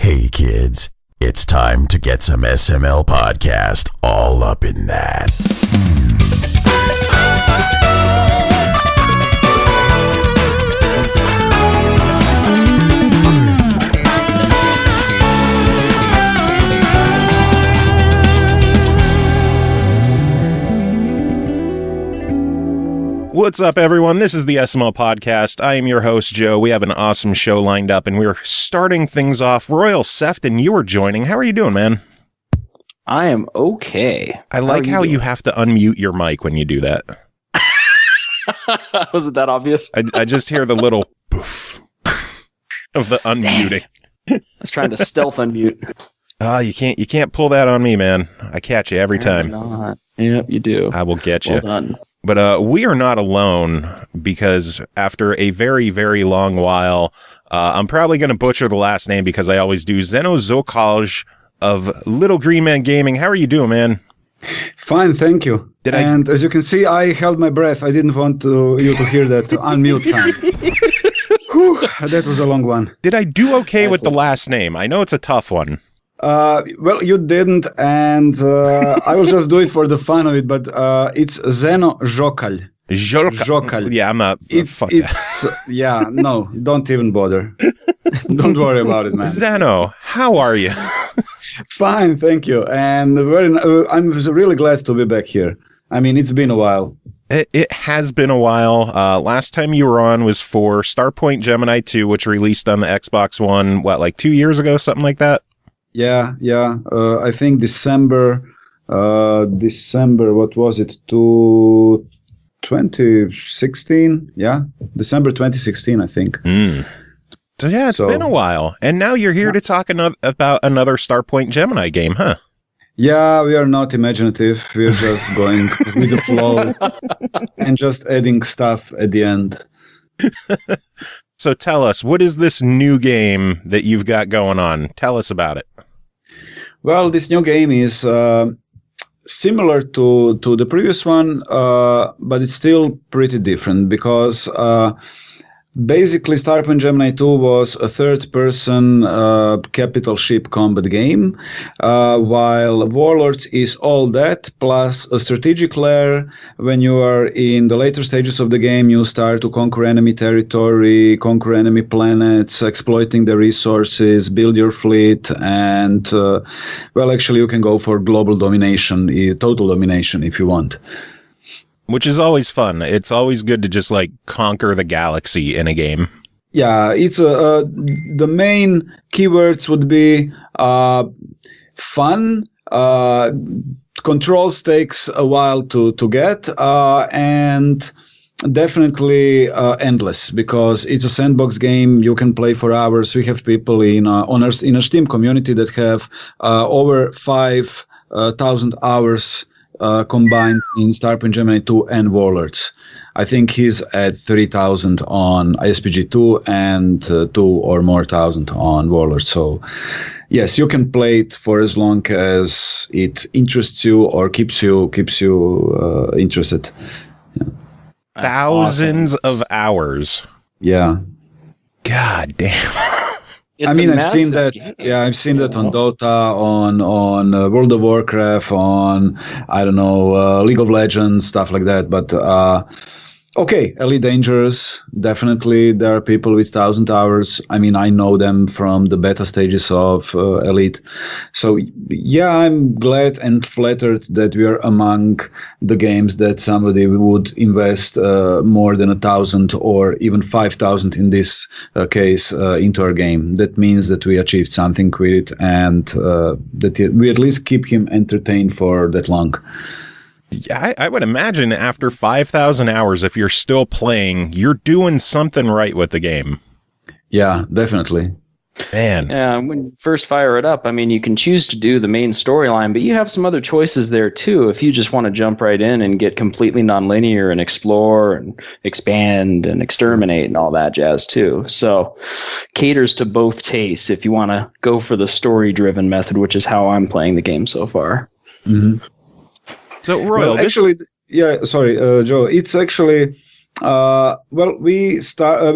Hey kids, it's time to get some SML Podcast all up in that. What's up, everyone? This is the SML Podcast. I am your host, Joe. We have an awesome show lined up, and we're starting things off. Royal Sefton, you are joining. How are you doing, man? I am okay. I like how you have to unmute your mic when you do that. Was it that obvious? I just hear the little poof of the unmuting. I was trying to stealth unmute. You can't pull that on me, man. I catch you every time. Not. Yep, you do. I will get you. Well done. But we are not alone, because after a very, very long while, I'm probably going to butcher the last name because I always do. Žokalj of Little Green Man Gaming. How are you doing, man? Fine, thank you. As you can see, I held my breath. I didn't want you to hear that unmute sound. Whew, that was a long one. Did I do okay with the last name? I know it's a tough one. Well, you didn't, and I will just do it for the fun of it, but it's Zeno Žokalj. Žokalj. Yeah, I'm not. Yeah, no, don't even bother. Don't worry about it, man. Zeno, how are you? Fine, thank you. And I'm really glad to be back here. I mean, it's been a while. It has been a while. Last time you were on was for Starpoint Gemini 2, which released on the Xbox One, like 2 years ago, something like that? Yeah. I think December, what was it? 2016? Yeah, December 2016, I think. So yeah, it's been a while. And now you're here to talk about another Starpoint Gemini game, huh? Yeah, we are not imaginative. We're just going with the flow and just adding stuff at the end. So tell us, what is this new game that you've got going on? Tell us about it. Well, this new game is similar to the previous one, but it's still pretty different because basically Starpoint Gemini 2 was a third-person capital ship combat game, while Warlords is all that, plus a strategic layer. When you are in the later stages of the game, you start to conquer enemy territory, conquer enemy planets, exploiting the resources, build your fleet, and, well, actually you can go for global domination, total domination if you want. Which is always fun. It's always good to just conquer the galaxy in a game. Yeah, it's the main keywords would be fun. Controls takes a while to get, and definitely endless, because it's a sandbox game. You can play for hours. We have people in our Steam community that have over 5,000 hours. Combined in Starpoint Gemini 2 and Warlords. I think he's at 3,000 on ISPG2 and 2 or more thousand on Warlords. So, yes, you can play it for as long as it interests you or keeps you interested. Yeah. Thousands of hours. Yeah. God damn. I've seen that. Game. Yeah, I've seen that on Dota, on World of Warcraft, on League of Legends, stuff like that. But okay, Elite Dangerous, definitely there are people with 1,000 hours. I mean, I know them from the beta stages of Elite. So yeah, I'm glad and flattered that we are among the games that somebody would invest more than 1,000 or even 5,000 in this case into our game. That means that we achieved something with it, and that we at least keep him entertained for that long. Yeah, I would imagine after 5,000 hours, if you're still playing, you're doing something right with the game. Yeah, definitely. Man. Yeah, when you first fire it up, I mean, you can choose to do the main storyline, but you have some other choices there too. If you just want to jump right in and get completely nonlinear and explore and expand and exterminate and all that jazz too. So caters to both tastes if you want to go for the story-driven method, which is how I'm playing the game so far. Mm-hmm. So, Royal, Joe, it's actually we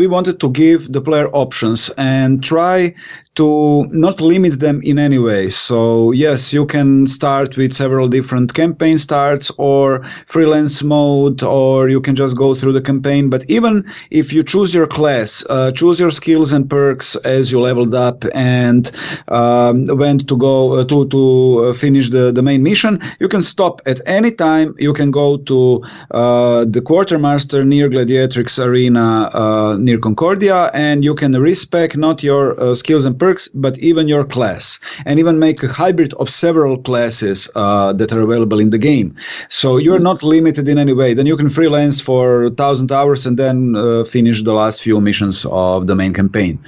wanted to give the player options and try to not limit them in any way. So yes, you can start with several different campaign starts or freelance mode, or you can just go through the campaign. But even if you choose your class, choose your skills and perks as you leveled up and went to go to finish the main mission, you can stop at any time. You can go to the Quartermaster near Gladiatrix Arena near Concordia, and you can respec not your skills and perks, but even your class, and even make a hybrid of several classes that are available in the game. So you're not limited in any way. Then you can freelance for 1,000 hours and then finish the last few missions of the main campaign.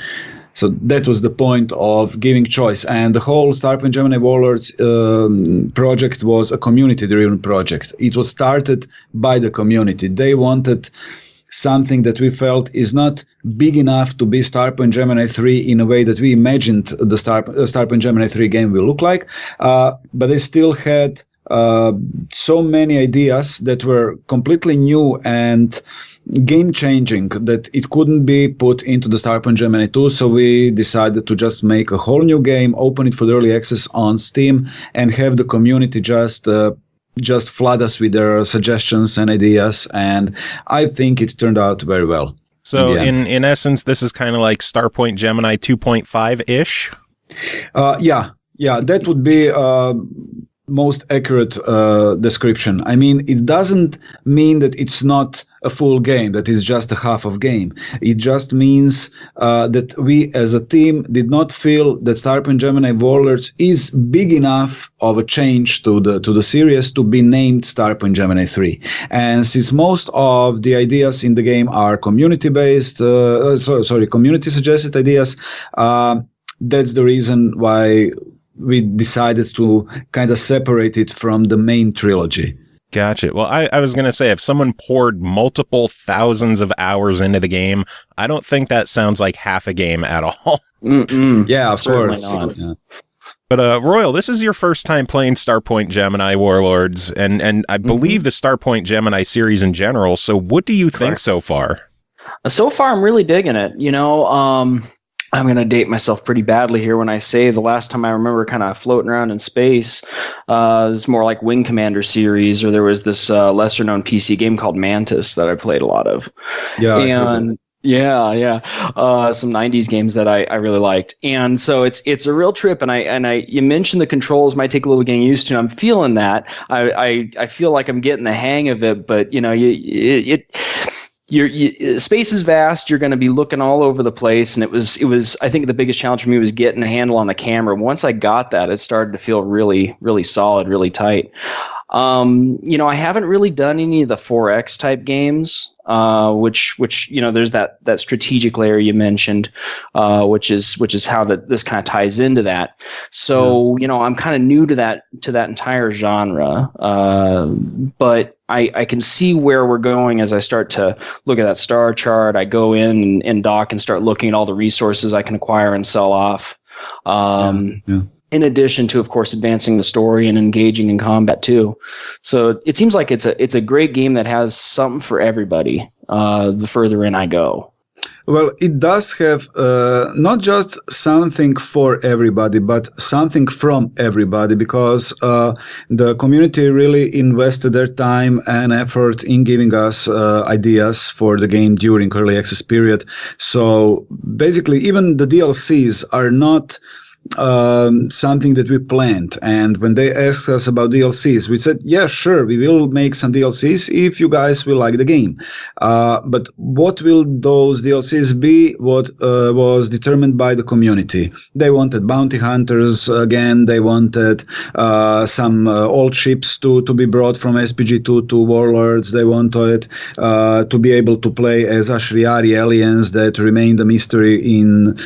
So that was the point of giving choice. And the whole Starpoint Gemini Warlords project was a community-driven project. It was started by the community. They wanted something that we felt is not big enough to be Starpoint Gemini 3 in a way that we imagined the Starpoint Gemini 3 game will look like, but they still had so many ideas that were completely new and game-changing that it couldn't be put into the Starpoint Gemini 2, so we decided to just make a whole new game, open it for the early access on Steam, and have the community just flood us with their suggestions and ideas, and I think it turned out very well. So in essence, this is kind of like Starpoint Gemini 2.5-ish? Yeah, that would be most accurate description. I mean, it doesn't mean that it's not a full game, that is just a half of game. It just means that we as a team did not feel that Starpoint Gemini Warlords is big enough of a change to the series to be named Starpoint Gemini 3. And since most of the ideas in the game are community-based, community-suggested ideas, that's the reason why we decided to kind of separate it from the main trilogy. Gotcha. Well, I was going to say, if someone poured multiple thousands of hours into the game, I don't think that sounds like half a game at all. Yeah, of course. Yeah. But Royal, this is your first time playing Starpoint Gemini Warlords, and I believe the Starpoint Gemini series in general. So what do you think so far? So far, I'm really digging it. You know, I'm going to date myself pretty badly here when I say the last time I remember kind of floating around in space is more like Wing Commander series, or there was this lesser known PC game called Mantis that I played a lot of. Yeah. And some 90s games that I really liked. And so it's a real trip. And you mentioned the controls might take a little getting used to. I'm feeling that. I feel like I'm getting the hang of it, but you know, space is vast. You're going to be looking all over the place, and it was. I think the biggest challenge for me was getting a handle on the camera. Once I got that, it started to feel really, really solid, really tight. You know, I haven't really done any of the 4X type games, which you know, there's that strategic layer you mentioned, which is how this kind of ties into that. So you know, I'm kind of new to that entire genre, but I can see where we're going as I start to look at that star chart. I go in and dock and start looking at all the resources I can acquire and sell off. In addition to, of course, advancing the story and engaging in combat too. So it seems like it's a great game that has something for everybody. The further in I go. Well, it does have not just something for everybody, but something from everybody, because the community really invested their time and effort in giving us ideas for the game during early access period. So basically, even the DLCs are not something that we planned. And when they asked us about DLCs, we said, yeah, sure, we will make some DLCs if you guys will like the game. But what will those DLCs be? What was determined by the community. They wanted bounty hunters again. They wanted some old ships to be brought from SPG2 to Warlords. They wanted to be able to play as Ashriari aliens that remained a mystery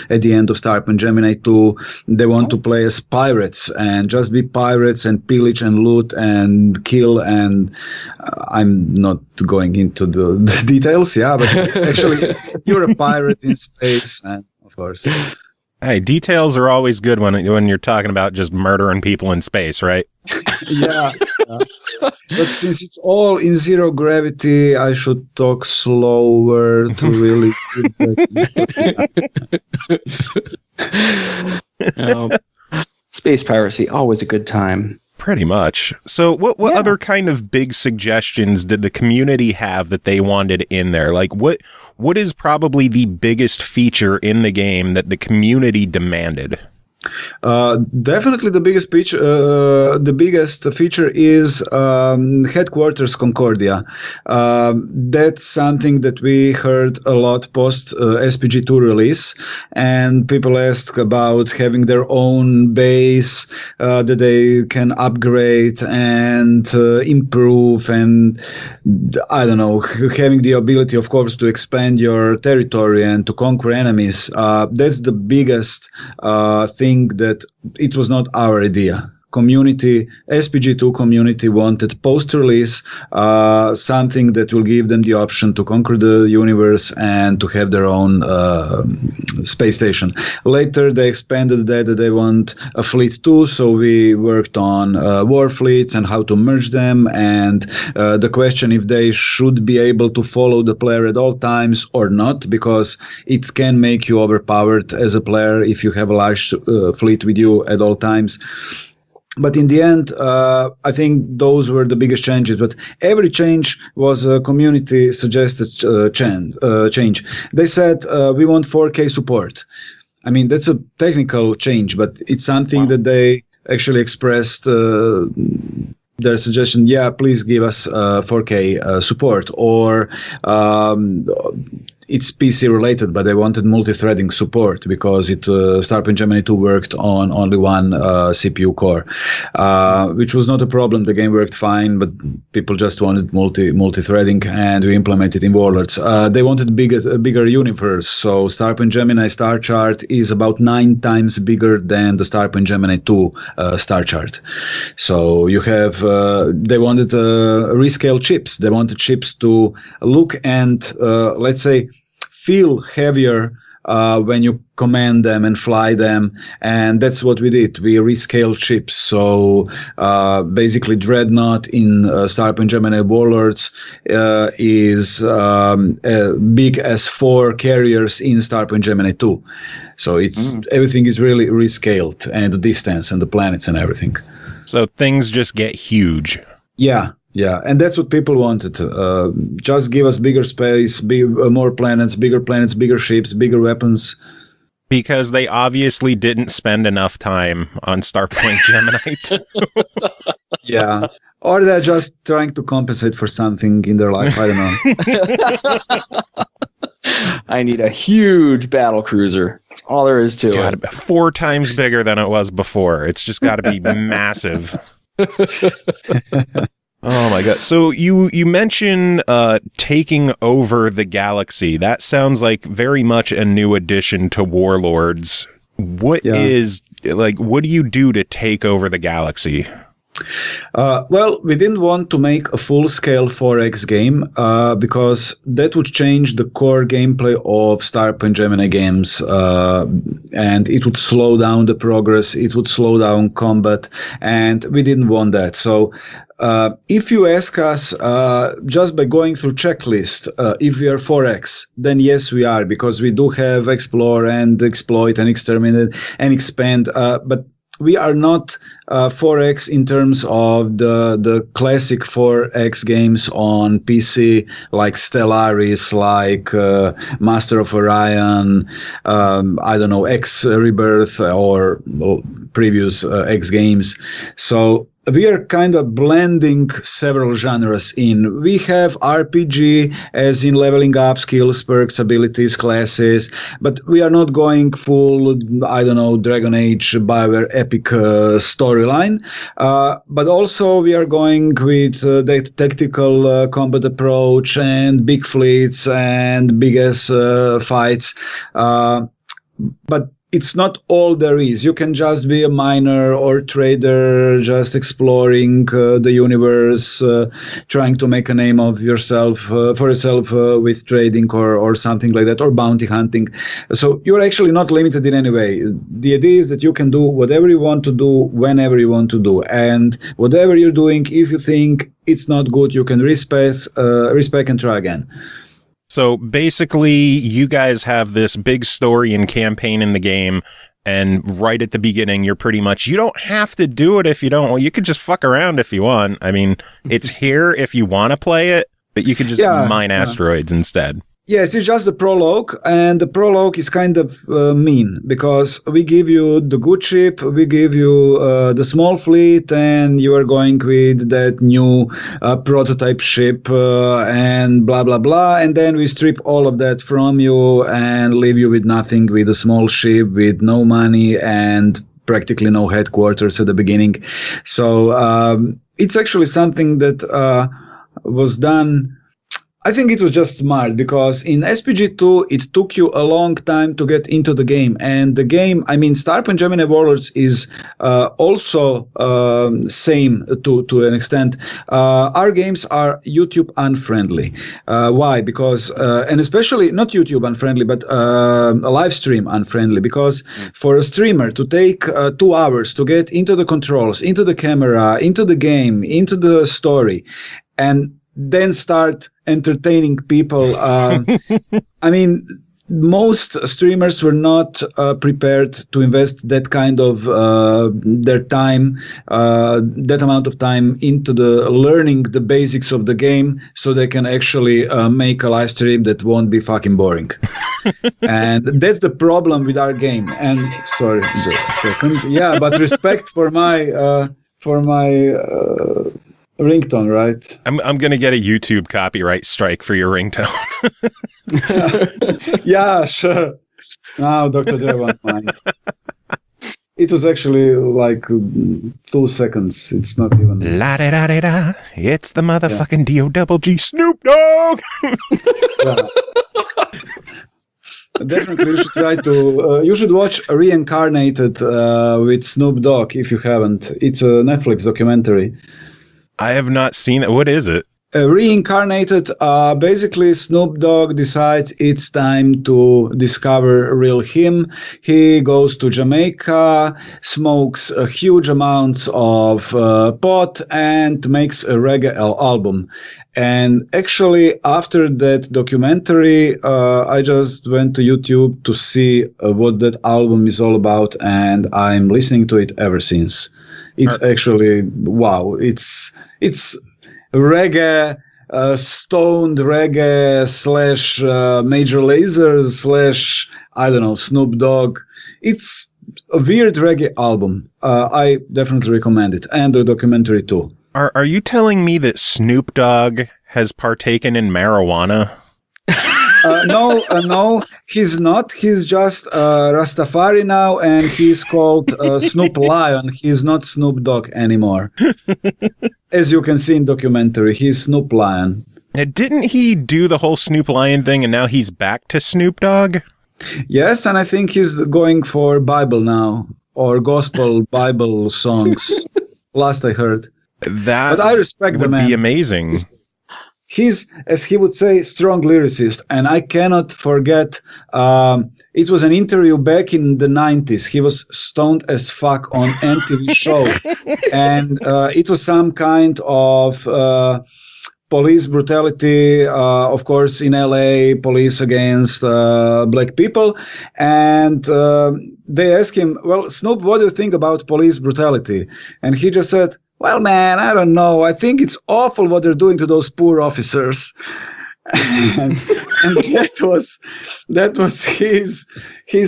at the end of Starpoint Gemini 2. They want to play as pirates and just be pirates and pillage and loot and kill. And I'm not going into the details, but actually you're a pirate in space, and of course. Hey, details are always good when you're talking about just murdering people in space, right? Yeah. But since it's all in zero gravity, I should talk slower to really space piracy, always a good time. Pretty much. So what other kind of big suggestions did the community have that they wanted in there? Like what is probably the biggest feature in the game that the community demanded? Definitely the biggest feature is headquarters Concordia. That's something that we heard a lot post SPG2 release, and people asked about having their own base that they can upgrade and improve, and I don't know, having the ability, of course, to expand your territory and to conquer enemies. That's the biggest thing that it was not our idea. SPG2 community wanted post-release something that will give them the option to conquer the universe and to have their own space station. Later, they expanded that they want a fleet too, so we worked on war fleets and how to merge them, and the question if they should be able to follow the player at all times or not, because it can make you overpowered as a player if you have a large fleet with you at all times. But in the end, I think those were the biggest changes. But every change was a community-suggested change. They said, we want 4K support. I mean, that's a technical change, but it's something that they actually expressed their suggestion, please give us 4K support. Or it's PC related, but they wanted multi-threading support because Starpoint Gemini 2 worked on only one CPU core, which was not a problem. The game worked fine, but people just wanted multi-threading, and we implemented in Warlords. They wanted a bigger universe, so Starpoint Gemini star chart is about 9 times bigger than the Starpoint Gemini 2 star chart. So you have, they wanted rescale chips. They wanted chips to look and, let's say, feel heavier when you command them and fly them, and that's what we did. We rescaled chips. So basically, Dreadnought in Starpoint Gemini Warlords is big as 4 carriers in Starpoint Gemini 2. So it's everything is really rescaled, and the distance and the planets and everything. So things just get huge. Yeah, and that's what people wanted. Just give us bigger space, more planets, bigger ships, bigger weapons. Because they obviously didn't spend enough time on Starpoint Gemini 2. Yeah. Or they're just trying to compensate for something in their life. I don't know. I need a huge battle cruiser. That's all there is to it. 4 times bigger than it was before. It's just got to be massive. Oh my god. So you mentioned taking over the galaxy. That sounds like very much a new addition to Warlords. What do you do to take over the galaxy? Well, we didn't want to make a full-scale 4X game because that would change the core gameplay of Starpoint Gemini games, and it would slow down the progress, it would slow down combat, and we didn't want that. So if you ask us just by going through checklist if we are 4X, then yes, we are, because we do have explore and exploit and exterminate and expand, but we are not 4X in terms of the classic 4X games on PC, like Stellaris, like Master of Orion, I don't know, X Rebirth, or previous X games. So we are kind of blending several genres in. We have RPG, as in leveling up, skills, perks, abilities, classes, but we are not going full, I don't know, Dragon Age, BioWare epic storyline. But also we are going with the tactical combat approach and big fleets and big ass fights. But it's not all there is. You can just be a miner or trader, just exploring the universe, trying to make a name of yourself for yourself with trading or something like that, or bounty hunting. So you're actually not limited in any way. The idea is that you can do whatever you want to do whenever you want to do, and whatever you're doing, if you think it's not good, you can respec and try again. So basically, you guys have this big story and campaign in the game, and right at the beginning, you're pretty much, you don't have to do it if you don't. Well, you could just fuck around if you want. I mean, it's here if you want to play it, but you could just mine asteroids instead. Yes, it's just the prologue, and the prologue is kind of mean, because we give you the good ship, we give you the small fleet, and you are going with that new prototype ship and blah, blah, blah, and then we strip all of that from you and leave you with nothing, with a small ship, with no money, and practically no headquarters at the beginning. So it's actually something that was done. I think it was just smart, because in SPG2 it took you a long time to get into the game, and the game, I mean, Starpoint Gemini Warlords is also same to an extent. Our games are YouTube unfriendly. Why? Because and especially not YouTube unfriendly, but live stream unfriendly, because for a streamer to take 2 hours to get into the controls, into the camera, into the game, into the story, and then start entertaining people. I mean, most streamers were not prepared to invest that kind of their time, that amount of time into the learning the basics of the game, so they can actually make a live stream that won't be fucking boring. And that's the problem with our game. And sorry, just a second. Yeah, but respect for my ringtone, right? I'm gonna get a YouTube copyright strike for your ringtone. Yeah, sure. Now Dr. J won't mind. It was actually like 2 seconds. It's not even. La da da da da. It's the motherfucking D-O-double-G Snoop Dogg. Definitely, you should try to. You should watch Reincarnated with Snoop Dogg if you haven't. It's a Netflix documentary. I have not seen it. What is it? Reincarnated, basically Snoop Dogg decides it's time to discover real him. He goes to Jamaica, smokes huge amounts of pot, and makes a reggae album. And actually, after that documentary, I just went to YouTube to see what that album is all about, and I'm listening to it ever since. It's actually, wow, it's reggae, stoned reggae / Major Lasers / I don't know, Snoop Dogg. It's a weird reggae album. I definitely recommend it, and the documentary too. Are you telling me that Snoop Dogg has partaken in marijuana? No, he's not. He's just Rastafari now, and he's called Snoop Lion. He's not Snoop Dogg anymore. As you can see in documentary, he's Snoop Lion. Didn't he do the whole Snoop Lion thing, and now he's back to Snoop Dogg? Yes, and I think he's going for Bible now, or gospel Bible songs. Last I heard. But I respect the man. Would be amazing. He's, as he would say, strong lyricist, and I cannot forget, it was an interview back in the 90s. He was stoned as fuck on MTV show, and it was some kind of police brutality, of course, in LA, police against black people, and they asked him, well, Snoop, what do you think about police brutality? And he just said, well, man, I don't know. I think it's awful what they're doing to those poor officers. and that was his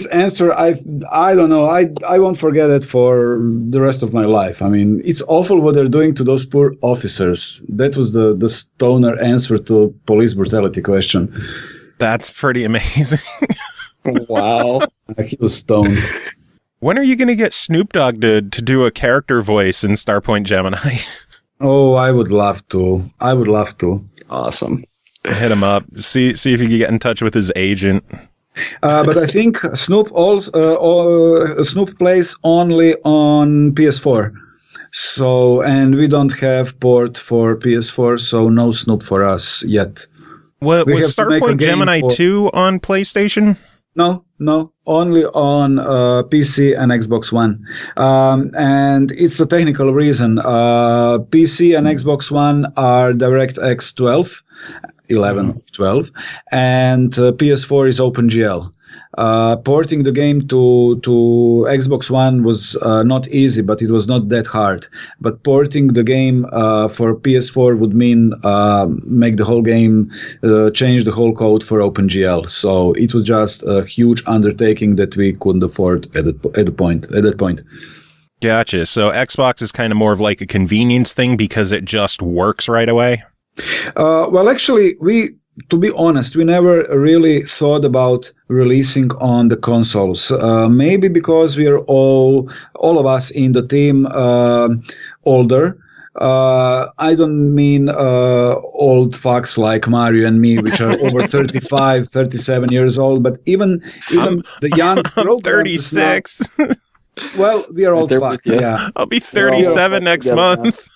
answer. I don't know. I won't forget it for the rest of my life. I mean, it's awful what they're doing to those poor officers. That was the stoner answer to police brutality question. That's pretty amazing. Wow. He was stoned. When are you going to get Snoop Dogg to do a character voice in Starpoint Gemini? Oh, I would love to. Awesome. Hit him up. See if you can get in touch with his agent. But I think Snoop Snoop plays only on PS4. So, and we don't have port for PS4, so no Snoop for us yet. Was Starpoint Gemini 2 on PlayStation? No, only on PC and Xbox One. And it's a technical reason. PC and Xbox One are DirectX 12, 11, 12, and PS4 is OpenGL. Porting the game to Xbox One was not easy, but it was not that hard. But porting the game for PS4 would mean make the whole game, change the whole code for OpenGL. So it was just a huge undertaking that we couldn't afford at that point. Gotcha. So Xbox is kind of more of like a convenience thing because it just works right away? Well, actually, to be honest, we never really thought about releasing on the consoles. Maybe because we are all of us in the team older. I don't mean old fucks like Mario and me, which are over 35, 37 years old, but even the young I'm 36. Well, we are old fucks. Yeah. I'll be 37 next month.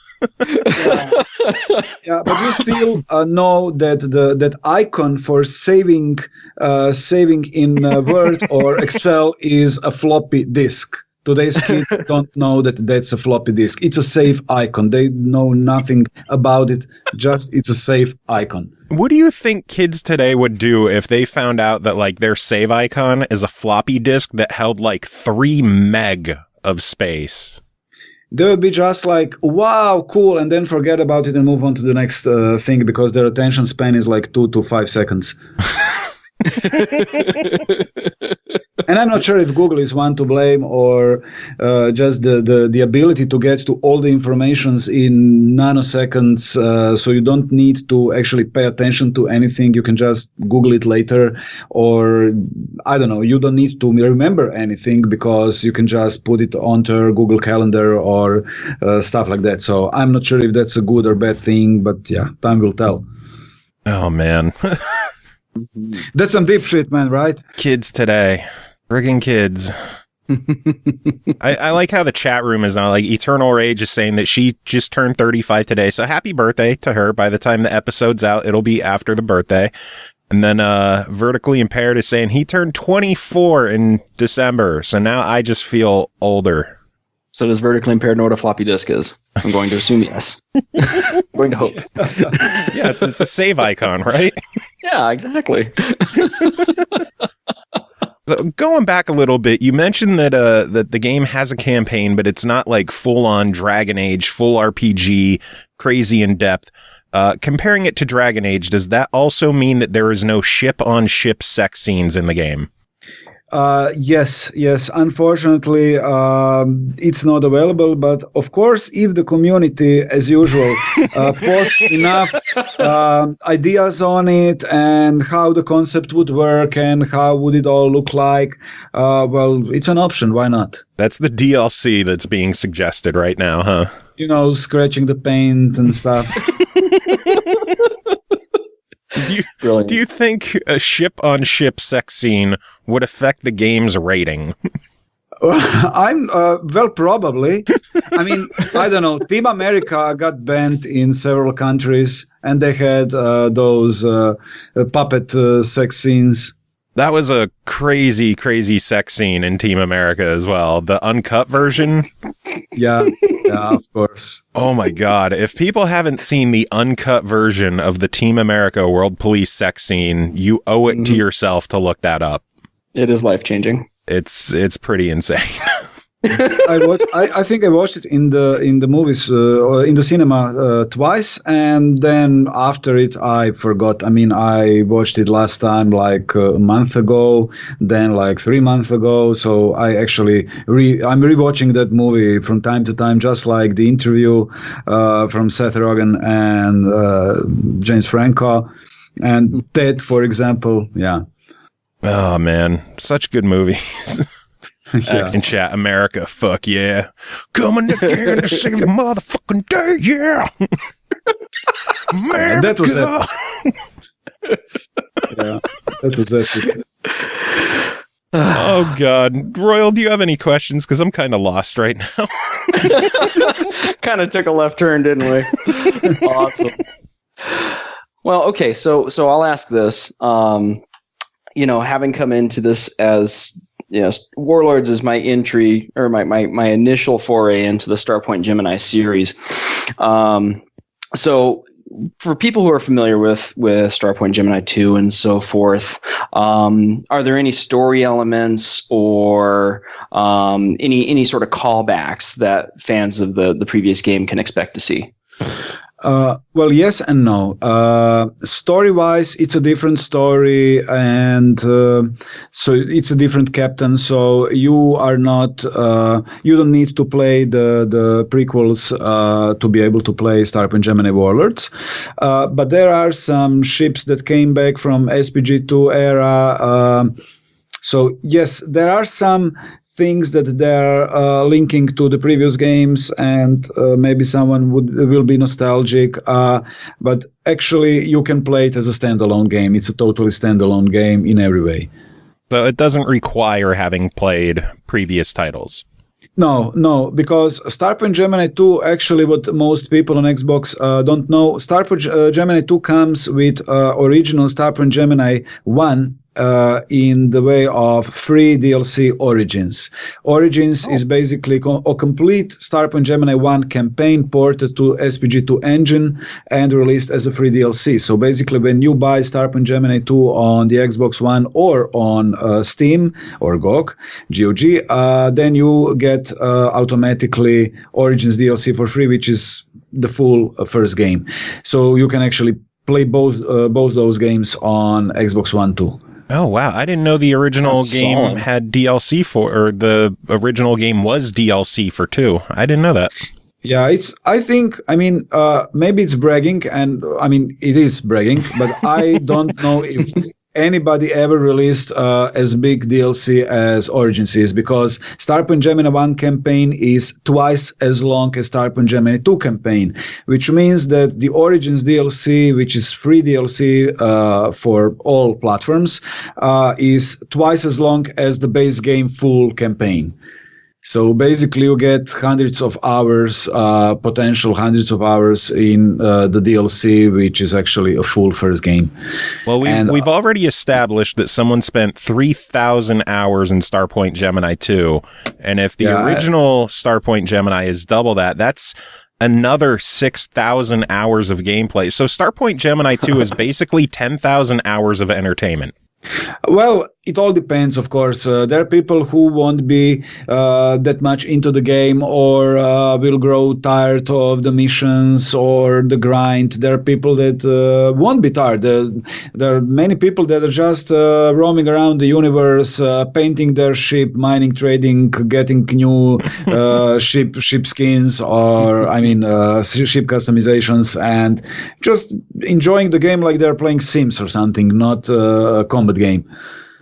Yeah, but we still know that that icon for saving in Word or Excel is a floppy disk. Today's kids don't know that that's a floppy disk. It's a save icon. They know nothing about it. Just it's a save icon. What do you think kids today would do if they found out that like their save icon is a floppy disk that held like 3 meg of space? They would be just like, wow, cool, and then forget about it and move on to the next thing because their attention span is like 2 to 5 seconds. And I'm not sure if Google is one to blame or just the ability to get to all the informations in nanoseconds, so you don't need to actually pay attention to anything. You can just Google it later, or I don't know, you don't need to remember anything because you can just put it onto Google Calendar or stuff like that. So I'm not sure if that's a good or bad thing, but yeah, time will tell. Oh, man. That's some deep shit, man, right? Kids today. Friggin' kids. I like how the chat room is now like Eternal Rage is saying that she just turned 35 today. So happy birthday to her. By the time the episode's out, it'll be after the birthday. And then Vertically Impaired is saying he turned 24 in December. So now I just feel older. So does Vertically Impaired know what a floppy disk is? I'm going to assume yes. I'm going to hope. Yeah, it's a save icon, right? Yeah, exactly. So going back a little bit, you mentioned that that the game has a campaign, but it's not like full-on Dragon Age, full RPG, crazy in depth. Comparing it to Dragon Age, does that also mean that there is no ship-on-ship sex scenes in the game? Yes. Unfortunately, it's not available. But of course, if the community, as usual, posts enough ideas on it and how the concept would work and how would it all look like, well, it's an option. Why not? That's the DLC that's being suggested right now, huh? You know, scratching the paint and stuff. Do you think a ship-on-ship sex scene would affect the game's rating? Well, probably. I mean, I don't know. Team America got banned in several countries, and they had those puppet sex scenes. That was a crazy, crazy sex scene in Team America as well. The uncut version. Yeah, of course. Oh my God. If people haven't seen the uncut version of the Team America World Police sex scene, you owe it to yourself to look that up. It is life-changing. It's pretty insane. I think I watched it in the movies or in the cinema twice, and then after it I forgot. I mean, I watched it last time like a month ago, then like 3 months ago. So I actually I'm rewatching that movie from time to time, just like the interview from Seth Rogen and James Franco and Ted, for example. Yeah. Oh man, such good movies. Yeah. In chat, America, fuck yeah. Coming again to save the motherfucking day, yeah. America. That was it. Yeah, that was it. Oh, God. Royal, do you have any questions? Because I'm kind of lost right now. Kind of took a left turn, didn't we? Awesome. Well, okay, so I'll ask this. Having come into this as, Warlords is my entry, or my initial foray into the Starpoint Gemini series. So for people who are familiar with Starpoint Gemini 2 and so forth, are there any story elements or any sort of callbacks that fans of the previous game can expect to see? Well, yes and no. Story-wise, it's a different story, and so it's a different captain. So you are not, you don't need to play the prequels to be able to play Starpoint Gemini Warlords. But there are some ships that came back from SPG2 era. So yes, there are some things that they're linking to the previous games, and maybe someone will be nostalgic, but actually you can play it as a standalone game. It's a totally standalone game in every way. So it doesn't require having played previous titles. No, because Starpoint Gemini 2, actually what most people on Xbox don't know, Starpoint Gemini 2 comes with original Starpoint Gemini 1 in the way of free DLC Origins. Origins is basically a complete Starpoint Gemini 1 campaign ported to SPG2 engine and released as a free DLC. So basically when you buy Starpoint Gemini 2 on the Xbox One or on Steam or GOG, then you get automatically Origins DLC for free, which is the full first game. So you can actually play both those games on Xbox One too. Oh, wow. I didn't know the original game had DLC or the original game was DLC for 2. I didn't know that. Yeah, maybe it's bragging, and it is bragging, but I don't know if anybody ever released as big DLC as Origins is, because Starpoint Gemini 1 campaign is twice as long as Starpoint Gemini 2 campaign, which means that the Origins DLC, which is free DLC for all platforms, is twice as long as the base game full campaign. So basically you get hundreds of hours in the DLC, which is actually a full first game. Well, we've already established that someone spent 3,000 hours in Starpoint Gemini 2. And if the original Starpoint Gemini is double that, that's another 6,000 hours of gameplay. So Starpoint Gemini 2 is basically 10,000 hours of entertainment. Well, it all depends, of course. There are people who won't be that much into the game, or will grow tired of the missions or the grind. There are people that won't be tired. There are many people that are just roaming around the universe, painting their ship, mining, trading, getting new ship skins, or ship customizations, and just enjoying the game like they're playing Sims or something, not a combat game.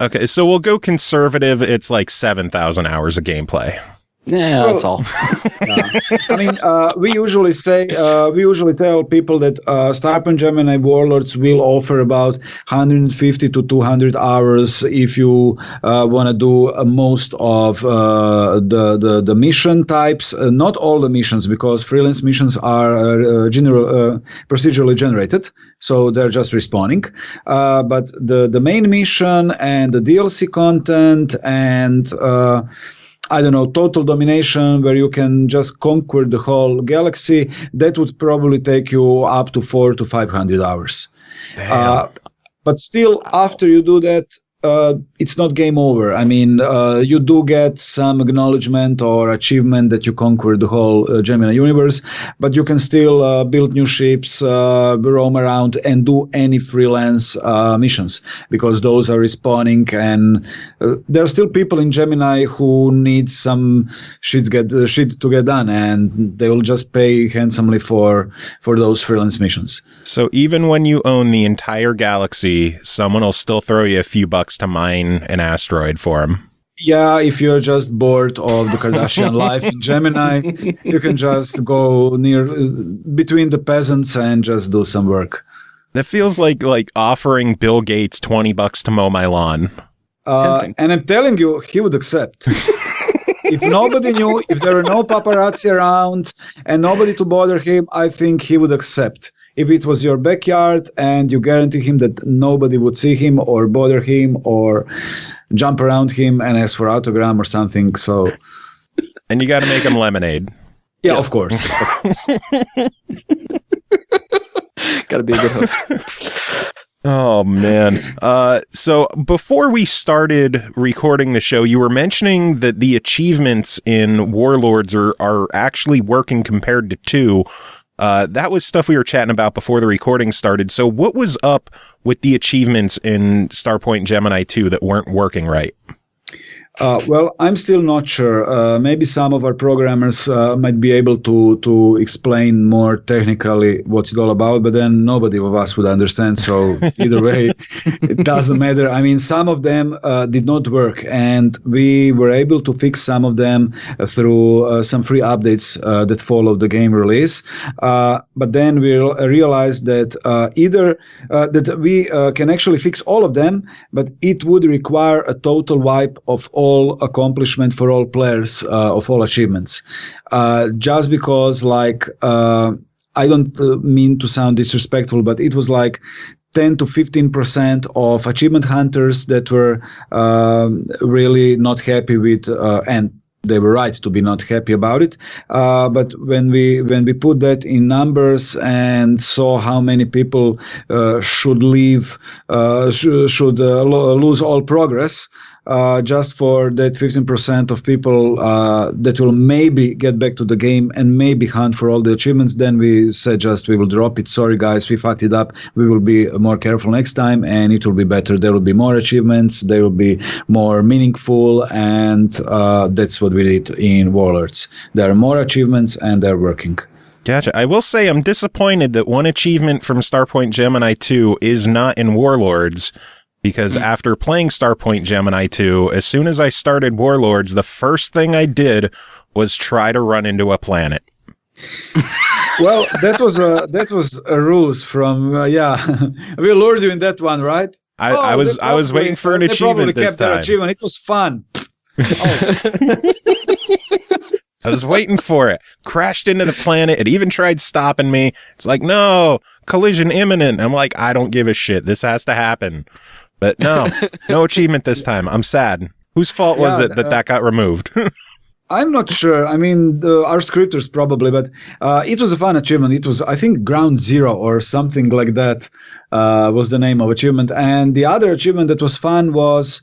Okay, so we'll go conservative. It's like 7,000 hours of gameplay. Yeah, that's all. We usually tell people that Starpoint Gemini Warlords will offer about 150 to 200 hours if you want to do most of the mission types. Not all the missions, because freelance missions are procedurally generated, so they're just respawning. But the main mission and the DLC content and total domination, where you can just conquer the whole galaxy, that would probably take you up to 400 to 500 hours. But still, after you do that, it's not game over. You do get some acknowledgement or achievement that you conquered the whole Gemini universe, but you can still build new ships, roam around, and do any freelance missions, because those are respawning, and there are still people in Gemini who need some shit to get done, and they will just pay handsomely for those freelance missions. So even when you own the entire galaxy, someone will still throw you a few bucks to mine an asteroid for him. Yeah, if you're just bored of the Kardashian life in Gemini, you can just go between the peasants and just do some work. That feels like offering Bill Gates $20 to mow my lawn. And I'm telling you, he would accept. If nobody knew, if there were no paparazzi around and nobody to bother him, I think he would accept. If it was your backyard and you guarantee him that nobody would see him or bother him or jump around him and ask for autograph or something. So, and you got to make him lemonade. Yeah, of course. Got to be a good host. Oh, man. So before we started recording the show, you were mentioning that the achievements in Warlords are actually working compared to 2. That was stuff we were chatting about before the recording started. So what was up with the achievements in Starpoint Gemini 2 that weren't working right? Well, I'm still not sure. Maybe some of our programmers might be able to explain more technically what's it all about, but then nobody of us would understand. So either way, it doesn't matter. I mean, some of them did not work, and we were able to fix some of them through some free updates that followed the game release. But then we realized that either that we can actually fix all of them, but it would require a total wipe of all accomplishment for all players of all achievements. Just because, like, I don't mean to sound disrespectful, but it was like 10 to 15% of achievement hunters that were really not happy with, and they were right to be not happy about it. But when we put that in numbers and saw how many people should leave, should lose all progress, just for that 15% of people that will maybe get back to the game and maybe hunt for all the achievements, then we said we will drop it. Sorry guys, we fucked it up. We will be more careful next time and it will be better. There will be more achievements, they will be more meaningful, and that's what we did in Warlords. There are more achievements and they're working. Gotcha. I will say I'm disappointed that one achievement from Starpoint Gemini 2 is not in Warlords. Because after playing Starpoint Gemini 2, as soon as I started Warlords, the first thing I did was try to run into a planet. Well, that was a ruse from we lured you in that one, right? I was waiting for an achievement this time. Achievement. It was fun. I was waiting for it. Crashed into the planet. It even tried stopping me. It's like, no, collision imminent. I'm like, I don't give a shit. This has to happen. But no achievement this time. I'm sad. Whose fault was it that got removed? I'm not sure. I mean, our scripters probably, but it was a fun achievement. It was, I think, Ground Zero or something like that was the name of achievement. And the other achievement that was fun was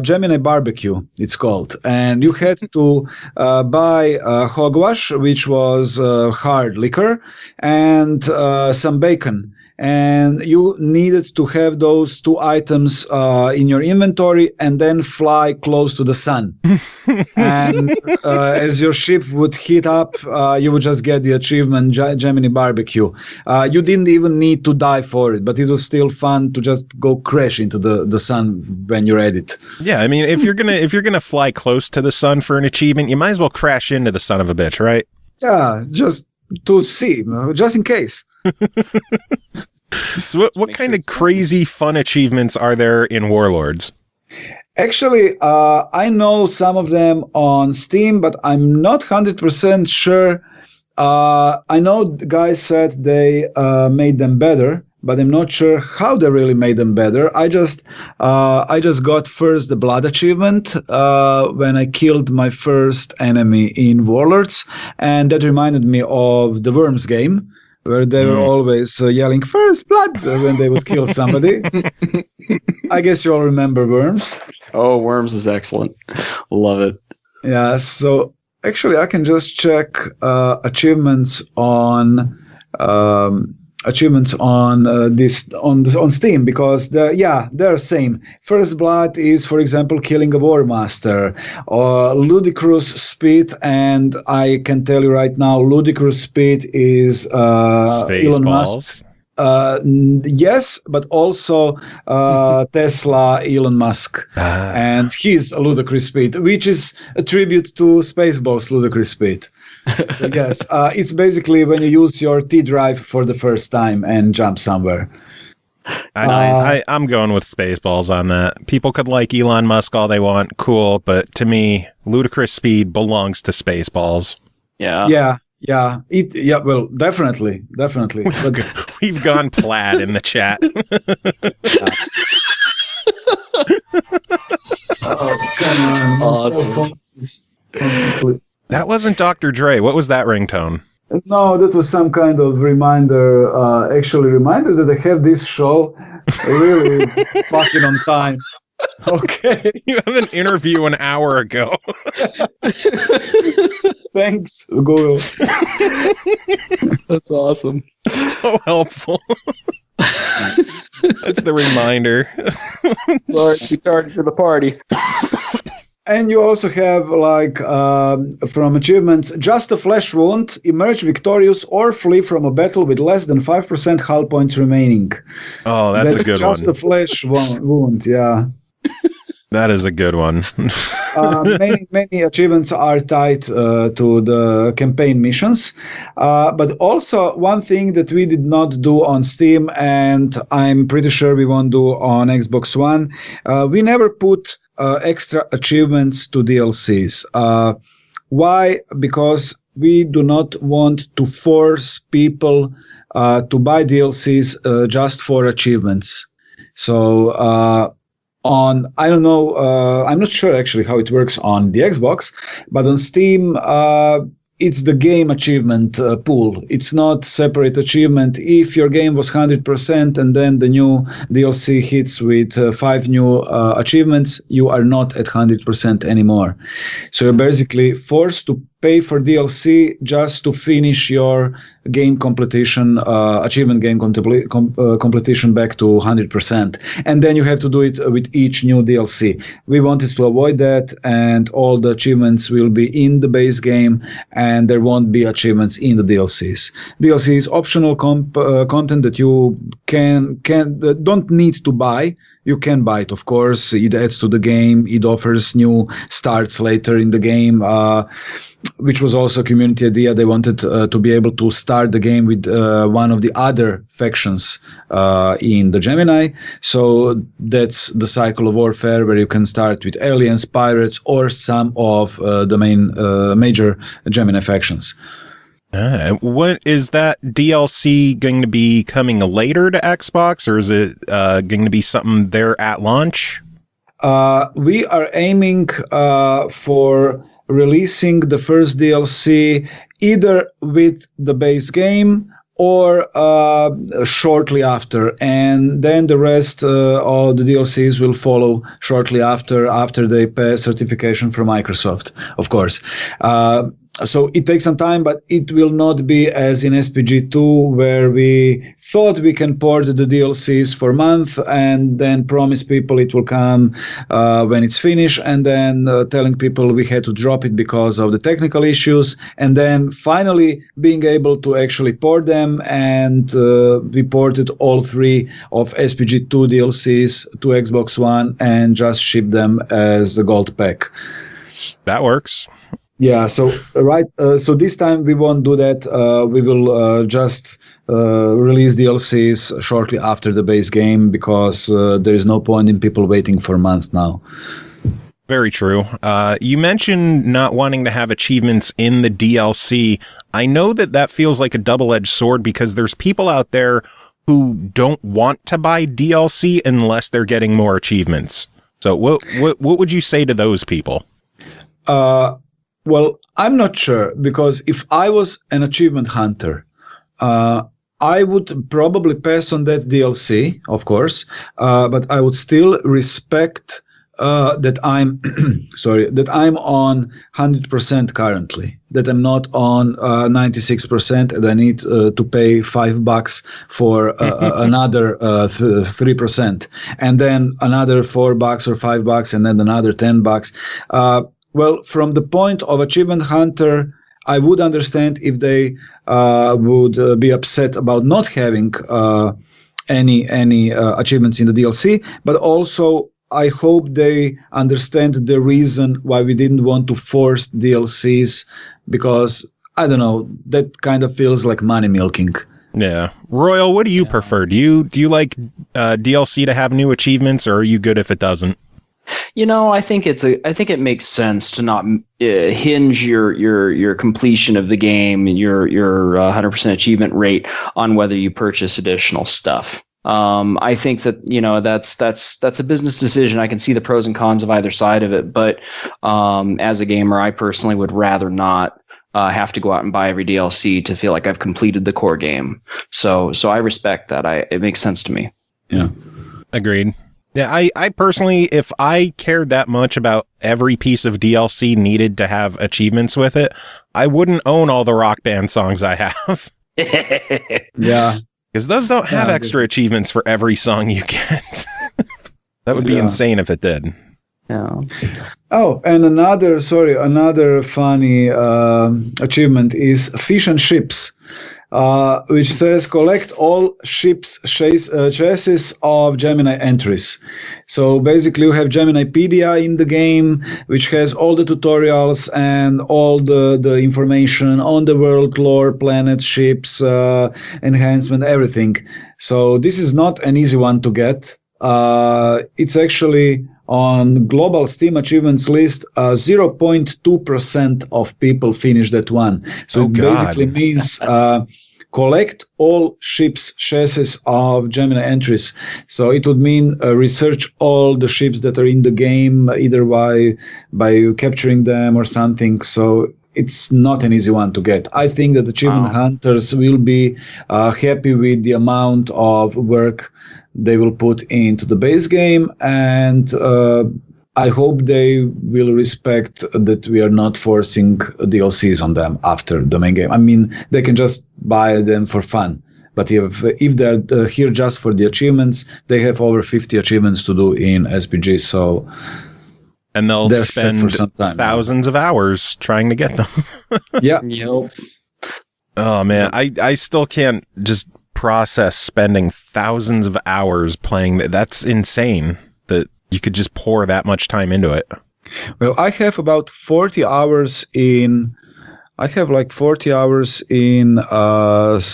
Gemini Barbecue, it's called. And you had to buy hogwash, which was hard liquor, and some bacon. And you needed to have those 2 items in your inventory and then fly close to the sun. And as your ship would heat up, you would just get the achievement Gemini Barbecue. You didn't even need to die for it, but it was still fun to just go crash into the sun when you read it. Yeah, I mean, if you're gonna fly close to the sun for an achievement, you might as well crash into the son of a bitch, right? Yeah, just to see, just in case. So what kind of crazy fun achievements are there in Warlords? Actually, I know some of them on Steam, but I'm not 100% sure. I know the guys said they made them better, but I'm not sure how they really made them better. I just got first the blood achievement when I killed my first enemy in Warlords, and that reminded me of the Worms game, where they were always yelling first blood when they would kill somebody. I guess you all remember Worms. Oh, Worms is excellent. Love it. Yeah, so actually I can just check achievements on on Steam, because they're same. First blood is, for example, killing a war master, or ludicrous speed, and I can tell you right now, ludicrous speed is Elon Musk. Yes, but also Tesla, Elon Musk, and his ludicrous speed, which is a tribute to Spaceball's ludicrous speed. So yes, it's basically when you use your T drive for the first time and jump somewhere. I'm going with Spaceballs on that. People could like Elon Musk all they want, cool, but to me, ludicrous speed belongs to Spaceballs. Yeah. Yeah. Well, definitely. We've gone plaid in the chat. Oh, come on. Awesome. That wasn't Dr. Dre. What was that ringtone? No, that was some kind of reminder that I have this show really fucking on time. Okay. You have an interview an hour ago. Thanks, Google. That's awesome. So helpful. That's the reminder. Sorry to be tardy for the party. And you also have, like, from achievements, just a flesh wound, emerge victorious, or flee from a battle with less than 5% hull points remaining. Oh, that's a good one. Just a flesh wound, yeah. That is a good one. Many achievements are tied to the campaign missions. But also one thing that we did not do on Steam, and I'm pretty sure we won't do on Xbox One, we never put extra achievements to DLCs. Why? Because we do not want to force people to buy DLCs just for achievements. So I'm not sure actually how it works on the Xbox, but on Steam, it's the game achievement pool. It's not separate achievement. If your game was 100% and then the new DLC hits with 5 new achievements, you are not at 100% anymore. So you're basically forced to pay for DLC just to finish your game completion, achievement game completion back to 100%. And then you have to do it with each new DLC. We wanted to avoid that, and all the achievements will be in the base game, and there won't be achievements in the DLCs. DLC is optional content that you don't need to buy. You can buy it, of course. It adds to the game. It offers new starts later in the game, which was also a community idea. They wanted to be able to start the game with one of the other factions in the Gemini. So that's the cycle of warfare, where you can start with aliens, pirates, or some of the major Gemini factions. What is that DLC going to be coming later to Xbox, or is it going to be something there at launch? We are aiming for releasing the first DLC either with the base game or shortly after, and then the rest of the DLCs will follow shortly after they pass certification from Microsoft, of course. So it takes some time, but it will not be as in SPG2, where we thought we can port the DLCs for a month and then promise people it will come when it's finished, and then telling people we had to drop it because of the technical issues, and then finally being able to actually port them, and we ported all 3 of SPG2 DLCs to Xbox One and just ship them as a gold pack. That works. Yeah, so so this time we won't do that. We will just release DLCs shortly after the base game, because there is no point in people waiting for a month now. Very true. You mentioned not wanting to have achievements in the DLC. I know that feels like a double-edged sword, because there's people out there who don't want to buy DLC unless they're getting more achievements. So what would you say to those people? Well, I'm not sure, because if I was an achievement hunter, I would probably pass on that DLC, of course, but I would still respect that I'm that I'm on 100% currently, that I'm not on 96%, and I need to pay $5 for another 3%, and then another $4 or $5, and then another $10. Well, from the point of achievement hunter, I would understand if they would be upset about not having any achievements in the DLC, but also I hope they understand the reason why we didn't want to force DLCs, because, I don't know, that kind of feels like money milking. Yeah. Royal, what do you prefer? Do you like DLC to have new achievements, or are you good if it doesn't? I think it makes sense to not hinge your completion of the game and your 100% achievement rate on whether you purchase additional stuff. I think that that's a business decision. I can see the pros and cons of either side of it, but as a gamer, I personally would rather not have to go out and buy every DLC to feel like I've completed the core game. So I respect that. It makes sense to me. Yeah, agreed. Yeah, I personally, if I cared that much about every piece of DLC needed to have achievements with it, I wouldn't own all the Rock Band songs I have. Yeah. Because those don't have extra achievements for every song you get. That would be insane if it did. Yeah. Oh, and another funny achievement is Fish and Ships, which says collect all ships chassis of Gemini entries. So basically you have Geminipedia in the game, which has all the tutorials and all the information on the world, lore, planets, ships, enhancement, everything. So this is not an easy one to get. It's actually on global Steam achievements list, 0.2% of people finish that one. So it basically means collect all ships chassis of Gemini entries. So it would mean research all the ships that are in the game, either by capturing them or something. So it's not an easy one to get. I think that achievement hunters will be happy with the amount of work they will put into the base game, and I hope they will respect that we are not forcing DLCs on them after the main game. I mean, they can just buy them for fun. But if they're here just for the achievements, they have over 50 achievements to do in SPG. So, and they'll spend thousands of hours trying to get them. Yeah. Yep. Oh man, I still can't just process spending thousands of hours playing that's insane that you could just pour that much time into it. Well, I have about 40 hours in close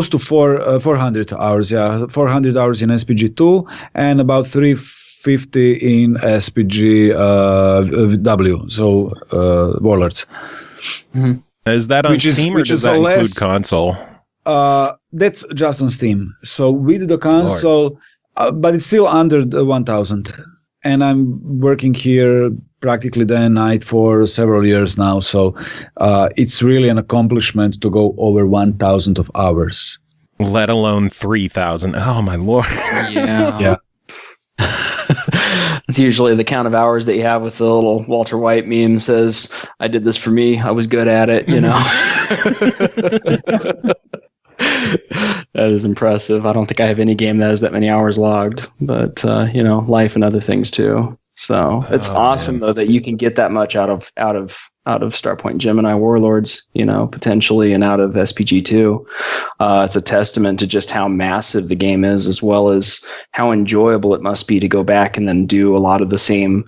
to 400 hours, 400 hours in SPG2 and about 350 in SPG W, so Warlords. Mm-hmm. Is that on Steam or does that include console? That's just on Steam. So with the console, but it's still under the 1,000. And I'm working here practically day and night for several years now. So it's really an accomplishment to go over 1,000 of hours. Let alone 3,000. Oh, my Lord. Yeah. Yeah. It's usually the count of hours that you have with the little Walter White meme says, I did this for me. I was good at it, That is impressive. I don't think I have any game that has that many hours logged, but, life and other things too. So it's awesome though that you can get that much out of Starpoint Gemini Warlords, potentially, and out of SPG2. It's a testament to just how massive the game is, as well as how enjoyable it must be to go back and then do a lot of the same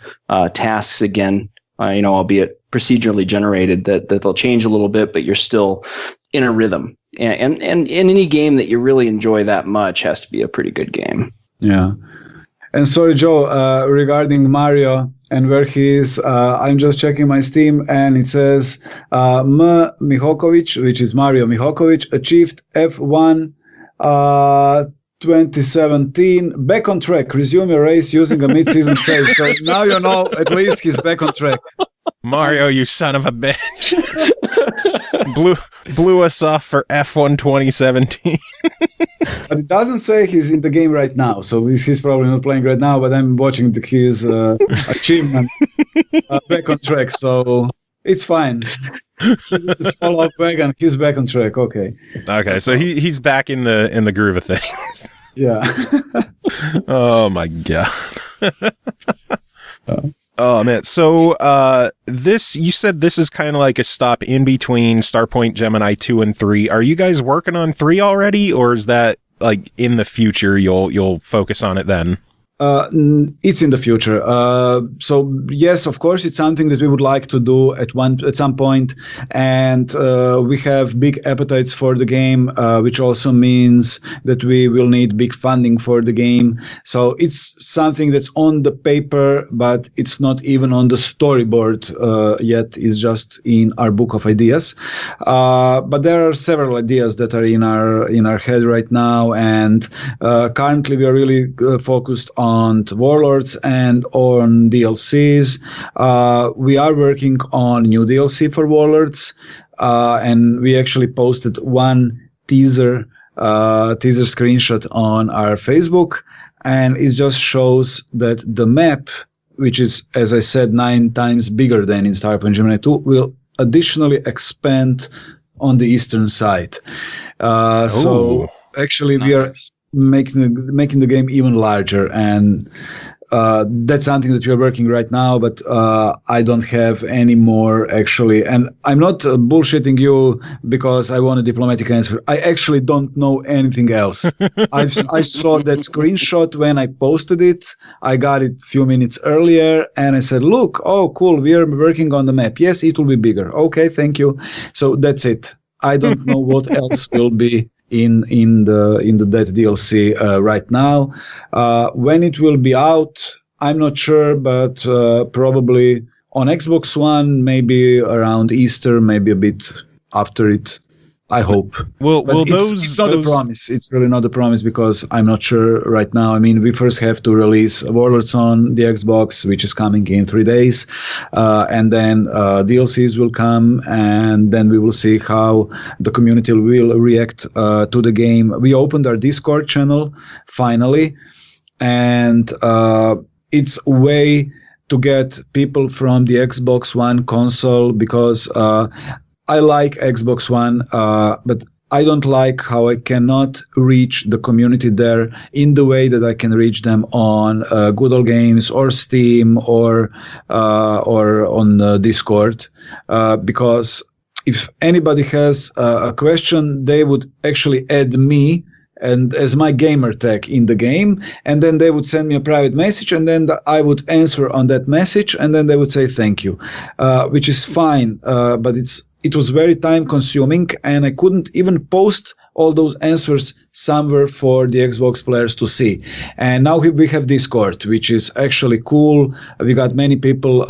tasks again, albeit procedurally generated, that they'll change a little bit, but you're still in a rhythm. And any game that you really enjoy that much has to be a pretty good game. Yeah. And sorry, Joe, regarding Mario and where he is, I'm just checking my Steam and it says Mihokovic, which is Mario Mihokovic, achieved F1 2017, back on track, resume your race using a mid-season save. So now at least he's back on track. Mario, you son of a bitch. blew us off for F1 2017. But it doesn't say he's in the game right now, so he's probably not playing right now, but I'm watching his achievement back on track, so it's fine. Fall off wagon, he's back on track, okay. Okay, so he's back in the groove of things. Yeah. Oh my God. Oh man, so you said this is kind of like a stop in between Starpoint Gemini 2 and 3. Are you guys working on 3 already, or is that like in the future you'll focus on it then? It's in the future. So yes, of course, it's something that we would like to do at some point, and we have big appetites for the game, which also means that we will need big funding for the game. So it's something that's on the paper, but it's not even on the storyboard yet. It's just in our book of ideas. But there are several ideas that are in our head right now, and currently we are really focused on Warlords and on DLCs. We are working on new DLC for Warlords, and we actually posted one teaser screenshot on our Facebook, and it just shows that the map, which is, as I said, 9 times bigger than in Starpoint Gemini 2, will additionally expand on the eastern side. So actually we are making the game even larger, and that's something that we are working right now, but I don't have any more actually, and I'm not bullshitting you because I want a diplomatic answer. I actually don't know anything else. I saw that screenshot when I posted it. I got it a few minutes earlier, and I said, look, oh cool, we are working on the map. Yes, it will be bigger. Okay, thank you. So that's it. I don't know what else will be in that DLC right now. When it will be out, I'm not sure, but probably on Xbox One, maybe around Easter, maybe a bit after it. I hope. It's not a promise. It's really not a promise because I'm not sure right now. I mean, we first have to release Warlords on the Xbox, which is coming in 3 days. And then DLCs will come, and then we will see how the community will react to the game. We opened our Discord channel, finally. And it's a way to get people from the Xbox One console because I like Xbox One, but I don't like how I cannot reach the community there in the way that I can reach them on Good Old Games or Steam or on Discord. Because if anybody has a question, they would actually add me and as my gamer tag in the game, and then they would send me a private message, and then I would answer on that message, and then they would say thank you, which is fine, but it was very time consuming, and I couldn't even post all those answers somewhere for the Xbox players to see. And now we have Discord, which is actually cool. We got many people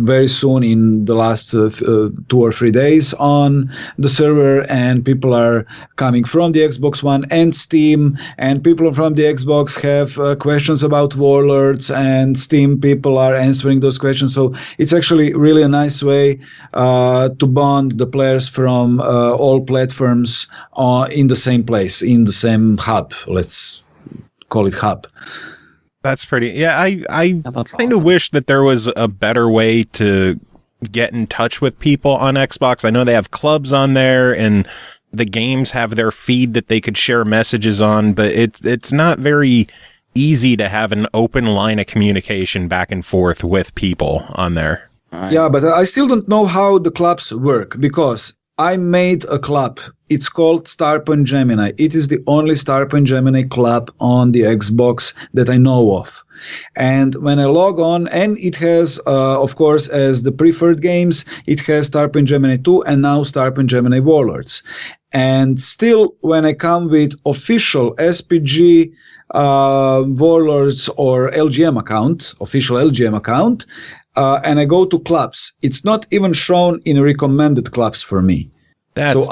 very soon in the last 2 or 3 days on the server, and people are coming from the Xbox One and Steam, and people from the Xbox have questions about Warlords, and Steam people are answering those questions. So it's actually really a nice way to bond the players from all platforms in the same place, in the same hub. Let's call it hub. That's pretty. Yeah, I kind of wish that there was a better way to get in touch with people on Xbox. I know they have clubs on there, and the games have their feed that they could share messages on, but it's not very easy to have an open line of communication back and forth with people on there. Yeah, but I still don't know how the clubs work, because I made a club. It's called Starpoint Gemini. It is the only Starpoint Gemini club on the Xbox that I know of. And when I log on, and it has, of course, as the preferred games, it has Starpoint Gemini 2 and now Starpoint Gemini Warlords. And still, when I come with official SPG Warlords or LGM account, official LGM account, and I go to clubs, it's not even shown in recommended clubs for me. That's so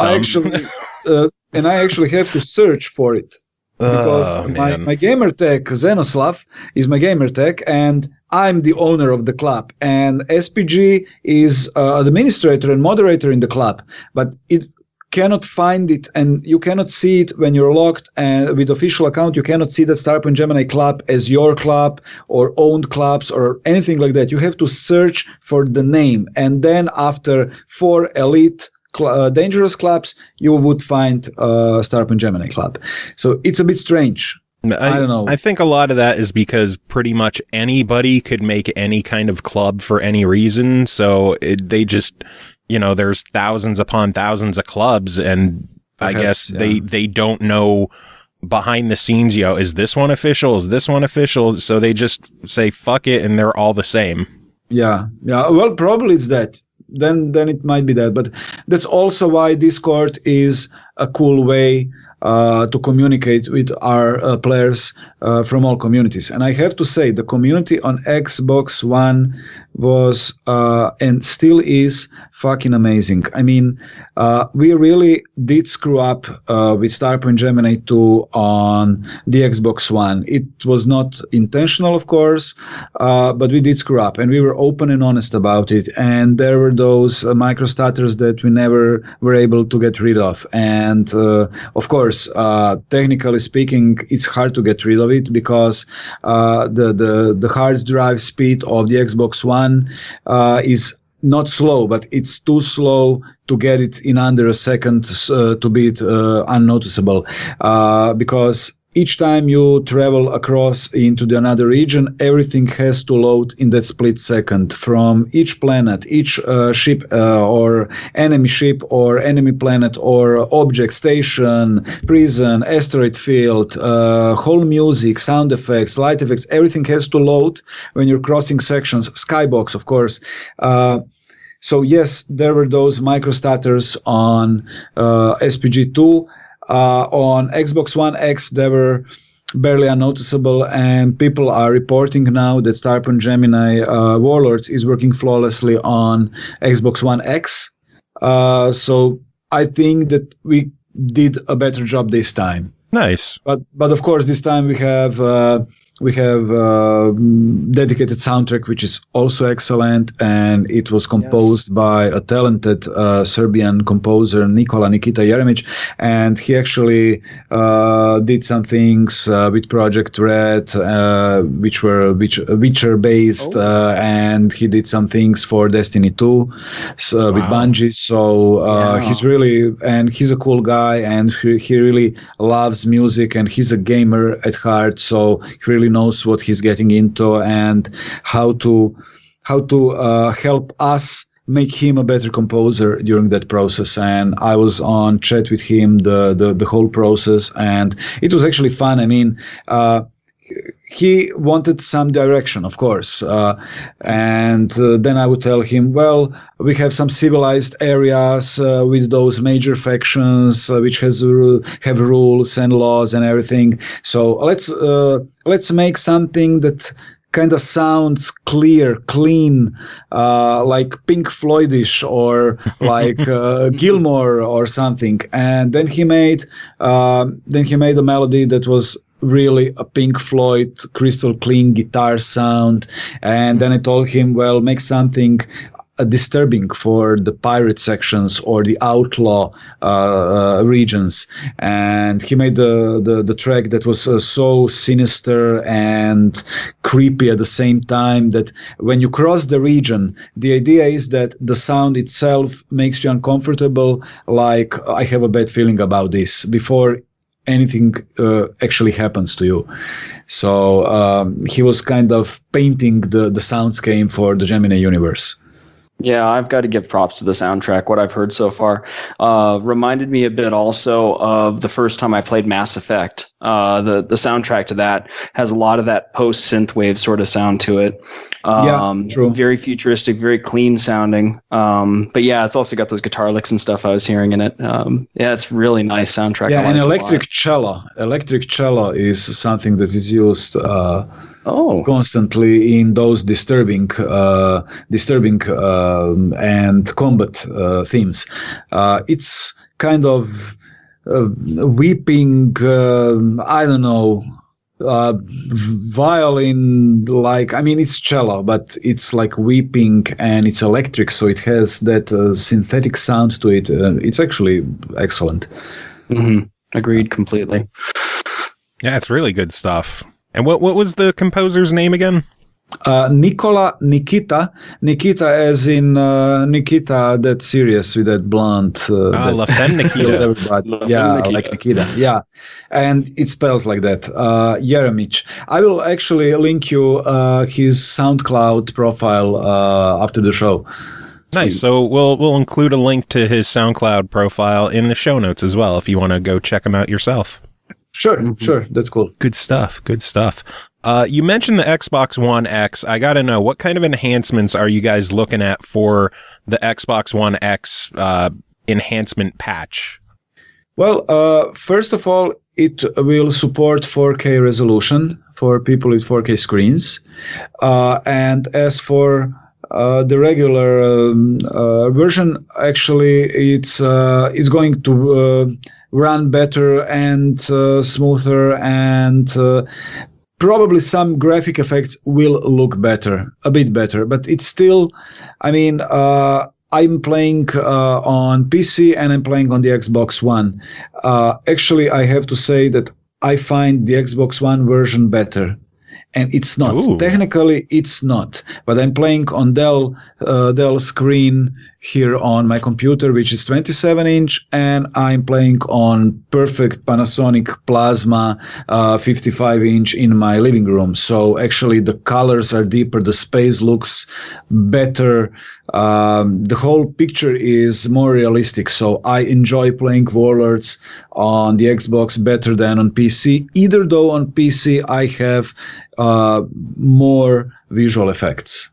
dumb. I actually have to search for it, because my gamer tag Zenoslav is my gamer tag, and I'm the owner of the club, and SPG is administrator and moderator in the club, but it cannot find it, and you cannot see it when you're logged and with official account. You cannot see the Starpoint Gemini club as your club or owned clubs or anything like that. You have to search for the name, and then after 4 elite dangerous clubs, you would find Starpoint Gemini club. So it's a bit strange. I don't know. I think a lot of that is because pretty much anybody could make any kind of club for any reason. So they just, there's thousands upon thousands of clubs, and perhaps, I guess they don't know behind the scenes, is this one official? Is this one official? So they just say, fuck it, and they're all the same. Yeah. Well, probably it's that. Then it might be that. But that's also why Discord is a cool way to communicate with our players from all communities. And I have to say, the community on Xbox One was and still is fucking amazing. I mean, we really did screw up with Starpoint Gemini 2 on the Xbox One. It was not intentional, of course, but we did screw up, and we were open and honest about it. And there were those microstators that we never were able to get rid of. And of course, technically speaking, it's hard to get rid of it because the hard drive speed of the Xbox One is not slow, but it's too slow to get it in under a second to be unnoticeable. Because each time you travel across into another region, everything has to load in that split second from each planet, each ship or enemy ship or enemy planet or object, station, prison, asteroid field, whole music, sound effects, light effects, everything has to load when you're crossing sections, skybox, of course. So yes, there were those microstators on SPG2. On Xbox One X, they were barely unnoticeable, and people are reporting now that Starpoint Gemini Warlords is working flawlessly on Xbox One X. So I think that we did a better job this time. Nice. But of course, this time we have dedicated soundtrack, which is also excellent, and it was composed by a talented Serbian composer, Nikita Jeremic, and he actually did some things with Project Red, which were Witcher based, and he did some things for Destiny 2 with Bungie. So he's a cool guy, and he really loves music, and he's a gamer at heart, so he really knows what he's getting into and how to help us make him a better composer during that process. And I was on chat with him the whole process, and it was actually fun. I mean, he wanted some direction, of course, and then I would tell him, well, we have some civilized areas with those major factions which have rules and laws and everything. So let's make something that kind of sounds clear, clean, like Pink Floydish or like Gilmore or something. And then he made a melody that was really a Pink Floyd crystal clean guitar sound. And then I told him, well, make something disturbing for the pirate sections or the outlaw regions. And he made the track that was so sinister and creepy at the same time that when you cross the region, the idea is that the sound itself makes you uncomfortable, like I have a bad feeling about this before anything actually happens to you. So he was kind of painting the soundscape for the Gemini universe. Yeah, I've got to give props to the soundtrack. What I've heard so far reminded me a bit also of the first time I played Mass Effect. The soundtrack to that has a lot of that post-synthwave sort of sound to it. True. Very futuristic, very clean sounding. But yeah, it's also got those guitar licks and stuff I was hearing in it. Yeah, it's really nice soundtrack. Yeah, and electric cello. Electric cello is something that is used constantly in those disturbing and combat themes. It's kind of weeping, I don't know, violin, like, I mean, it's cello, but it's like weeping and it's electric, so it has that synthetic sound to it. It's actually excellent. Mm-hmm. Agreed completely. Yeah, it's really good stuff. And what was the composer's name again? Nikita as in Nikita, that series with that blonde. La Femme Nikita. Like Nikita. Yeah, and it spells like that. Jeremic. I will actually link you his SoundCloud profile after the show. Nice. So we'll include a link to his SoundCloud profile in the show notes as well if you want to go check him out yourself. Sure, sure. That's cool. Good stuff. Good stuff. You mentioned the Xbox One X. I got to know, what kind of enhancements are you guys looking at for the Xbox One X enhancement patch? Well, first of all, it will support 4K resolution for people with 4K screens. And as for the regular version, actually, it's going to run better and smoother, and probably some graphic effects will look better, a bit better. But it's still, I mean, I'm playing on PC and I'm playing on the Xbox One. Actually, I have to say that I find the Xbox One version better. And it's not. Ooh. Technically, it's not. But I'm playing on Dell screen here on my computer, which is 27-inch, and I'm playing on perfect Panasonic Plasma 55-inch in my living room. So actually, the colors are deeper, the space looks better. The whole picture is more realistic. So I enjoy playing Warlords on the Xbox better than on PC, either though on PC I have more visual effects.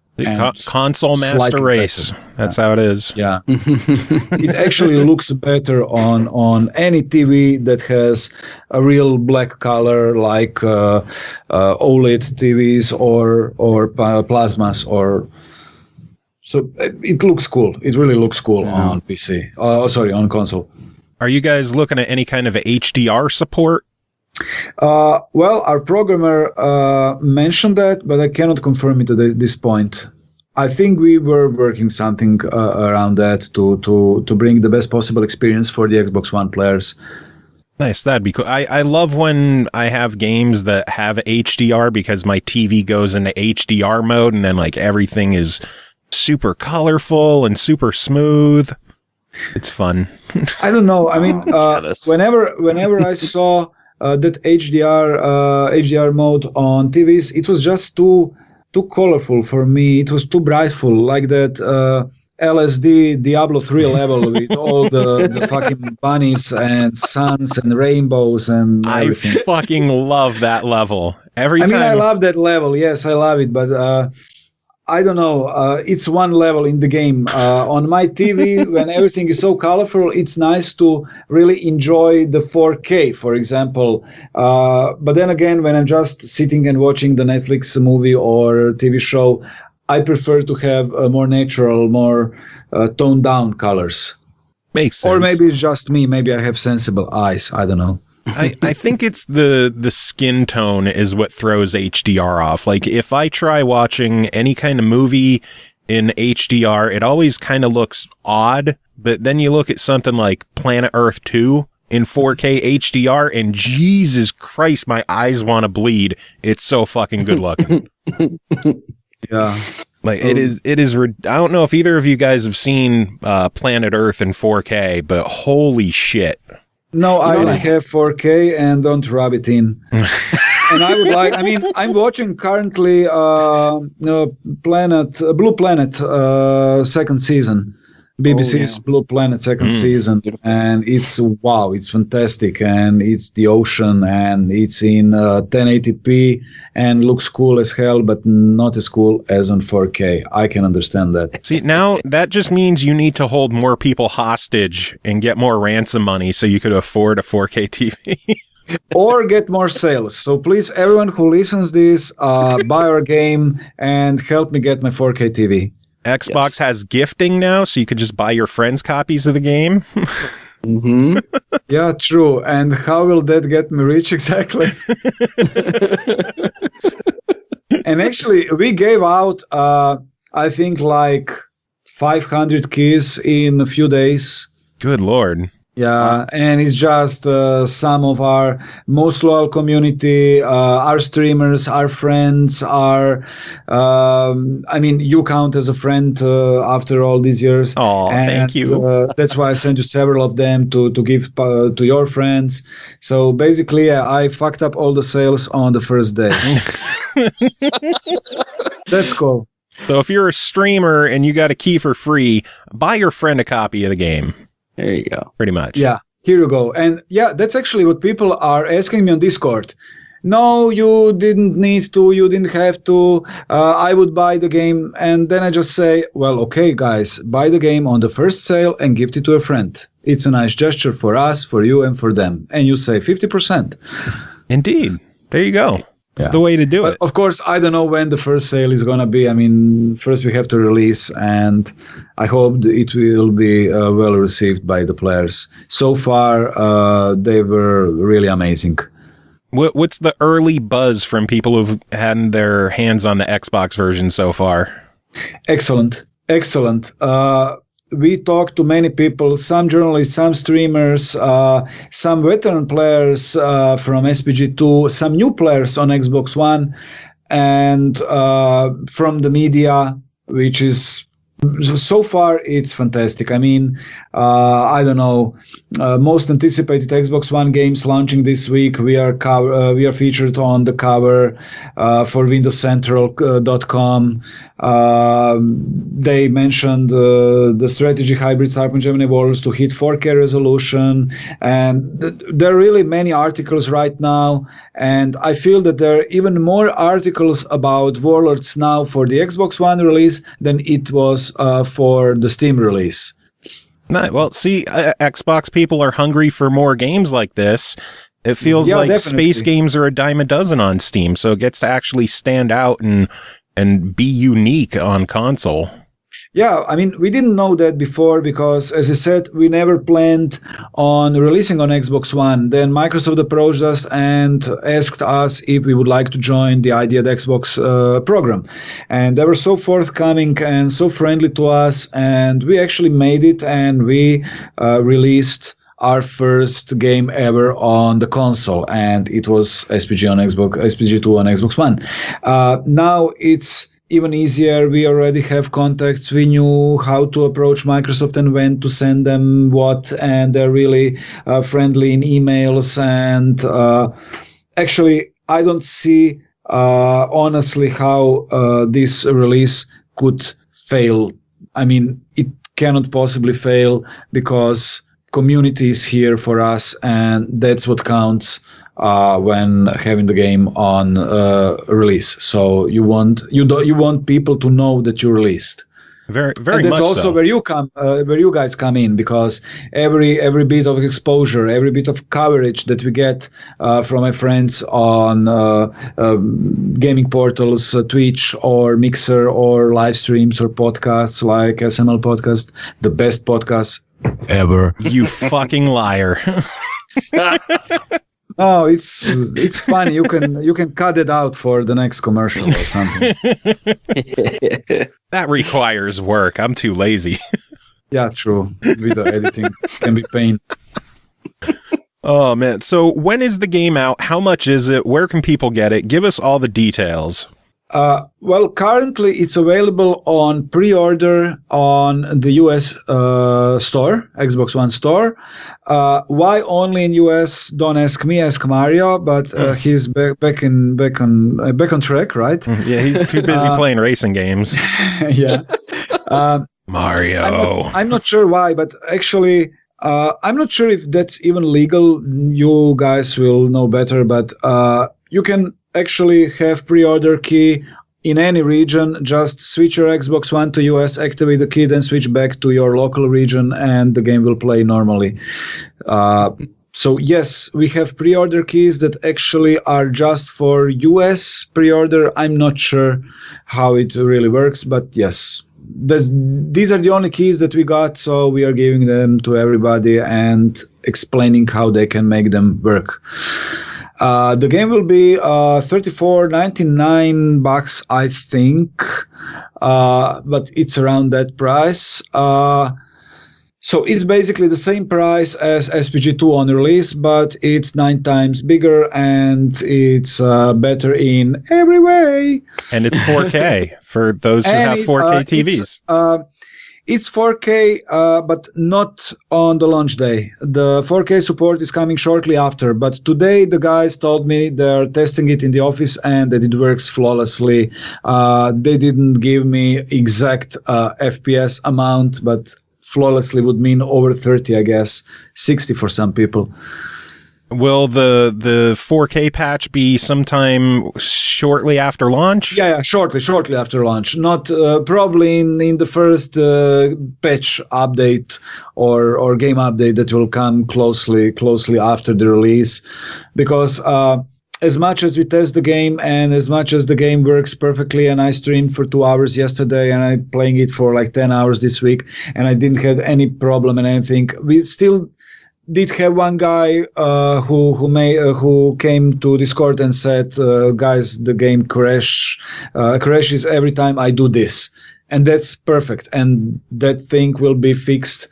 Console master race. That's how it is. Yeah. It actually looks better on any TV that has a real black color, like OLED TVs or plasmas, or so it looks cool. It really looks cool on PC. On console. Are you guys looking at any kind of HDR support? Well, our programmer mentioned that, but I cannot confirm it at this point. I think we were working something around that to bring the best possible experience for the Xbox One players. Nice, that'd be cool. I love when I have games that have HDR, because my TV goes into HDR mode and then like everything is super colorful and super smooth. It's fun. I don't know. I mean, whenever I saw that HDR mode on TVs, it was just too colorful for me. It was too brightful, like that LSD Diablo 3 level with all the fucking bunnies and suns and rainbows and everything. I fucking love that level. I love that level. Yes, I love it, but I don't know. It's one level in the game. On my TV, when everything is so colorful, it's nice to really enjoy the 4K, for example. But then again, when I'm just sitting and watching the Netflix movie or TV show, I prefer to have more natural, more toned down colors. Makes sense. Or maybe it's just me. Maybe I have sensible eyes. I don't know. I think it's the skin tone is what throws HDR off. Like if I try watching any kind of movie in HDR, it always kind of looks odd. But then you look at something like Planet Earth 2 in 4K HDR, and Jesus Christ, my eyes want to bleed. It's so fucking good looking. Yeah. Like it is. I don't know if either of you guys have seen Planet Earth in 4K, but holy shit. No, I only have 4K and don't rub it in. And I would like, I'm watching currently Blue Planet second season. BBC's Blue Planet second season. And it's fantastic. And it's the ocean and it's in 1080p and looks cool as hell, but not as cool as on 4K. I can understand that. See, now that just means you need to hold more people hostage and get more ransom money so you could afford a 4K TV. Or get more sales. So please, everyone who listens this, buy our game and help me get my 4K TV. Xbox has gifting now, so you could just buy your friends copies of the game. Mm-hmm. Yeah, true. And how will that get me rich exactly? And actually, we gave out, I think, like 500 keys in a few days. Good Lord. Yeah, and it's just some of our most loyal community, our streamers, our friends, you count as a friend after all these years. Oh, thank you. That's why I sent you several of them to give to your friends. So basically, I fucked up all the sales on the first day. That's cool. So if you're a streamer and you got a key for free, buy your friend a copy of the game. There you go. Pretty much. Yeah. Here you go. And yeah, that's actually what people are asking me on Discord. No, you didn't need to, you didn't have to, I would buy the game. And then I just say, well, okay, guys, buy the game on the first sale and gift it to a friend. It's a nice gesture for us, for you, and for them. And you save 50%. Indeed. There you go. It's the way to do it. Of course, I don't know when the first sale is going to be. I mean, first we have to release, and I hope it will be well received by the players. So far, they were really amazing. What's the early buzz from people who've had their hands on the Xbox version so far? Excellent. We talked to many people, some journalists, some streamers, some veteran players from SPG2, some new players on Xbox One, and from the media, which is so far it's fantastic. I mean, I don't know, most anticipated Xbox One games launching this week. We are featured on the cover for WindowsCentral.com. They mentioned the strategy hybrid Starpoint Gemini Warlords to hit 4K resolution, and there are really many articles right now. And I feel that there are even more articles about Warlords now for the Xbox One release than it was for the Steam release. Well, see, Xbox people are hungry for more games like this. It feels like definitely. Space games are a dime a dozen on Steam, so it gets to actually stand out and be unique on console. Yeah, I mean, we didn't know that before because, as I said, we never planned on releasing on Xbox One. Then Microsoft approached us and asked us if we would like to join the Idea Xbox program. And they were so forthcoming and so friendly to us, and we actually made it, and we released our first game ever on the console, and it was SPG on SPG2 on Xbox One. Now it's even easier. We already have contacts. We knew how to approach Microsoft and when to send them what, and they're really friendly in emails. And actually, I don't see honestly how this release could fail. I mean, it cannot possibly fail because community is here for us, and that's what counts when having the game on release. So you want people to know that you released. Very and that's much also so. where you guys come in, because every bit of exposure, every bit of coverage that we get from my friends on gaming portals, Twitch or Mixer or live streams or podcasts like SML Podcast, the best podcast ever. You fucking liar. Oh, it's funny. You can cut it out for the next commercial or something. That requires work. I'm too lazy. Yeah, true. Video editing can be pain. Oh man. So when is the game out? How much is it? Where can people get it? Give us all the details. Well, currently it's available on pre-order on the US store, Xbox One store. Why only in US? Don't ask me, ask Mario. But he's back on track, right? Yeah, he's too busy playing racing games. Yeah, Mario. I'm not sure why, but actually, I'm not sure if that's even legal. You guys will know better, but you can actually have pre-order key in any region. Just switch your Xbox One to US, activate the key, then switch back to your local region, and the game will play normally. So yes, we have pre-order keys that actually are just for US pre-order. I'm not sure how it really works, but yes, these are the only keys that we got, so we are giving them to everybody and explaining how they can make them work. The game will be $34.99, I think, but it's around that price. So it's basically the same price as SPG2 on release, but it's 9 times bigger and it's better in every way. And it's 4K for those who have 4K TVs. It's 4K, but not on the launch day. The 4K support is coming shortly after, but today the guys told me they're testing it in the office and that it works flawlessly. They didn't give me exact FPS amount, but flawlessly would mean over 30, I guess, 60 for some people. Will the 4K patch be sometime shortly after launch? Yeah, shortly after launch. Not probably in the first patch update or game update that will come closely after the release, because as much as we test the game and as much as the game works perfectly, and I streamed for 2 hours yesterday and I'm playing it for like 10 hours this week, and I didn't have any problem and anything, we still did have one guy who came to Discord and said, guys, the game crashes every time I do this. And that's perfect. And that thing will be fixed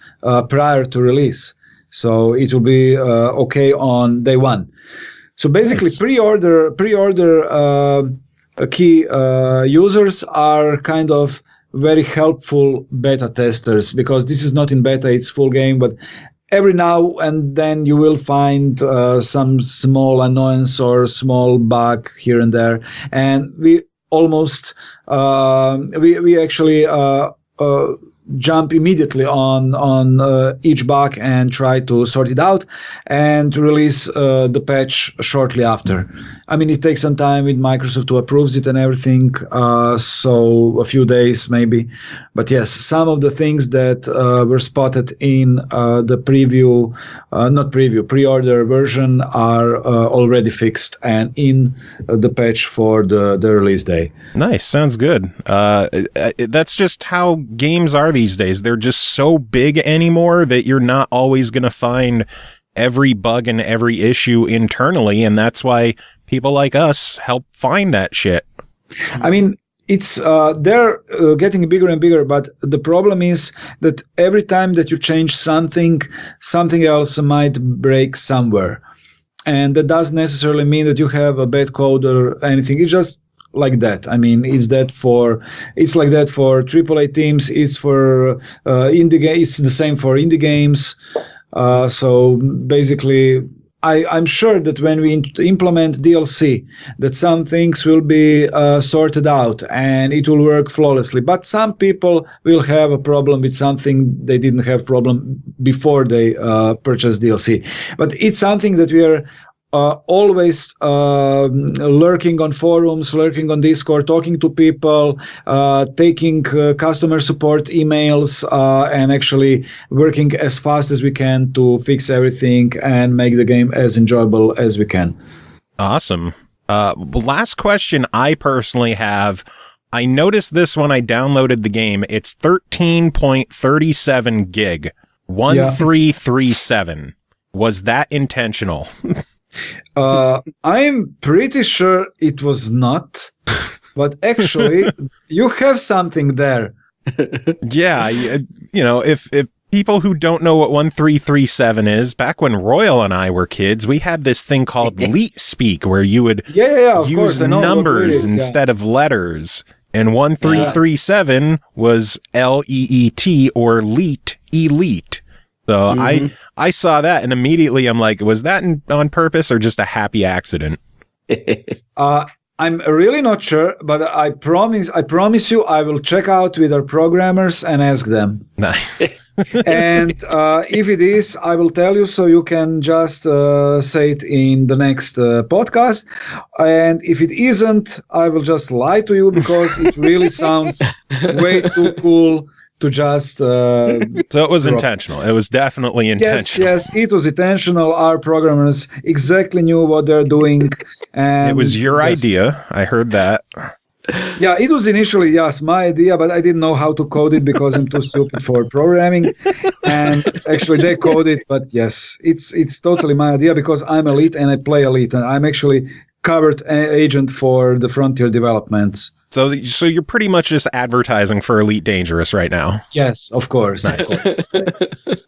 prior to release. So it will be okay on day one. So basically, nice. pre-order key users are kind of very helpful beta testers, because this is not in beta, it's full game, but every now and then you will find some small annoyance or small bug here and there, and we almost we actually jump immediately on each bug and try to sort it out and release the patch shortly after. I mean, it takes some time with Microsoft to approve it and everything, so a few days maybe. But yes, some of the things that were spotted in the pre-order version are already fixed and in the patch for the release day. Nice, sounds good. That's just how games are these days. They're just so big anymore that you're not always going to find every bug and every issue internally, and that's why people like us help find that shit. I mean, it's they're getting bigger and bigger, but the problem is that every time that you change something else might break somewhere, and that doesn't necessarily mean that you have a bad code or anything. It's just like that. I mean, it's like that for AAA teams. It's for indie games. It's the same for indie games. So basically, I'm sure that when we implement DLC, that some things will be sorted out and it will work flawlessly. But some people will have a problem with something they didn't have problem before they purchased DLC. But it's something that we are always lurking on forums, lurking on Discord, talking to people, taking customer support emails, and actually working as fast as we can to fix everything and make the game as enjoyable as we can. Awesome. Last question I personally have. I noticed this when I downloaded the game. It's 13.37 gig. 1337. Was that intentional? I'm pretty sure it was not, but actually you have something there. Yeah, you know, if people who don't know what 1337 is, back when Royal and I were kids, we had this thing called leet speak, where you would use numbers instead of letters, and 1337 was LEET or leet, elite. So I saw that and immediately I'm like, was that on purpose or just a happy accident? I'm really not sure, but I promise you I will check out with our programmers and ask them. Nice. And if it is, I will tell you, so you can just say it in the next podcast. And if it isn't, I will just lie to you, because it really sounds way too cool to just so it was intentional. It was definitely intentional. Yes, it was intentional. Our programmers exactly knew what they're doing, and it was your idea. I heard that. Yeah, it was initially my idea, but I didn't know how to code it because I'm too stupid for programming. And actually, they code it. But yes, it's totally my idea, because I'm Elite and I play Elite, and I'm actually covered agent for the Frontier developments. So you're pretty much just advertising for Elite Dangerous right now. Yes, of course. Nice. Of course.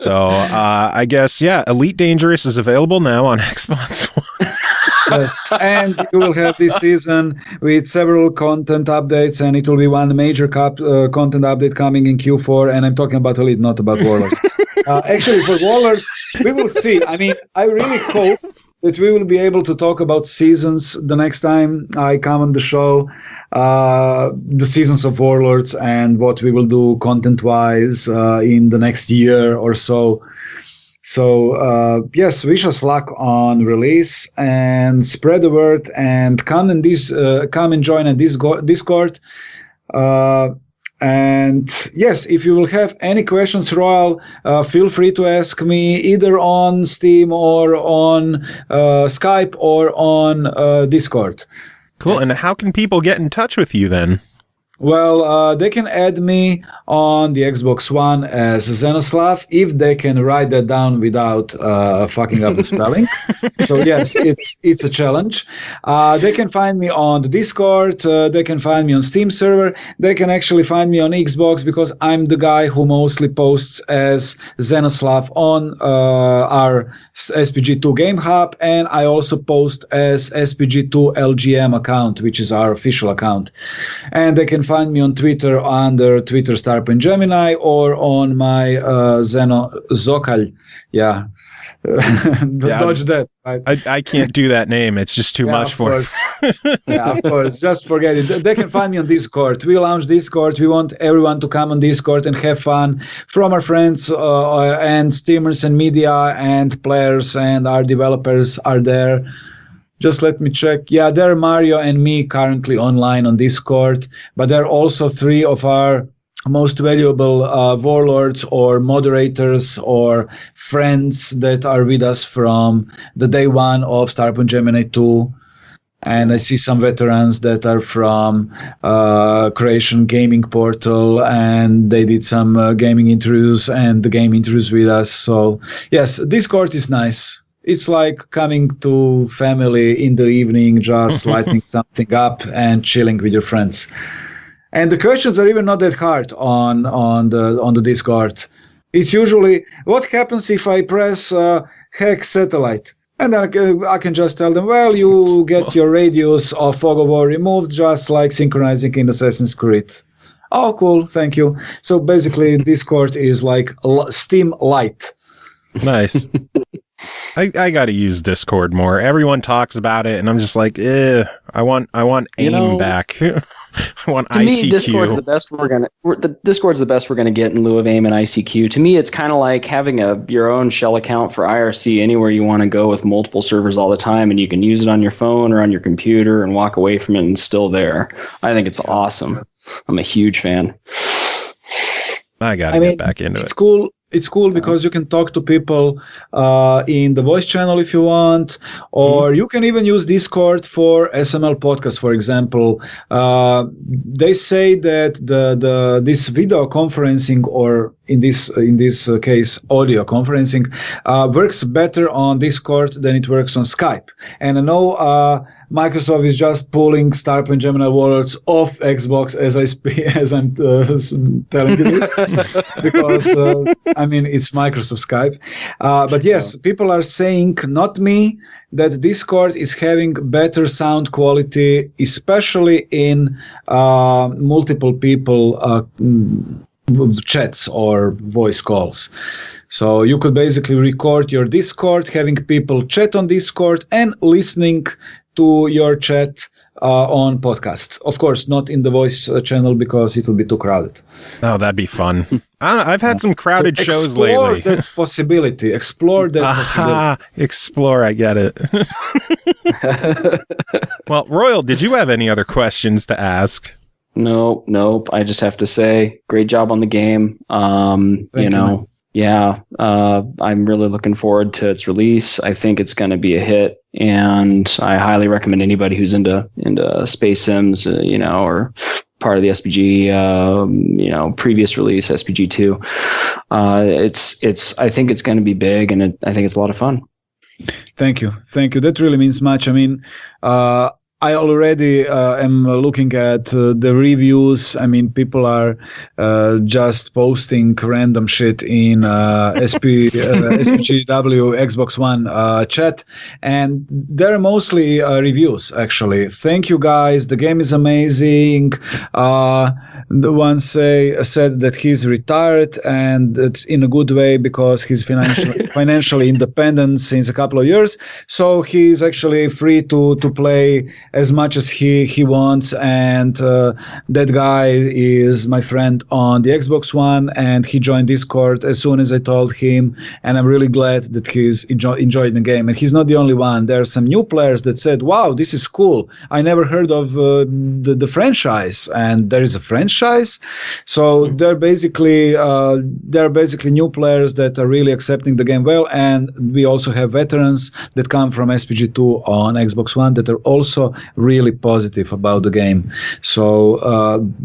So I guess, Elite Dangerous is available now on Xbox One. Yes, and you will have this season with several content updates, and it will be one major content update coming in Q4, and I'm talking about Elite, not about Warlords. Actually, for Warlords, we will see. I mean, I really hope that we will be able to talk about seasons the next time I come on the show, the seasons of Warlords and what we will do content-wise in the next year or so. So yes, wish us luck on release and spread the word and come and join a Discord. And yes, if you will have any questions, Royal, feel free to ask me either on Steam or on Skype or on Discord. Cool. And how can people get in touch with you then? Well, they can add me on the Xbox One as Xenoslav if they can write that down without fucking up the spelling. So yes, it's a challenge. They can find me on the Discord. They can find me on Steam server. They can actually find me on Xbox because I'm the guy who mostly posts as Xenoslav on our SPG2 Game Hub, and I also post as SPG2 LGM account, which is our official account. And they can find me on Twitter under Twitter Starpoint Gemini or on my Žokalj. Yeah. Dodge that. I can't do that name. It's just too much for me. Yeah, of course. Just forget it. They can find me on Discord. We launch Discord. We want everyone to come on Discord and have fun from our friends and streamers and media and players, and our developers are there. Just let me check. Yeah, there are Mario and me currently online on Discord, but there are also 3 of our most valuable warlords or moderators or friends that are with us from the day one of Starpoint Gemini 2. And I see some veterans that are from Croatian Gaming Portal, and they did some gaming interviews and the game interviews with us. So yes, Discord is nice. It's like coming to family in the evening, just lighting something up and chilling with your friends. And the questions are even not that hard on the Discord. It's usually, what happens if I press hack satellite? And then I can just tell them, well, you get your radius of fog of war removed, just like synchronizing in Assassin's Creed. Oh, cool, thank you. So basically, Discord is like Steam Lite. Nice. I got to use Discord more. Everyone talks about it, and I'm just like, I want aim back. I want to ICQ. Me, Discord's the best Discord's the best we're gonna get in lieu of aim and ICQ. To me, it's kind of like having your own shell account for IRC anywhere you want to go with multiple servers all the time, and you can use it on your phone or on your computer and walk away from it and it's still there. I think it's awesome. I'm a huge fan. I gotta get back into it. It's cool. It's cool because you can talk to people in the voice channel if you want, or you can even use Discord for SML Podcast, for example. They say that this video conferencing, or in this case audio conferencing, works better on Discord than it works on Skype. And I know Microsoft is just pulling Starpoint Gemini Warlords off Xbox as I'm telling you this, because it's Microsoft Skype. But yes, people are saying, not me, that Discord is having better sound quality, especially in multiple people chats or voice calls. So you could basically record your Discord, having people chat on Discord and listening to your chat on podcast. Of course, not in the voice channel because it will be too crowded. Oh, that'd be fun. I've had some crowded shows lately. Explore that possibility. Explore, I get it. Well, Royal, did you have any other questions to ask? Nope. I just have to say, great job on the game. I'm really looking forward to its release. I think it's going to be a hit, and I highly recommend anybody who's into space sims, or part of the SPG, previous release SPG2. I think it's going to be big, and I think it's a lot of fun. Thank you. That really means much. I already am looking at the reviews. People are just posting random shit in SPGW Xbox One chat, and they're mostly reviews, actually. Thank you, guys. The game is amazing. the one said that he's retired, and it's in a good way because he's financially independent since a couple of years. So he's actually free to play as much as he wants. And that guy is my friend on the Xbox One, and he joined Discord as soon as I told him. And I'm really glad that he's enjoyed the game. And he's not the only one. There are some new players that said, "Wow, this is cool. I never heard of the franchise." And there is a franchise. So they're basically new players that are really accepting the game well. And we also have veterans that come from SPG2 on Xbox One that are also really positive about the game. So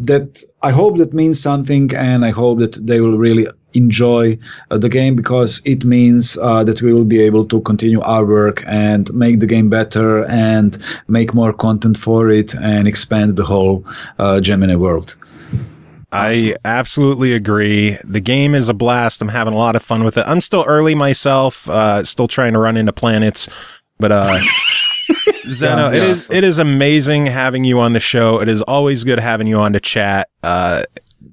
that I hope that means something, and I hope that they will really enjoy the game, because it means that we will be able to continue our work and make the game better and make more content for it and expand the whole Gemini world. I absolutely agree. The game is a blast. I'm having a lot of fun with it. I'm still early myself, still trying to run into planets, but Zeno, it is amazing having you on the show. It is always good having you on to chat.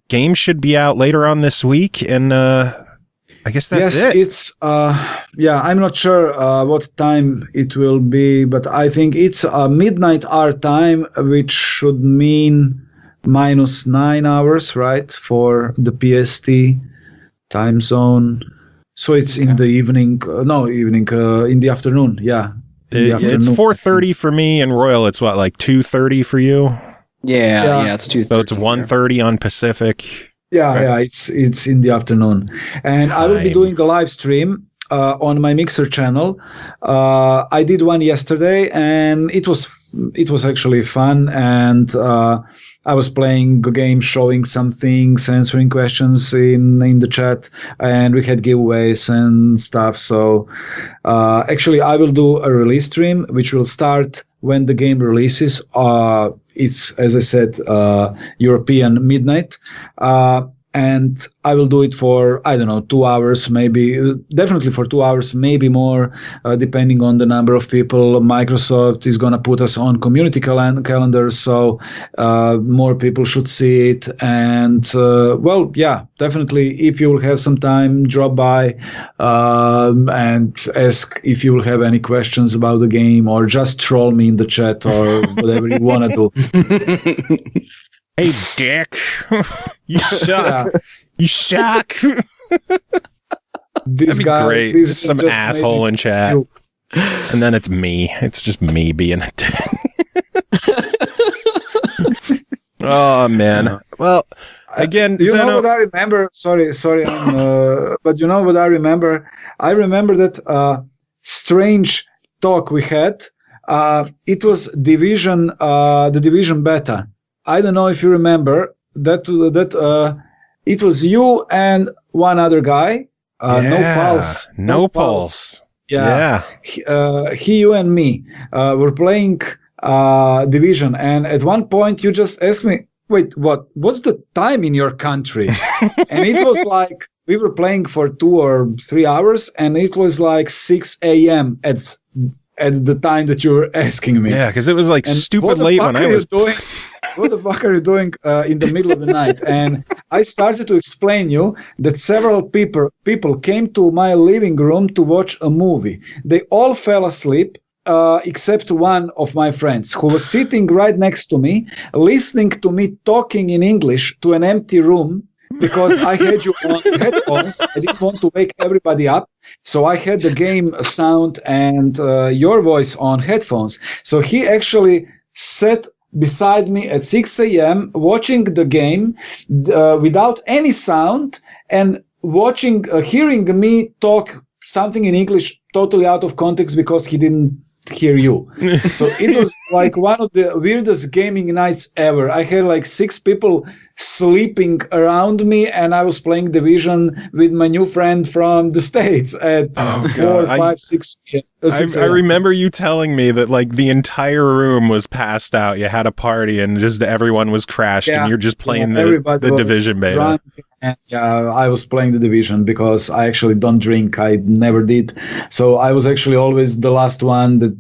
Game should be out later on this week, and I guess that's it. Yes, it's I'm not sure what time it will be, but I think it's midnight our time, which should mean -9 hours, right, for the PST time zone. So it's in the evening. In the afternoon. Yeah. It's 4:30 for me, and Royal, it's what, like 2:30 for you? Yeah, it's 2:30. So it's 1:30 on Pacific. Yeah, it's in the afternoon, and I will be doing a live stream on my Mixer channel. I did one yesterday, and it was actually fun, and I was playing a game, showing some things, answering questions in the chat, and we had giveaways and stuff. So actually, I will do a release stream, which will start when the game releases. It's, as I said, European midnight. And I will do it for, 2 hours, maybe, definitely for 2 hours, maybe more, depending on the number of people. Microsoft is going to put us on community calendar, so more people should see it. And, definitely, if you will have some time, drop by and ask if you will have any questions about the game, or just troll me in the chat, or whatever you want to do. Hey, dick. You suck. You suck. This That'd be guy, great. Just some asshole in chat. And then it's me. It's just me being a dick. Oh, man. Well, again, you know what I remember? Sorry, but you know what I remember? I remember that strange talk we had. It was the Division beta. I don't know if you remember that it was you and one other guy. No Pulse. Yeah. You and me were playing Division, and at one point you just asked me, "Wait, what's the time in your country?" And it was like we were playing for 2 or 3 hours, and it was like 6 a.m. at the time that you were asking me. Yeah, because it was like stupid late when I was doing. What the fuck are you doing in the middle of the night? And I started to explain you that several people came to my living room to watch a movie. They all fell asleep, except one of my friends who was sitting right next to me, listening to me talking in English to an empty room, because I had you on headphones. I didn't want to wake everybody up. So I had the game sound and your voice on headphones. So he actually sat beside me at 6 a.m. watching the game without any sound, and hearing me talk something in English totally out of context because he didn't hear you. So it was like one of the weirdest gaming nights ever. I had like 6 people sleeping around me, and I was playing Division with my new friend from the States at 4, 5, 6 p.m. I remember you telling me that like the entire room was passed out. You had a party and just everyone was crashed, and you're just playing the Division beta. Drunk, and I was playing the Division because I actually don't drink. I never did. So I was actually always the last one that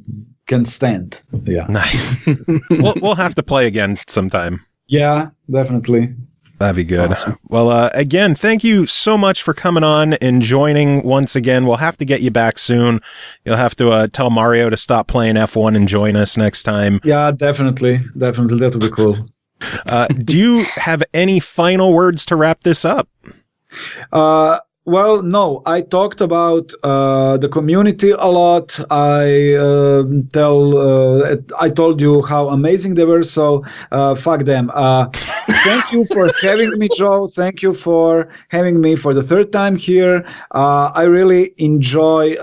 can stand. Yeah. Nice. We'll have to play again sometime. Yeah, definitely. That'd be good. Awesome. Well, again, thank you so much for coming on and joining once again. We'll have to get you back soon. You'll have to tell Mario to stop playing F1 and join us next time. Yeah, definitely. That would be cool. Do you have any final words to wrap this up? Well, no, I talked about the community a lot. I told you how amazing they were, so fuck them. Thank you for having me, Joe. Thank you for having me for the third time here. I really enjoy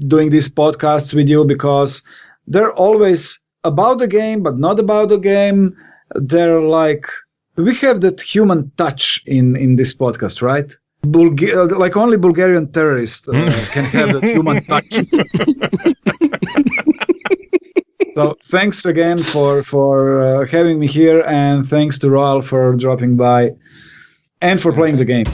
doing these podcasts with you because they're always about the game, but not about the game. They're like, we have that human touch in this podcast, right? Like only Bulgarian terrorists can have that human touch. So thanks again for having me here, and thanks to Royal for dropping by and for playing the game.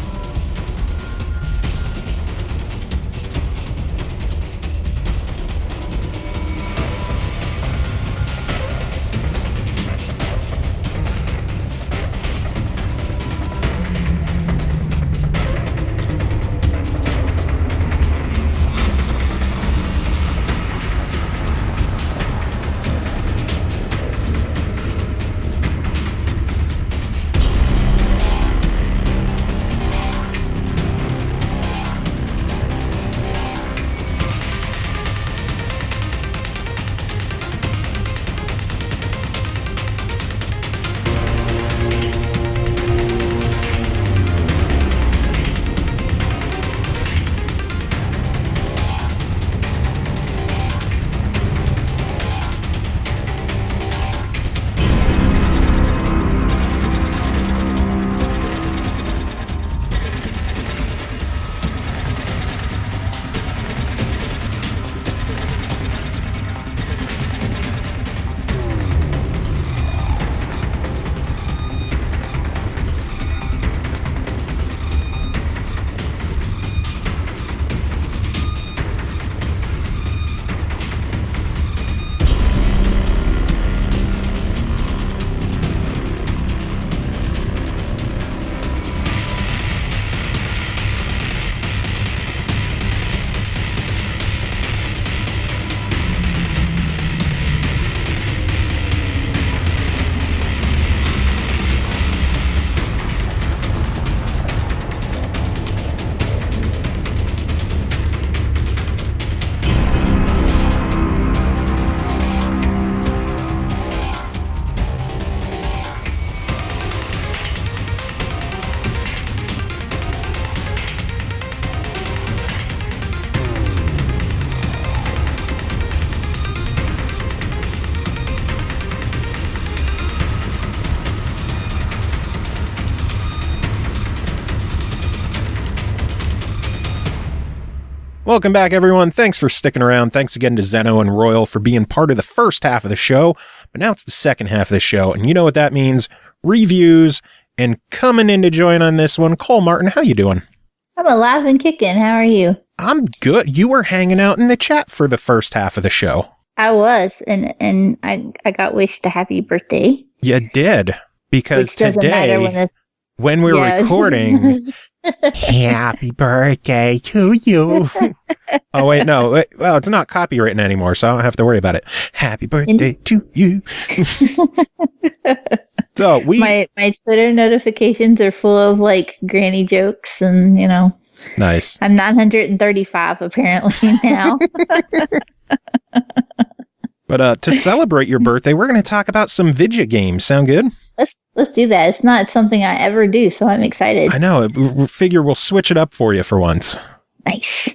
Welcome back, everyone. Thanks for sticking around. Thanks again to Zeno and Royal for being part of the first half of the show. But now it's the second half of the show, and you know what that means. Reviews. And coming in to join on this one, Cole Martin, how you doing? I'm alive and kicking. How are you? I'm good. You were hanging out in the chat for the first half of the show. I was, and I got wished a happy birthday. You did, because today, when we're recording... Happy birthday to you. Oh, wait, no. Well, it's not copywritten anymore, so I don't have to worry about it. Happy birthday to you. So my Twitter notifications are full of like granny jokes and, you know. Nice. I'm 935 apparently now. But to celebrate your birthday, we're going to talk about some video games. Sound good? Let's do that. It's not something I ever do, so I'm excited. I know. We figure we'll switch it up for you for once. Nice.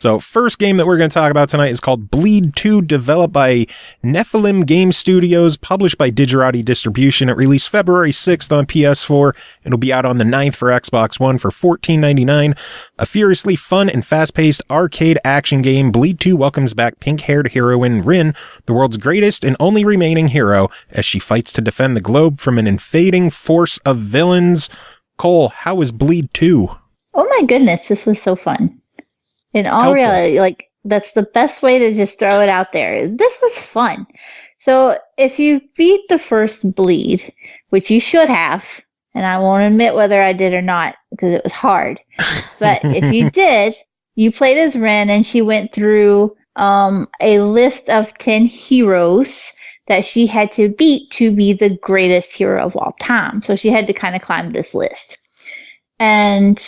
So first game that we're going to talk about tonight is called Bleed 2, developed by Nephilim Game Studios, published by Digerati Distribution. It released February 6th on PS4. It'll be out on the 9th for Xbox One for $14.99. A furiously fun and fast-paced arcade action game, Bleed 2 welcomes back pink-haired heroine Rin, the world's greatest and only remaining hero, as she fights to defend the globe from an invading force of villains. Cole, how is Bleed 2? Oh my goodness, this was so fun. In all reality, like, that's the best way to just throw it out there. This was fun. So if you beat the first Bleed, which you should have, And I won't admit whether I did or not because it was hard. But if you did, you played as Ren, and she went through a list of 10 heroes that she had to beat to be the greatest hero of all time. So she had to kind of climb this list. And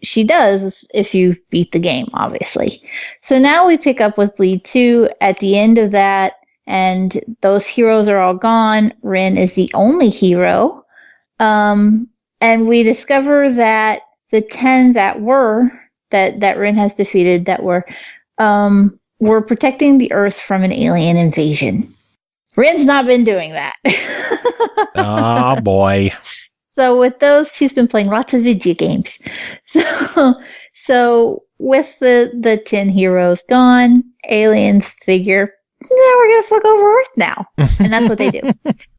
she does if you beat the game, obviously. So now we pick up with Bleed 2 at the end of that, and those heroes are all gone. Ren is the only hero. And we discover that the 10 that Ren has defeated that were protecting the Earth from an alien invasion. Ren's not been doing that. Oh, boy. So with those, she's been playing lots of video games. So with the 10 heroes gone, aliens figure, we're going to fuck over Earth now. And that's what they do.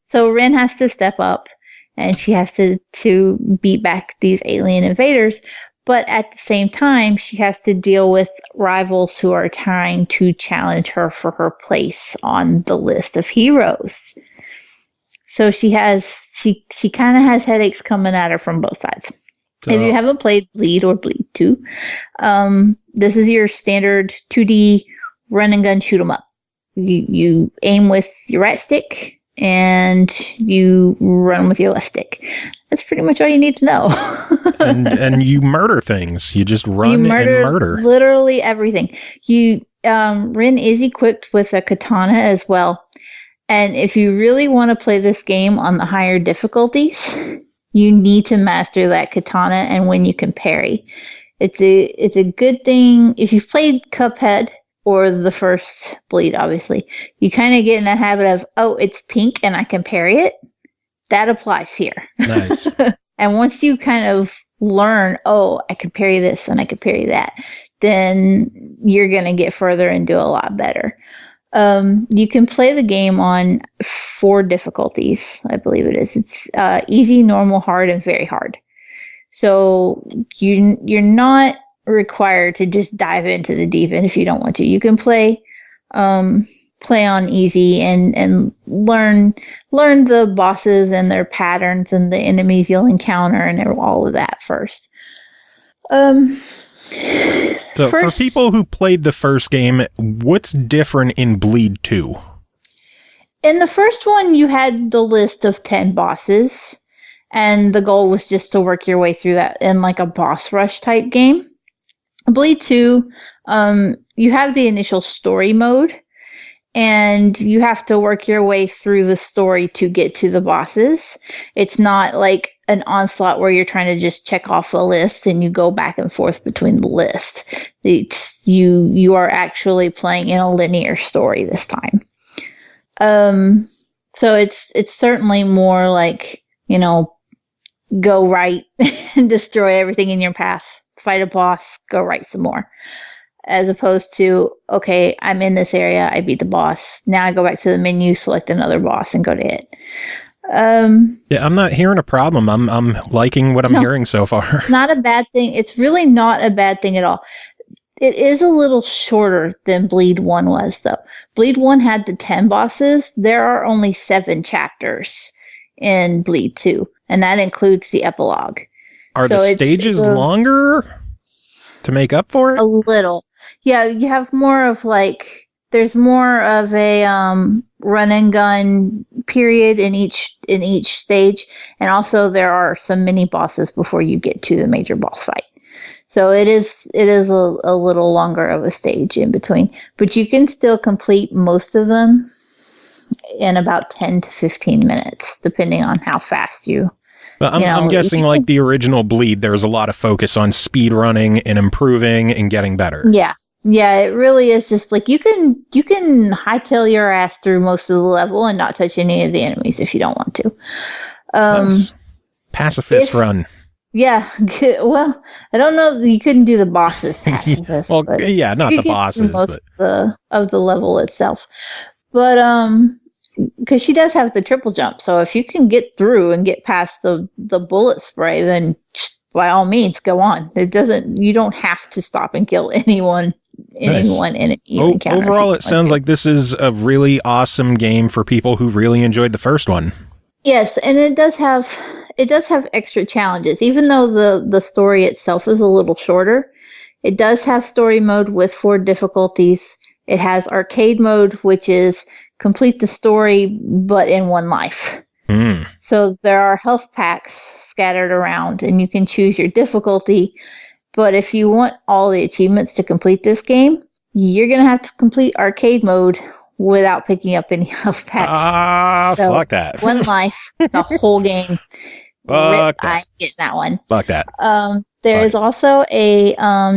So Ren has to step up, and she has to beat back these alien invaders. But at the same time, she has to deal with rivals who are trying to challenge her for her place on the list of heroes. So she kind of has headaches coming at her from both sides. So, if you haven't played Bleed or Bleed 2, this is your standard 2D run and gun shoot 'em up. You aim with your right stick and you run with your left stick. That's pretty much all you need to know. and you murder things. You just run and murder. Literally everything. Ren is equipped with a katana as well. And if you really want to play this game on the higher difficulties, you need to master that katana and when you can parry. It's a good thing. If you've played Cuphead or the first Bleed, obviously, you kind of get in that habit of, oh, it's pink and I can parry it. That applies here. Nice. And once you kind of learn, oh, I can parry this and I can parry that, then you're going to get further and do a lot better. You can play the game on 4 difficulties, I believe it is. It's easy, normal, hard, and very hard. So you're not required to just dive into the deep end if you don't want to. You can play on easy and learn the bosses and their patterns and the enemies you'll encounter and all of that first. So for people who played the first game, what's different in Bleed 2? In the first one, you had the list of 10 bosses, and the goal was just to work your way through that in like a boss rush type game. Bleed 2, you have the initial story mode, and you have to work your way through the story to get to the bosses. It's not like an onslaught where you're trying to just check off a list and you go back and forth between the list. You are actually playing in a linear story this time. So it's certainly more like, go right and destroy everything in your path, fight a boss, go right some more. As opposed to, okay, I'm in this area, I beat the boss. Now I go back to the menu, select another boss, and go to it. Yeah, I'm not hearing a problem. I'm liking what I'm hearing so far. Not a bad thing. It's really not a bad thing at all. It is a little shorter than Bleed 1 was, though. Bleed 1 had the 10 bosses. There are only 7 chapters in Bleed 2, and that includes the epilogue. Are the stages longer to make up for it? A little. Yeah, you have more of there's more of a run and gun period in each stage, and also there are some mini bosses before you get to the major boss fight. So it is a little longer of a stage in between, but you can still complete most of them in about 10 to 15 minutes, depending on how fast you. But I'm guessing like the original Bleed, there's a lot of focus on speed running and improving and getting better. Yeah, it really is just like you can hightail your ass through most of the level and not touch any of the enemies if you don't want to. Nice. Pacifist run. Yeah, well, I don't know. You couldn't do the bosses pacifist. Well, yeah, not the bosses, most of the level itself. But because she does have the triple jump, so if you can get through and get past the bullet spray, then by all means, go on. You don't have to stop and kill anyone. Nice. Overall, it sounds like this is a really awesome game for people who really enjoyed the first one. Yes, and it does have it does have extra challenges. Even though the story itself is a little shorter, it does have story mode with 4 difficulties. It has arcade mode, which is complete the story, but in 1 life. So there are health packs scattered around, and you can choose your difficulty. But if you want all the achievements to complete this game, you're going to have to complete arcade mode without picking up any health packs. Fuck that. 1 life, the whole game. Fuck that. I ain't getting that one. Fuck that. There is also a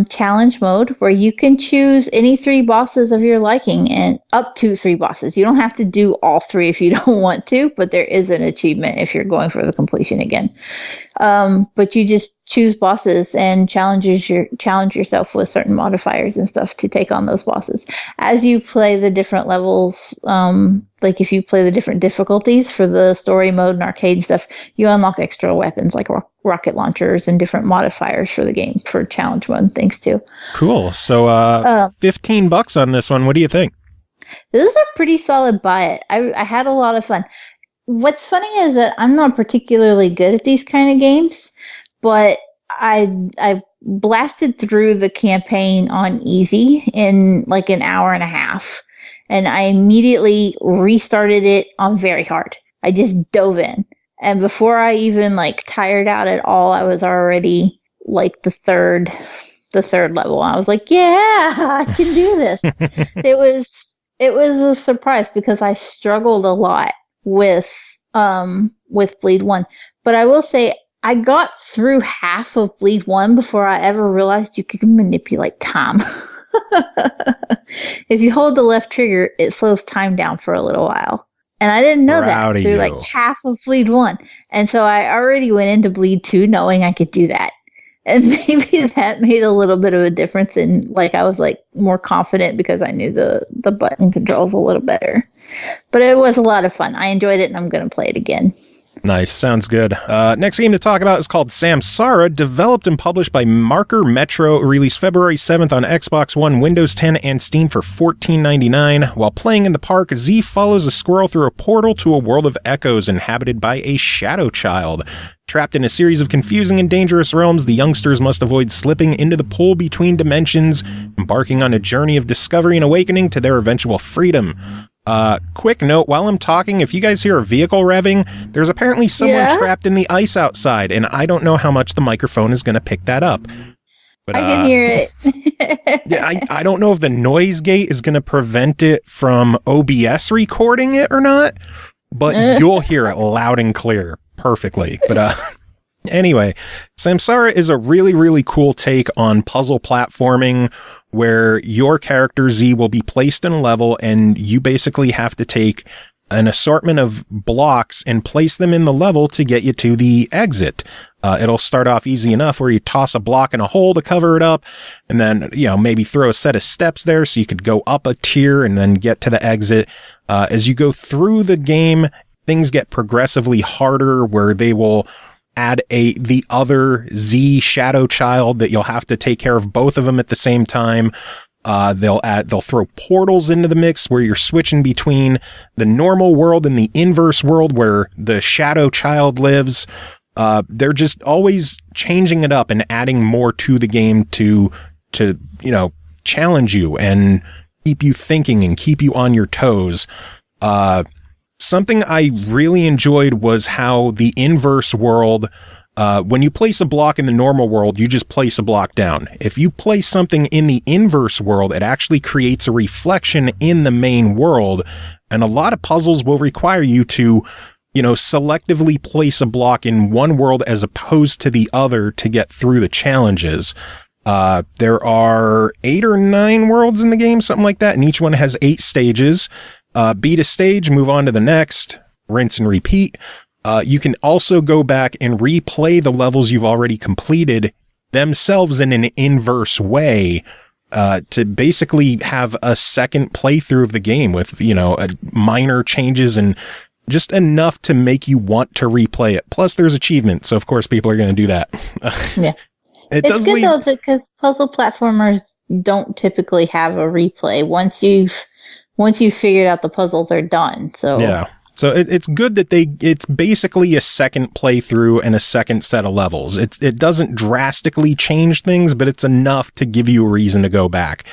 challenge mode where you can choose any 3 bosses of your liking, and up to 3 bosses. You don't have to do all 3 if you don't want to, but there is an achievement if you're going for the completion again. But you just choose bosses and challenge yourself with certain modifiers and stuff to take on those bosses. As you play the different levels, like if you play the different difficulties for the story mode and arcade stuff, you unlock extra weapons like rocket launchers and different modifiers for the game for challenge mode and things too. Cool. So $15 on this one. What do you think? This is a pretty solid buy it. I had a lot of fun. What's funny is that I'm not particularly good at these kind of games, but I blasted through the campaign on easy in like an hour and a half, and I immediately restarted it on very hard. I just dove in, and before I even like tired out at all, I was already like the third level. I was like, yeah, I can do this. It was a surprise because I struggled a lot with Bleed 1, but I will say I got through half of Bleed 1 before I ever realized you could manipulate time. If you hold the left trigger, it slows time down for a little while. And I didn't know that through like half of Bleed 1. And so I already went into Bleed 2 knowing I could do that. And maybe that made a little bit of a difference in like I was like more confident because I knew the button controls a little better. But it was a lot of fun. I enjoyed it and I'm going to play it again. Nice. Sounds good. Next game to talk about is called Samsara, developed and published by Marker Metro, released February 7th on Xbox One, Windows 10, and Steam for $14.99. While playing in the park, Z follows a squirrel through a portal to a world of echoes inhabited by a shadow child. Trapped in a series of confusing and dangerous realms, the youngsters must avoid slipping into the pool between dimensions, embarking on a journey of discovery and awakening to their eventual freedom. Quick note, while I'm talking, if you guys hear a vehicle revving, there's apparently someone trapped in the ice outside, and I don't know how much the microphone is going to pick that up. But, I can hear it. Yeah, I don't know if the noise gate is going to prevent it from OBS recording it or not, but you'll hear it loud and clear perfectly. But anyway, Samsara is a really, really cool take on puzzle platforming where your character Z will be placed in a level and you basically have to take an assortment of blocks and place them in the level to get you to the exit. It'll start off easy enough where you toss a block in a hole to cover it up and then, maybe throw a set of steps there so you could go up a tier and then get to the exit. As you go through the game, things get progressively harder where they will add the other Z shadow child that you'll have to take care of both of them at the same time. They'll throw portals into the mix where you're switching between the normal world and the inverse world where the shadow child lives. They're just always changing it up and adding more to the game to challenge you and keep you thinking and keep you on your toes. Something I really enjoyed was how the inverse world, when you place a block in the normal world, you just place a block down. If you place something in the inverse world, it actually creates a reflection in the main world. And a lot of puzzles will require you to, selectively place a block in one world as opposed to the other to get through the challenges. There are 8 or 9 worlds in the game, something like that, and each one has 8 stages. Beat a stage, move on to the next, rinse and repeat. You can also go back and replay the levels you've already completed themselves in an inverse way, to basically have a second playthrough of the game with, minor changes and just enough to make you want to replay it. Plus there's achievements. So of course people are going to do that. Yeah. It's good though, because puzzle platformers don't typically have a replay. Once you've figured out the puzzle, they're done. So yeah. So it's good that it's basically a second playthrough and a second set of levels. It doesn't drastically change things, but it's enough to give you a reason to go back.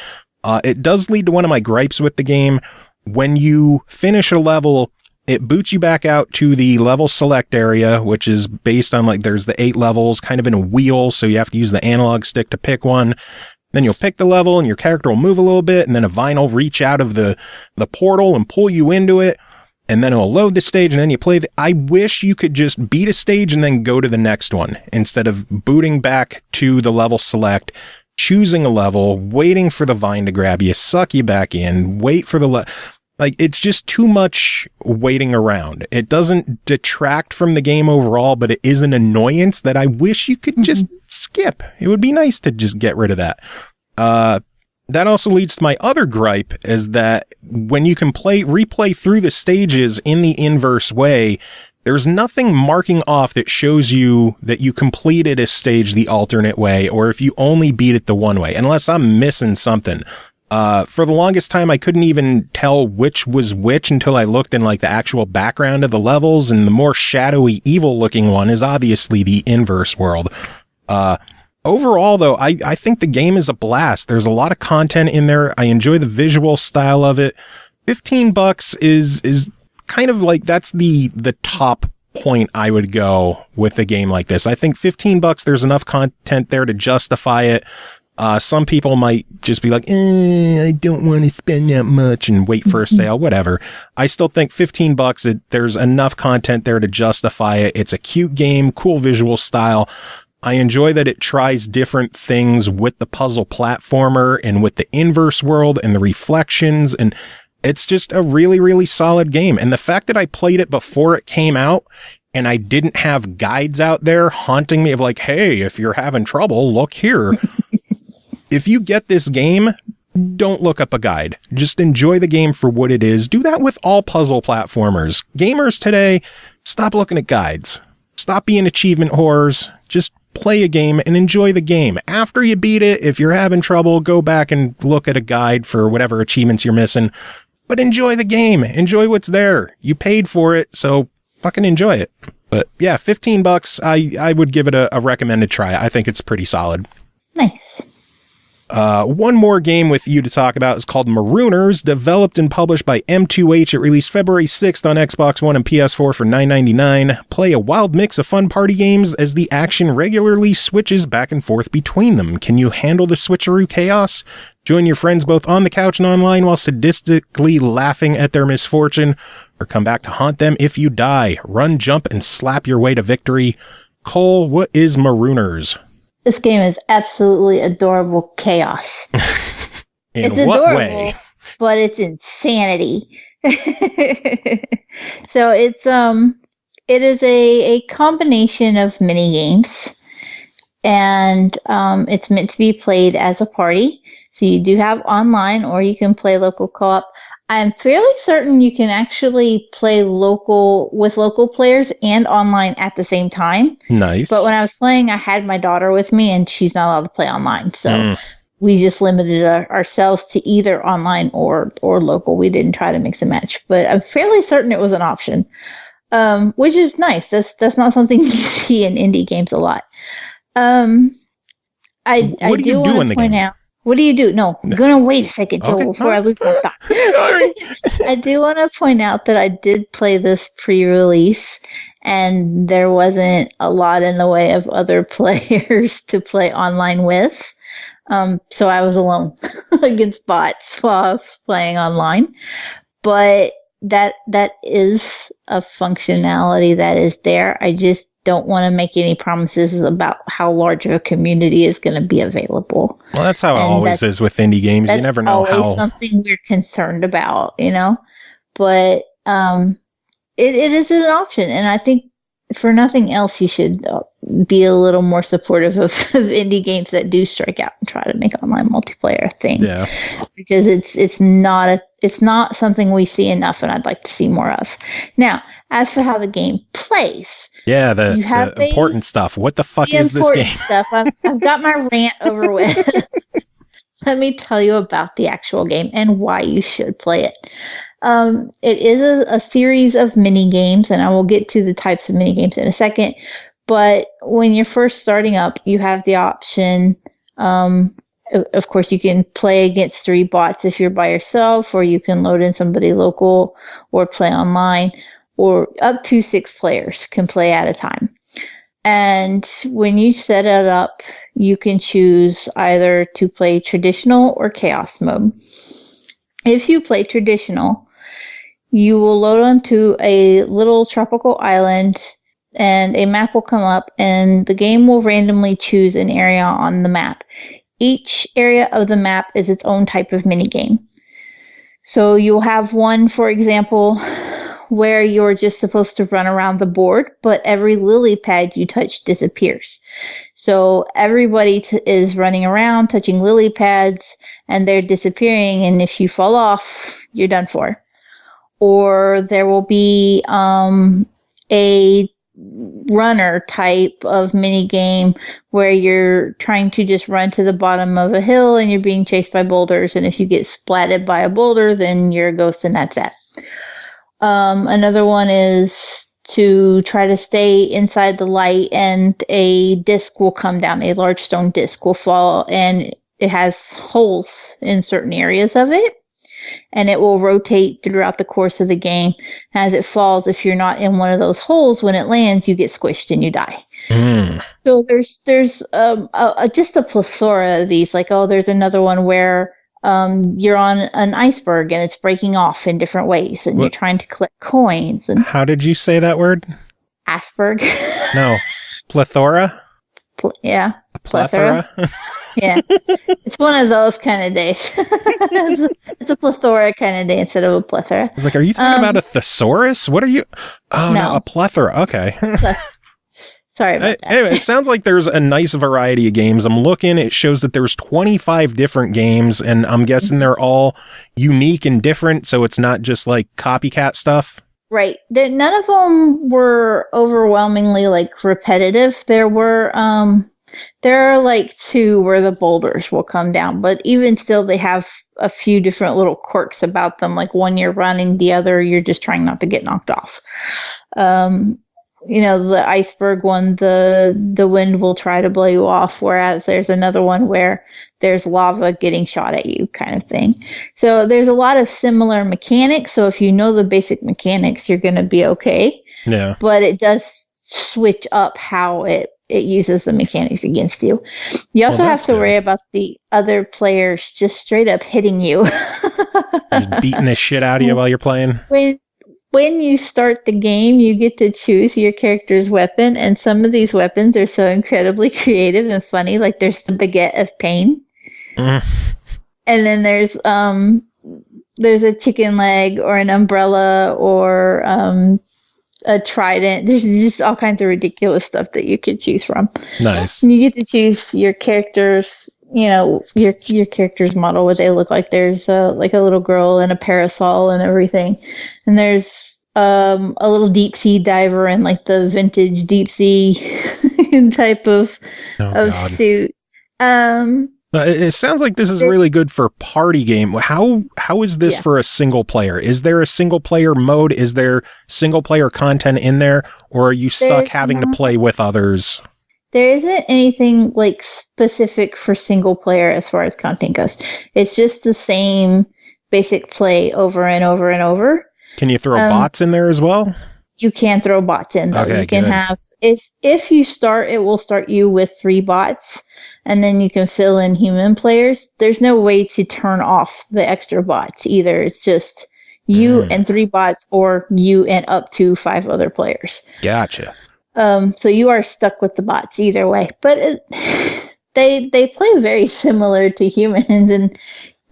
It does lead to one of my gripes with the game. When you finish a level, it boots you back out to the level select area, which is based on there's the 8 levels kind of in a wheel. So you have to use the analog stick to pick one. Then you'll pick the level and your character will move a little bit. And then a vine will reach out of the portal and pull you into it. And then it'll load the stage and then you play I wish you could just beat a stage and then go to the next one instead of booting back to the level select, choosing a level, waiting for the vine to grab you, suck you back in, wait for the it's just too much waiting around. It doesn't detract from the game overall, but it is an annoyance that I wish you could just skip. It would be nice to just get rid of that. That also leads to my other gripe, is that when you can replay through the stages in the inverse way, there's nothing marking off that shows you that you completed a stage the alternate way, or if you only beat it the one way, unless I'm missing something. For the longest time, I couldn't even tell which was which until I looked in the actual background of the levels, and the more shadowy, evil looking one is obviously the inverse world. Overall, though, I think the game is a blast. There's a lot of content in there. I enjoy the visual style of it. $15 is kind of that's the top point I would go with a game like this. I think $15, there's enough content there to justify it. Some people might just be like, I don't want to spend that much and wait for a sale, whatever. I still think $15, there's enough content there to justify it. It's a cute game, cool visual style. I enjoy that it tries different things with the puzzle platformer and with the inverse world and the reflections. And it's just a really, really solid game. And the fact that I played it before it came out and I didn't have guides out there haunting me of hey, if you're having trouble, look here. If you get this game, don't look up a guide. Just enjoy the game for what it is. Do that with all puzzle platformers. Gamers today, stop looking at guides. Stop being achievement whores. Just play a game and enjoy the game. After you beat it, if you're having trouble, go back and look at a guide for whatever achievements you're missing. But enjoy the game. Enjoy what's there. You paid for it, so fucking enjoy it. But yeah, $15, I would give it a recommended try. I think it's pretty solid. Nice. One more game with you to talk about is called Marooners, developed and published by M2H. It released February 6th on Xbox One and PS4 for $9.99. Play a wild mix of fun party games as the action regularly switches back and forth between them. Can you handle the switcheroo chaos? Join your friends both on the couch and online while sadistically laughing at their misfortune, or come back to haunt them if you die. Run, jump, and slap your way to victory. Cole, what is Marooners? This game is absolutely adorable chaos. It's what adorable, way? But it's insanity. So it is a combination of mini games, and it's meant to be played as a party. So you do have online, or you can play local co-op. I'm fairly certain you can actually play with local players and online at the same time. Nice. But when I was playing, I had my daughter with me, and she's not allowed to play online. So we just limited ourselves to either online or local. We didn't try to mix and match. But I'm fairly certain it was an option, which is nice. That's not something you see in indie games a lot. I do want to point out. What do you do? No, I'm going to wait a second, Joel, before I lose my thought. I do want to point out that I did play this pre-release, and there wasn't a lot in the way of other players to play online with. So I was alone against bots while I was playing online. But that is a functionality that is there. I just don't want to make any promises about how large of a community is going to be available. Well, that's how it always is with indie games. You never know how. That's something we're concerned about, But it is an option, and I think for nothing else, you should be a little more supportive of indie games that do strike out and try to make online multiplayer a thing. Yeah, because it's not something we see enough, and I'd like to see more of. Now, as for how the game plays. Yeah, the important stuff. What the fuck is this game? Stuff. I've got my rant over with. let me tell you about the actual game and why you should play it. It is a series of mini games, and I will get to the types of mini games in a second. But when you're first starting up, you have the option. Of course, you can play against 3 bots if you're by yourself, or you can load in somebody local or play online, or up to 6 players can play at a time. And when you set it up, you can choose either to play traditional or chaos mode. If you play traditional, you will load onto a little tropical island, and a map will come up, and the game will randomly choose an area on the map. Each area of the map is its own type of minigame. So you'll have one, for example, where you're just supposed to run around the board, but every lily pad you touch disappears. So everybody is running around, touching lily pads, and they're disappearing, and if you fall off, you're done for. Or there will be a runner type of mini game where you're trying to just run to the bottom of a hill and you're being chased by boulders, and if you get splatted by a boulder, then you're a ghost, and that's that. Another one is to try to stay inside the light, and a disc will come down, a large stone disc will fall, and it has holes in certain areas of it, and it will rotate throughout the course of the game. As it falls, if you're not in one of those holes, when it lands, you get squished and you die. So there's just a plethora of these. Like, there's another one where you're on an iceberg and it's breaking off in different ways, and you're trying to collect coins. And how did you say that word? Asperg. No, plethora. Yeah, plethora. Yeah, it's one of those kind of days. It's a plethora kind of day instead of a plethora. I was like, are you talking about a thesaurus? What are you? Oh, no, a plethora. Okay. Sorry about that. Anyway, it sounds like there's a nice variety of games. I'm looking, it shows that there's 25 different games, and I'm guessing they're all unique and different, so it's not just like copycat stuff. Right. None of them were overwhelmingly like repetitive. There are like 2 where the boulders will come down, but even still they have a few different little quirks about them. Like one you're running, the other you're just trying not to get knocked off. The iceberg one, the wind will try to blow you off, whereas there's another one where there's lava getting shot at you kind of thing. So there's a lot of similar mechanics. So if you know the basic mechanics, you're going to be okay. Yeah. But it does switch up how it uses the mechanics against you. You also have to worry about the other players just straight up hitting you. Just beating the shit out of you while you're playing. When you start the game, you get to choose your character's weapon, and some of these weapons are so incredibly creative and funny. Like there's the baguette of pain, and then there's a chicken leg or an umbrella or a trident. There's just all kinds of ridiculous stuff that you could choose from. Nice. And you get to choose your character's, your character's model, what they look like. There's like a little girl and a parasol and everything. And there's a little deep sea diver in like the vintage deep sea type of suit. It sounds like this is really good for party game. How is this for a single player? Is there a single player mode? Is there single player content in there, or are you stuck having to play with others? There isn't anything like specific for single player as far as content goes. It's just the same basic play over and over and over. Can you throw bots in there as well? You can throw bots in, though. Okay, you can have, if you start, it will start you with 3 bots, and then you can fill in human players. There's no way to turn off the extra bots either. It's just you and 3 bots, or you and up to 5 other players. Gotcha. So you are stuck with the bots either way. But they play very similar to humans, and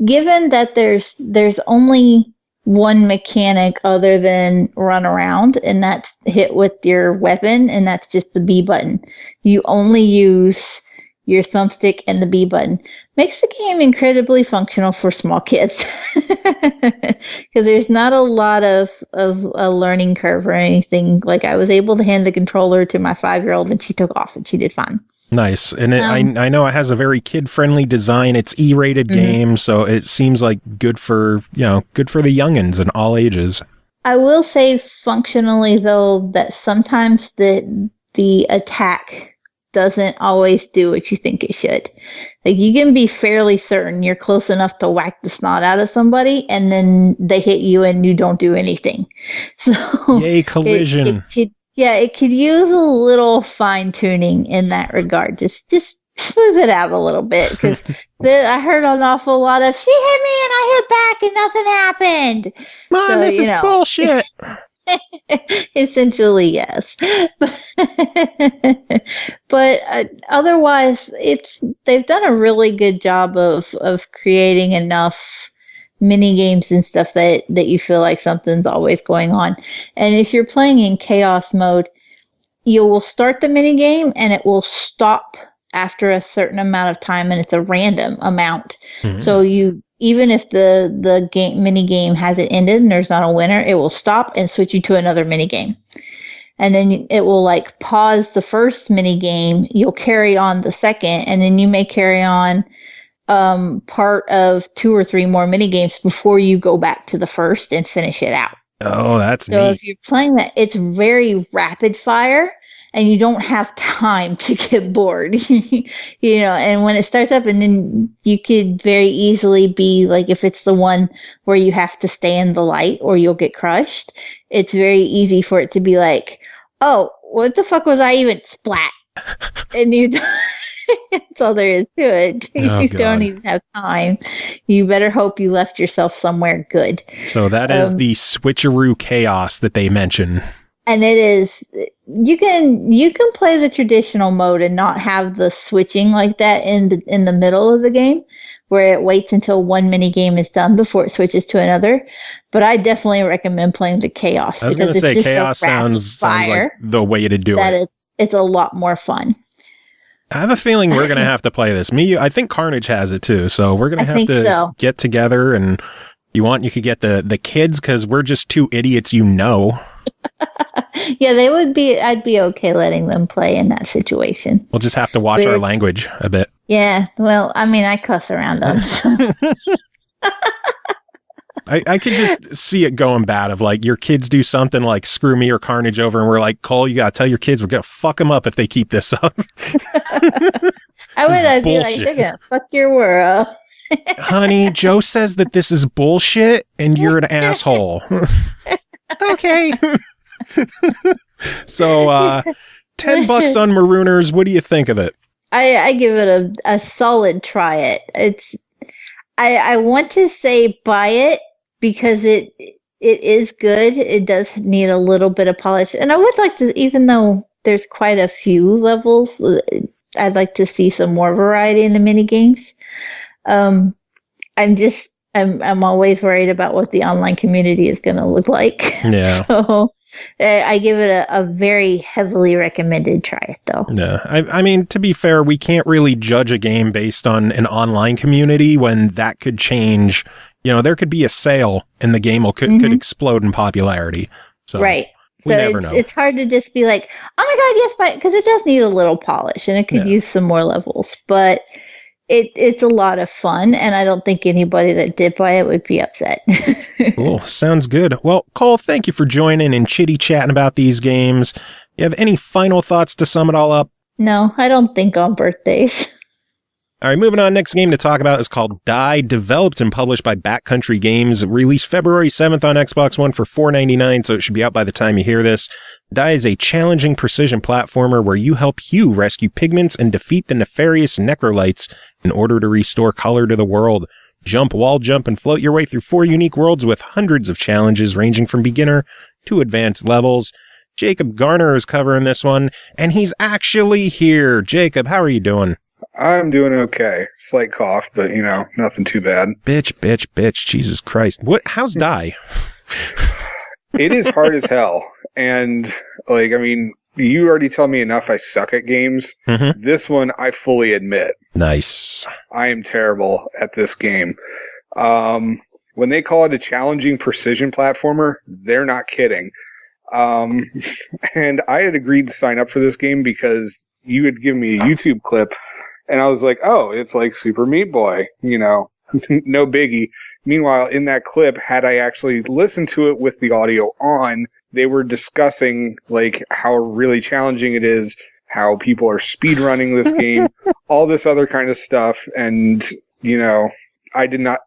given that there's only one mechanic other than run around, and that's hit with your weapon, and that's just the B button. You only use your thumbstick and the B button. Makes the game incredibly functional for small kids, because there's not a lot of a learning curve or anything. Like, I was able to hand the controller to my 5-year-old, and she took off and she did fine. Nice. And I know it has a very kid-friendly design. It's E-rated game, so it seems like good for the youngins and all ages. I will say functionally, though, that sometimes the attack doesn't always do what you think it should. Like, you can be fairly certain you're close enough to whack the snot out of somebody, and then they hit you and you don't do anything. So yay, collision. It could use a little fine-tuning in that regard. Just smooth it out a little bit, because I heard an awful lot of, she hit me and I hit back and nothing happened. Mom, this is bullshit. Essentially, yes. But otherwise, they've done a really good job of creating enough mini games and stuff that you feel like something's always going on. And if you're playing in chaos mode, you will start the mini game and it will stop after a certain amount of time, and it's a random amount. So even if the mini game hasn't ended and there's not a winner, it will stop and switch you to another mini game. And then it will like pause the first mini game. You'll carry on the second, and then you may carry on part of 2 or 3 more mini games before you go back to the first and finish it out. Oh, that's neat. So if you're playing that, it's very rapid fire, and you don't have time to get bored. And when it starts up, and then you could very easily be like, if it's the one where you have to stay in the light or you'll get crushed, it's very easy for it to be like, oh, what the fuck was I even splat? And that's all there is to it. You don't even have time. You better hope you left yourself somewhere good. So that is the switcheroo chaos that they mention. And it is, you can play the traditional mode and not have the switching like that in the middle of the game, where it waits until one mini game is done before it switches to another. But I definitely recommend playing the chaos. I was going to say chaos sounds like the way to do it. It's a lot more fun. I have a feeling we're going to have to play this. I think Carnage has it too. So we're going to have to get together, and you could get the kids, because we're just 2 idiots, Yeah, they would be. I'd be okay letting them play in that situation. We'll just have to watch our language a bit. Yeah, well, I mean, I cuss around them. So. I could just see it going bad, of like, your kids do something like screw me or Carnage over, and we're like, Cole, you gotta tell your kids we're gonna fuck them up if they keep this up. I'd be like, they're gonna fuck your world. Honey, Joe says that this is bullshit and you're an asshole. Okay. So, $10 on Marooners. What do you think of it? I give it a solid try it. I want to say buy it, because it is good. It does need a little bit of polish. And I would like to, even though there's quite a few levels, I'd like to see some more variety in the mini games. I'm always worried about what the online community is going to look like. Yeah. So I give it a very heavily recommended try it, though. Yeah. I mean, to be fair, we can't really judge a game based on an online community, when that could change. There could be a sale and the game could explode in popularity. So right. We never know. It's hard to just be like, oh my God, yes, but because it does need a little polish, and it could use some more levels, but it's a lot of fun, and I don't think anybody that did buy it would be upset. Cool. Sounds good. Well, Cole, thank you for joining and chitty-chatting about these games. You have any final thoughts to sum it all up? No, I don't think on birthdays. All right, moving on. Next game to talk about is called Die, developed and published by Backcountry Games, released February 7th on Xbox One for $4.99, so it should be out by the time you hear this. Die is a challenging precision platformer where you help Hugh rescue pigments and defeat the nefarious necrolytes in order to restore color to the world. Jump, wall jump, and float your way through 4 unique worlds with hundreds of challenges ranging from beginner to advanced levels. Jacob Garner is covering this one, and he's actually here. Jacob, how are you doing? I'm doing okay. Slight cough, but, nothing too bad. Bitch. Jesus Christ. How's Die? It is hard as hell. And, you already tell me enough I suck at games. Mm-hmm. This one, I fully admit. Nice. I am terrible at this game. When they call it a challenging precision platformer, they're not kidding. And I had agreed to sign up for this game because you had given me a YouTube clip, and I was like, oh, it's like Super Meat Boy, no biggie. Meanwhile, in that clip, had I actually listened to it with the audio on, they were discussing like how really challenging it is, how people are speedrunning this game, all this other kind of stuff, and I did not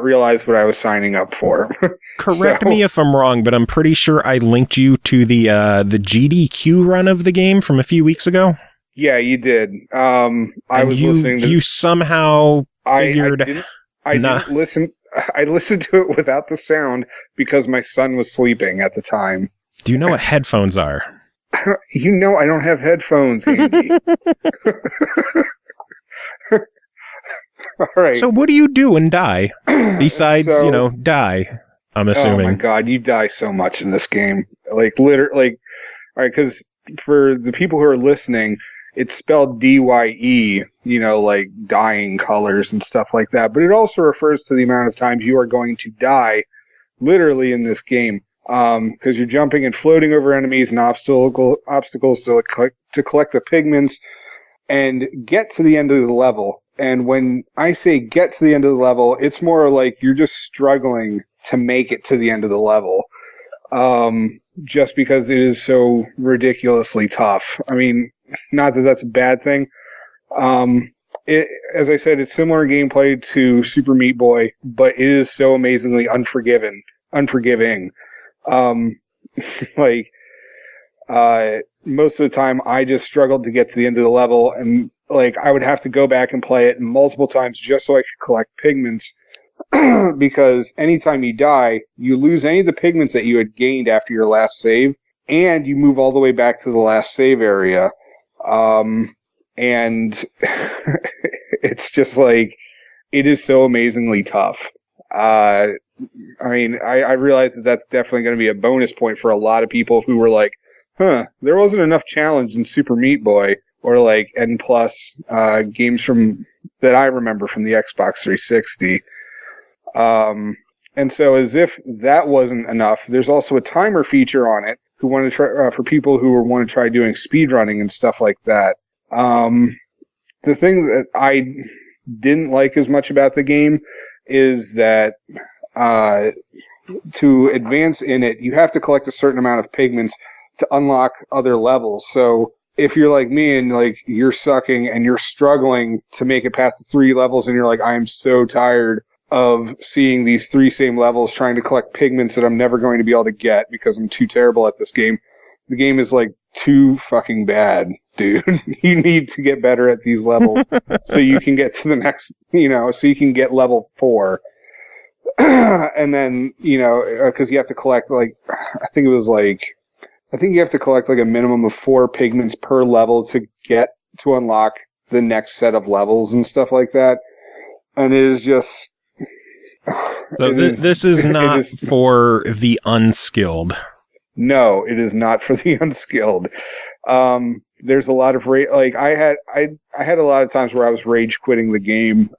realize what I was signing up for. Correct me if I'm wrong, but I'm pretty sure I linked you to the GDQ run of the game from a few weeks ago. Yeah, you did. I was listening to. You somehow figured. I didn't listen. I listened to it without the sound because my son was sleeping at the time. Do you know what headphones are? I don't have headphones, Andy. All right. So what do you do and die? Besides, die, I'm assuming. Oh my god, you die so much in this game. Like, literally, all right, because for the people who are listening, it's spelled DYE, like dying colors and stuff like that. But it also refers to the amount of times you are going to die, literally, in this game. Because you're jumping and floating over enemies and obstacles to collect the pigments and get to the end of the level. And when I say get to the end of the level, it's more like you're just struggling to make it to the end of the level. Just because it is so ridiculously tough. I mean, not that that's a bad thing. As I said, it's similar gameplay to Super Meat Boy, but it is so amazingly unforgiving. Most of the time I just struggled to get to the end of the level, and I would have to go back and play it multiple times just so I could collect pigments. Because anytime you die, you lose any of the pigments that you had gained after your last save, and you move all the way back to the last save area. And it's just it is so amazingly tough. I realize that that's definitely going to be a bonus point for a lot of people who were like, there wasn't enough challenge in Super Meat Boy, or N+ games that I remember from the Xbox 360. And so as if that wasn't enough, there's also a timer feature on it who want to try, for people who want to try doing speedrunning and stuff like that. The thing that I didn't like as much about the game is that, to advance in it, you have to collect a certain amount of pigments to unlock other levels. So if you're like me and you're sucking and you're struggling to make it past the 3 levels and you're like, I am so tired of seeing these 3 same levels trying to collect pigments that I'm never going to be able to get because I'm too terrible at this game. The game is too fucking bad, dude. You need to get better at these levels so you can get to the next, so you can get level 4. And then, because you have to collect I think you have to collect a minimum of 4 pigments per level to unlock the next set of levels and stuff like that. And it is just... So this is not for the unskilled. No, it is not for the unskilled. There's a lot of I had a lot of times where I was rage quitting the game.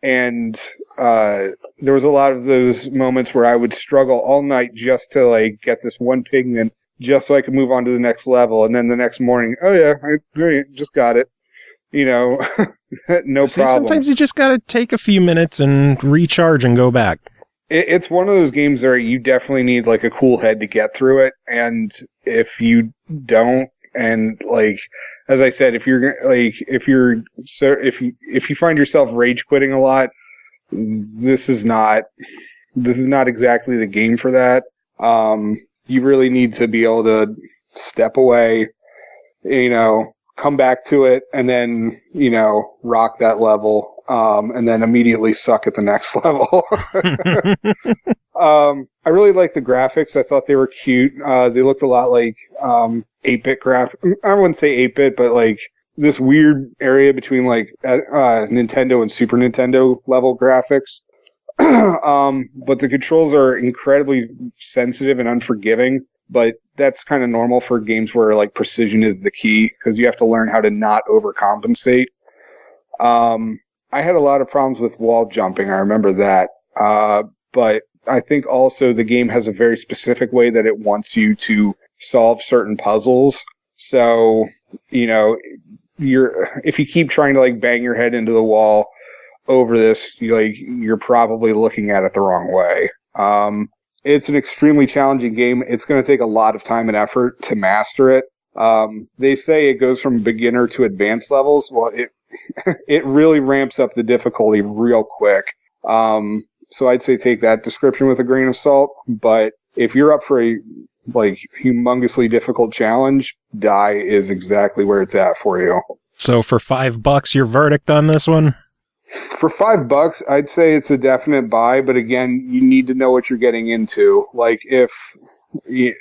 And there was a lot of those moments where I would struggle all night just to get this one pigment just so I could move on to the next level. And then the next morning, oh yeah, I just got it. No problem. Sometimes you just got to take a few minutes and recharge and go back. It's one of those games where you definitely need a cool head to get through it. And if you don't, and as I said, if you find yourself rage quitting a lot, this is not exactly the game for that. You really need to be able to step away, come back to it, and then, rock that level, and then immediately suck at the next level. I really like the graphics. I thought they were cute. They looked a lot like 8-bit I wouldn't say 8-bit, but this weird area between Nintendo and Super Nintendo level graphics. But the controls are incredibly sensitive and unforgiving. But that's kind of normal for games where precision is the key, because you have to learn how to not overcompensate. I had a lot of problems with wall jumping. I remember that. But I think also the game has a very specific way that it wants you to solve certain puzzles. So, you know, if you keep trying to like bang your head into the wall over this, you're probably looking at it the wrong way. It's an extremely challenging game. It's going to take a lot of time and effort to master it. They say it goes from beginner to advanced levels. Well, it really ramps up the difficulty real quick. So I'd say take that description with a grain of salt. But if you're up for a humongously difficult challenge, Die is exactly where it's at for you. So for $5, your verdict on this one? For $5, I'd say it's a definite buy. But again, you need to know what you're getting into. Like if you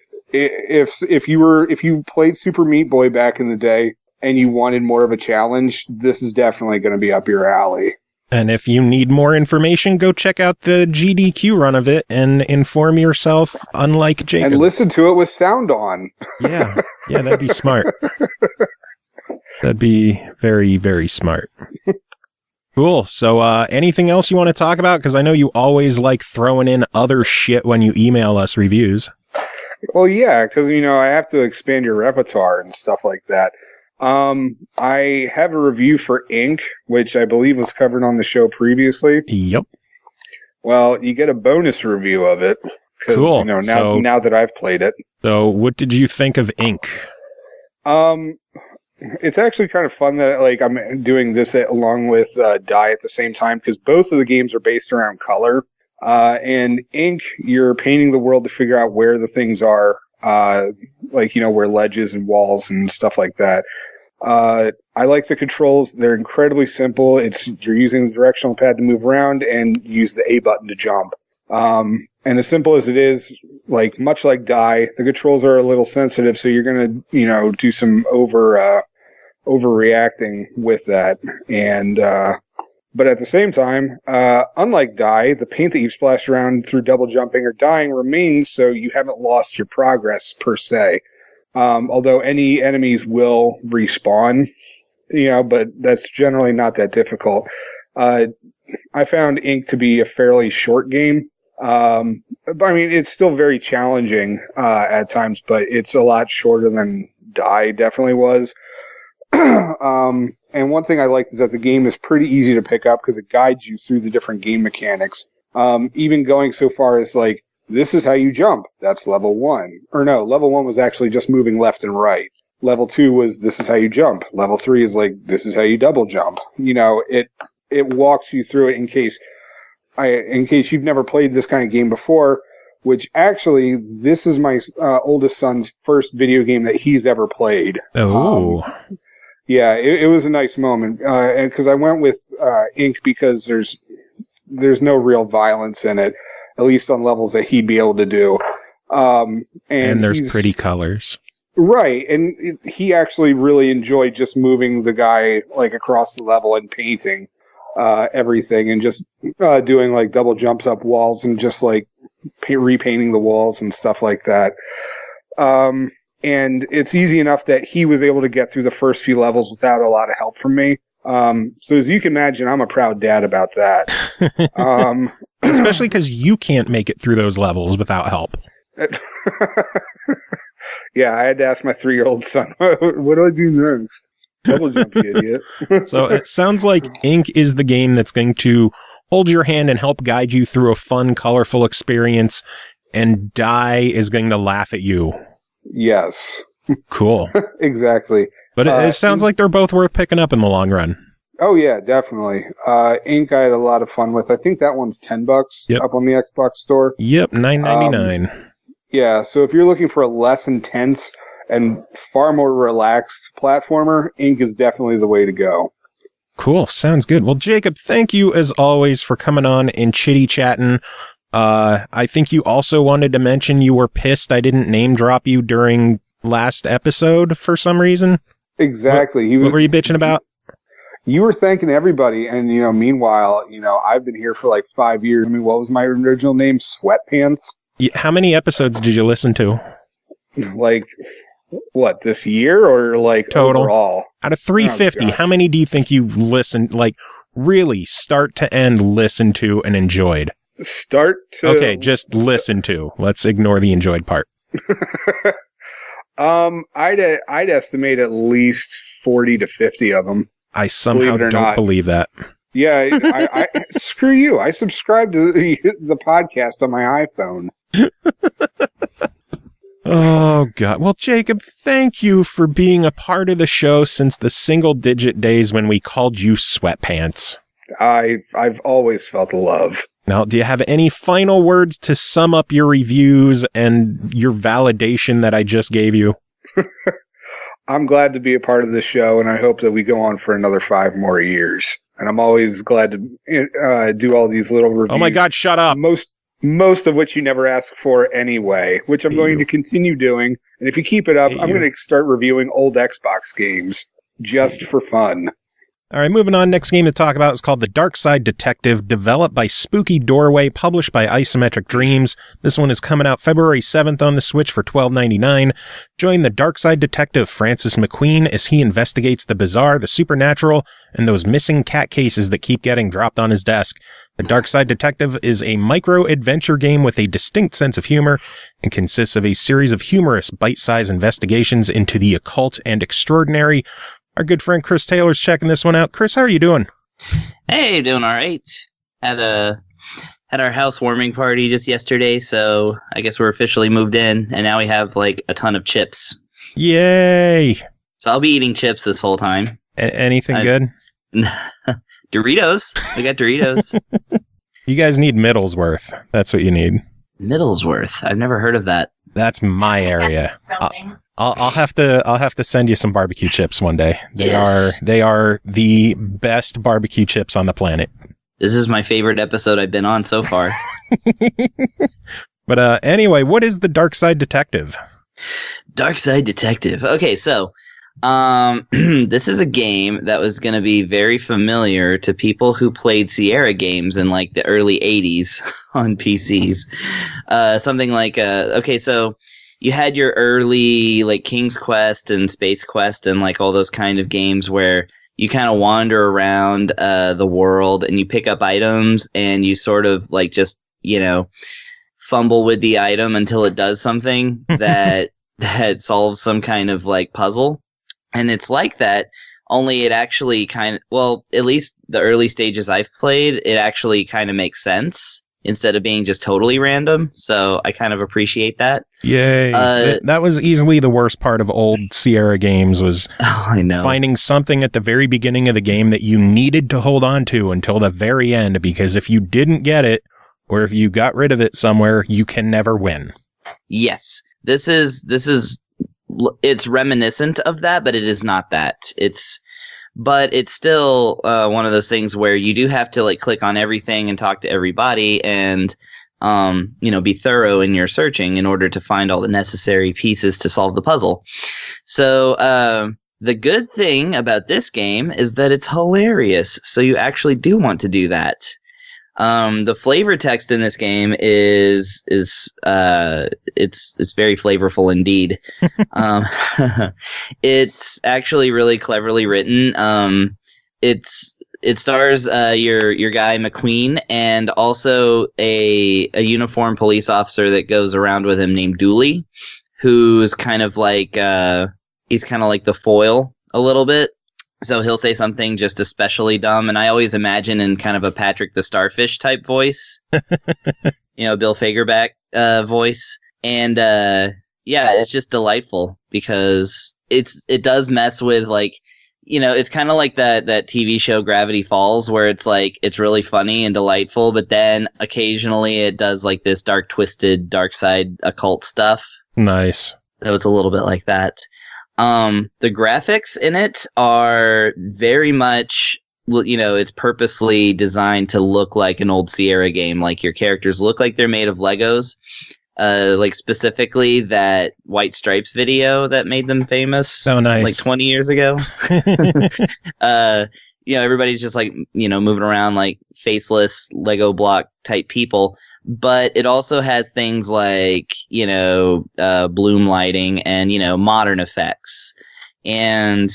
played Super Meat Boy back in the day and you wanted more of a challenge, this is definitely going to be up your alley. And if you need more information, go check out the GDQ run of it and inform yourself, unlike Jacob. And listen to it with sound on. Yeah, that'd be smart. That'd be very, very smart. Cool. So anything else you want to talk about? Because I know you always like throwing in other shit when you email us reviews. Well, yeah, because, I have to expand your repertoire and stuff like that. I have a review for Ink, which I believe was covered on the show previously. Yep. Well, you get a bonus review of it. Cool. Now that I've played it. So what did you think of Ink? It's actually kind of fun that I'm doing this along with Die at the same time, because both of the games are based around color. And Ink, you're painting the world to figure out where the things are, where ledges and walls and stuff like that. I like the controls. They're incredibly simple. You're using the directional pad to move around and use the A button to jump. And as simple as it is, much like Die, the controls are a little sensitive, so you're going to, do some overreacting with that. And, but at the same time, unlike Die, the paint that you've splashed around through double jumping or dying remains, so you haven't lost your progress per se. Although any enemies will respawn, but that's generally not that difficult. I found Ink to be a fairly short game. But I mean, it's still very challenging at times, but it's a lot shorter than Die definitely was. And one thing I liked is that the game is pretty easy to pick up because it guides you through the different game mechanics. Even going so far as this is how you jump. That's level 1. Or no, level 1 was actually just moving left and right. Level 2 was this is how you jump. Level 3 is this is how you double jump. It walks you through it in case you've never played this kind of game before, which actually this is my oldest son's first video game that he's ever played. Oh. Yeah, it was a nice moment. And because I went with Ink because there's no real violence in it, at least on levels that he'd be able to do. And there's pretty colors. Right. And he actually really enjoyed just moving the guy across the level and painting everything and just doing double jumps up walls and just repainting the walls and stuff like that. And it's easy enough that he was able to get through the first few levels without a lot of help from me. So as you can imagine, I'm a proud dad about that. Especially because you can't make it through those levels without help. Yeah, I had to ask my 3-year-old son, what do I do next? Double jump, you idiot. So it sounds like Ink is the game that's going to hold your hand and help guide you through a fun, colorful experience, and Die is going to laugh at you. Yes. Cool. Exactly. But it sounds like they're both worth picking up in the long run. Oh, yeah, definitely. Ink I had a lot of fun with. I think that one's $10 up on the Xbox store. Yep, $9.99. Yeah, so if you're looking for a less intense and far more relaxed platformer, Ink is definitely the way to go. Cool, sounds good. Well, Jacob, thank you as always for coming on and chitty-chatting. I think you also wanted to mention you were pissed I didn't name drop you during last episode for some reason. Exactly. What were you bitching about? You were thanking everybody, and meanwhile, I've been here for 5 years. I mean, what was my original name? Sweatpants? Yeah, how many episodes did you listen to? What, this year or total? Overall? Out of 350, how many do you think you've listened, really start to end listened to and enjoyed? Okay, just listen to. Let's ignore the enjoyed part. I'd estimate at least 40 to 50 of them. I somehow don't believe that. Yeah, I screw you. I subscribe to the podcast on my iPhone. Oh, God. Well, Jacob, thank you for being a part of the show since the single-digit days when we called you Sweatpants. I've always felt the love. Now, do you have any final words to sum up your reviews and your validation that I just gave you? I'm glad to be a part of this show, and I hope that we go on for another 5 more years. And I'm always glad to do all these little reviews. Oh my God, shut up. Most of which you never ask for anyway, which I'm going to continue doing. And if you keep it up, I'm going to start reviewing old Xbox games just for fun. All right, moving on. Next game to talk about is called The Dark Side Detective, developed by Spooky Doorway, published by Isometric Dreams. This one is coming out February 7th on the Switch for $12.99. Join the Dark Side Detective Francis McQueen as he investigates the bizarre, the supernatural, and those missing cat cases that keep getting dropped on his desk. The Dark Side Detective is a micro-adventure game with a distinct sense of humor and consists of a series of humorous, bite-sized investigations into the occult and extraordinary. Our good friend Chris Taylor's checking this one out. Chris, how are you doing? Hey, doing all right. Had our housewarming party just yesterday, so I guess we're officially moved in, and now we have like a ton of chips. Yay! So I'll be eating chips this whole time. Anything good? Doritos. We got Doritos. You guys need Middlesworth. That's what you need. Middlesworth. I've never heard of that. That's my area. I'll have to send you some barbecue chips one day. They are the best barbecue chips on the planet. This is my favorite episode I've been on so far. But anyway, what is the Dark Side Detective? Dark Side Detective. Okay, so this is a game that was going to be very familiar to people who played Sierra games in like the early 80s on PCs. Something like so you had your early like King's Quest and Space Quest and like all those kind of games where you kind of wander around the world and you pick up items and you sort of like just, fumble with the item until it does something that solves some kind of like puzzle. And it's like that, only it actually at least the early stages I've played, it actually kind of makes sense instead of being just totally random. So I kind of appreciate that. Yay. That was easily the worst part of old Sierra games was finding something at the very beginning of the game that you needed to hold on to until the very end, because if you didn't get it, or if you got rid of it somewhere, you can never win. Yes. It's reminiscent of that, but it is not that. But it's still one of those things where you do have to like click on everything and talk to everybody and be thorough in your searching in order to find all the necessary pieces to solve the puzzle. So the good thing about this game is that it's hilarious. So you actually do want to do that. The flavor text in this game is it's very flavorful indeed. It's actually really cleverly written. It stars your guy McQueen and also a uniformed police officer that goes around with him named Dooley, who's kind of like he's kind of like the foil a little bit. So he'll say something just especially dumb, and I always imagine in kind of a Patrick the Starfish type voice, Bill Fagerback voice, and it's just delightful because it does mess with like, it's kind of like that TV show Gravity Falls where it's like it's really funny and delightful, but then occasionally it does like this dark, twisted, dark side occult stuff. Nice. So it's a little bit like that. The graphics in it are very much, it's purposely designed to look like an old Sierra game. Like your characters look like they're made of Legos. Like specifically that White Stripes video that made them famous. So nice. Like 20 years ago. Everybody's just like, moving around like faceless Lego block type people. But it also has things like, bloom lighting and, modern effects. And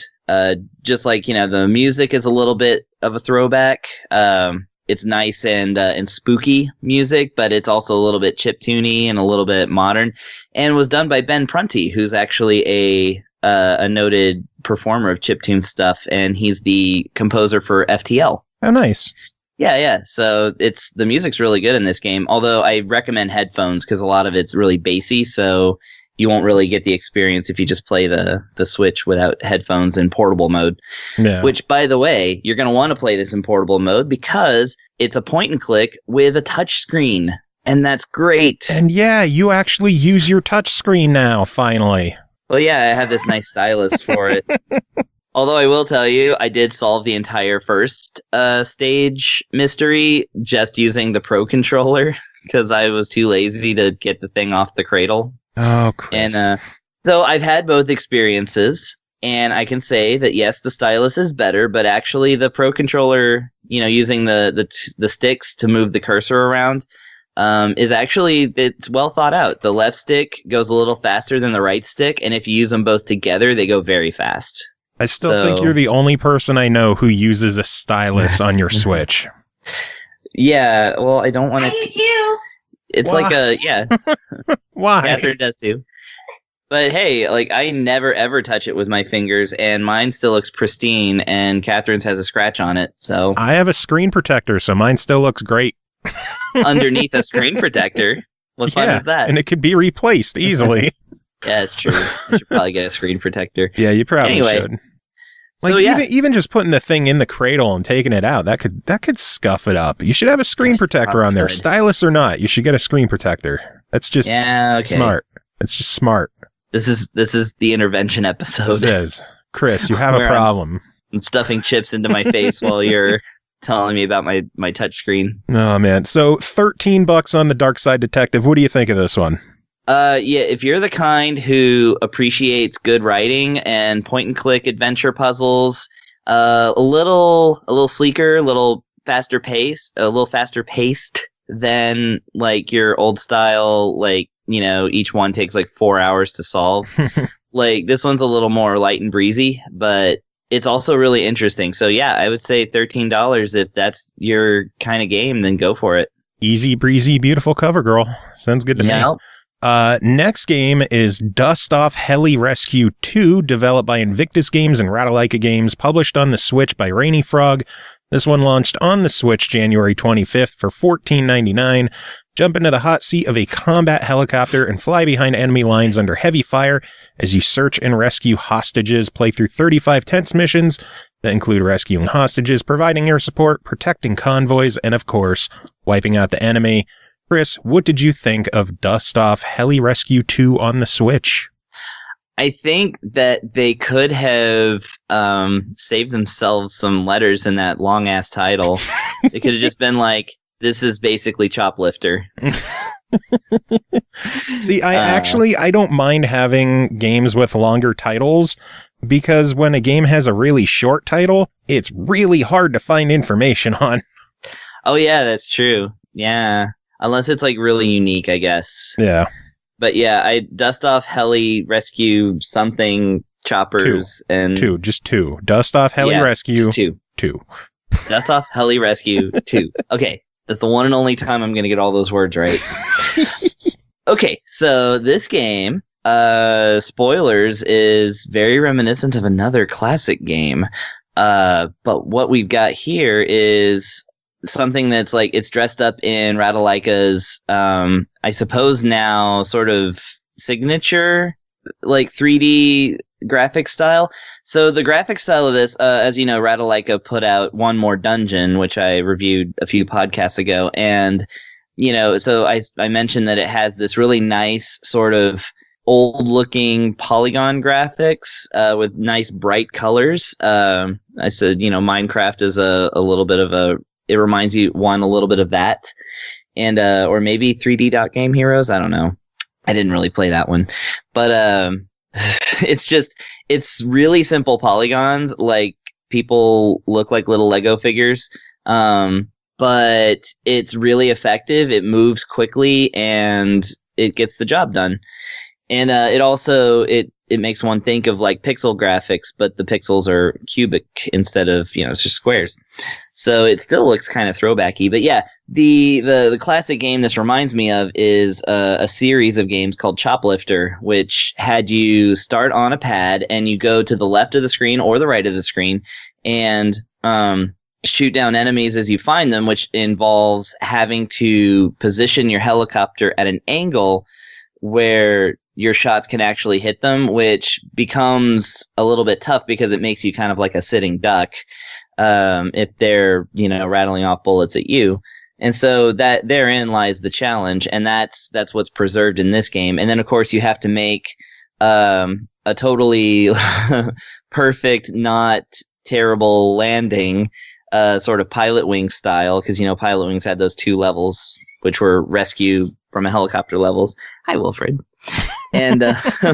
just like, the music is a little bit of a throwback. it's nice and spooky music, but it's also a little bit chiptune-y and a little bit modern, and was done by Ben Prunty, who's actually a noted performer of chiptune stuff, and he's the composer for FTL. Oh, nice. Yeah. So the music's really good in this game, although I recommend headphones because a lot of it's really bassy, so you won't really get the experience if you just play the Switch without headphones in portable mode. Yeah. Which, by the way, you're going to want to play this in portable mode because it's a point and click with a touch screen, and that's great. And yeah, you actually use your touch screen now, finally. Well, yeah, I have this nice stylus for it. Although I will tell you, I did solve the entire first stage mystery just using the Pro Controller because I was too lazy to get the thing off the cradle. Oh, Chris. And so I've had both experiences, and I can say that yes, the stylus is better, but actually the Pro Controller, using the sticks to move the cursor around, it's well thought out. The left stick goes a little faster than the right stick, and if you use them both together, they go very fast. I still think you're the only person I know who uses a stylus on your Switch. Yeah, well, I don't want to. I do too. It's Why? like yeah. Why? Catherine does too. But hey, I never ever touch it with my fingers, and mine still looks pristine, and Catherine's has a scratch on it, so. I have a screen protector, so mine still looks great. Underneath a screen protector? What fun is that? And it could be replaced easily. Yeah, it's true. I should probably get a screen protector. Yeah, you probably should. Even just putting the thing in the cradle and taking it out, that could scuff it up. You should have a screen protector on there, stylus or not. You should get a screen protector. That's just smart. It's just smart. This is the intervention episode. This is. Chris, you have a problem. I'm stuffing chips into my face while you're telling me about my touchscreen. Oh man, so $13 on the Dark Side Detective. What do you think of this one? Yeah, if you're the kind who appreciates good writing and point and click adventure puzzles, a little sleeker, a little faster paced than your old style, each one takes 4 hours to solve. This one's a little more light and breezy, but it's also really interesting. So yeah, I would say $13 if that's your kind of game, then go for it. Easy breezy, beautiful cover girl. Sounds good to me. Next game is Dust Off Heli Rescue 2, developed by Invictus Games and Ratalaika Games, published on the Switch by Rainy Frog. This one launched on the Switch January 25th for $14.99. Jump into the hot seat of a combat helicopter and fly behind enemy lines under heavy fire as you search and rescue hostages. Play through 35 tense missions that include rescuing hostages, providing air support, protecting convoys, and of course, wiping out the enemy. Chris, what did you think of Dust Off Heli Rescue 2 on the Switch? I think that they could have saved themselves some letters in that long-ass title. It could have just been this is basically Choplifter. See, I don't mind having games with longer titles, because when a game has a really short title, it's really hard to find information on. Oh yeah, that's true. Yeah. Unless it's really unique, I guess. Yeah. But yeah, Dust Off Heli Rescue something choppers just two. Dust Off Heli Rescue 2. Dust Off Heli Rescue 2. Okay, that's the one and only time I'm going to get all those words right. Okay, so this game, spoilers, is very reminiscent of another classic game. But what we've got here is something that's it's dressed up in Ratalaika's, I suppose now sort of signature, 3D graphic style. So the graphic style of this, as you know, Ratalaika put out One More Dungeon, which I reviewed a few podcasts ago. And, so I mentioned that it has this really nice sort of old looking polygon graphics, with nice bright colors. I said, Minecraft is a little bit of it reminds you, a little bit of that. And, or maybe 3D Dot Game Heroes. I don't know. I didn't really play that one, but, it's really simple polygons. People look like little Lego figures. But it's really effective. It moves quickly and it gets the job done. And, it it makes one think of like pixel graphics, but the pixels are cubic instead of, it's just squares. So it still looks kind of throwbacky. But yeah, the classic game this reminds me of is a series of games called Choplifter, which had you start on a pad and you go to the left of the screen or the right of the screen and shoot down enemies as you find them, which involves having to position your helicopter at an angle where your shots can actually hit them, which becomes a little bit tough because it makes you kind of like a sitting duck if they're, rattling off bullets at you. And so that therein lies the challenge, and that's what's preserved in this game. And then, of course, you have to make a totally perfect, not terrible landing, sort of Pilot Wings style, because, Pilot Wings had those 2 levels, which were rescue from a helicopter levels. Hi, Wilfred. And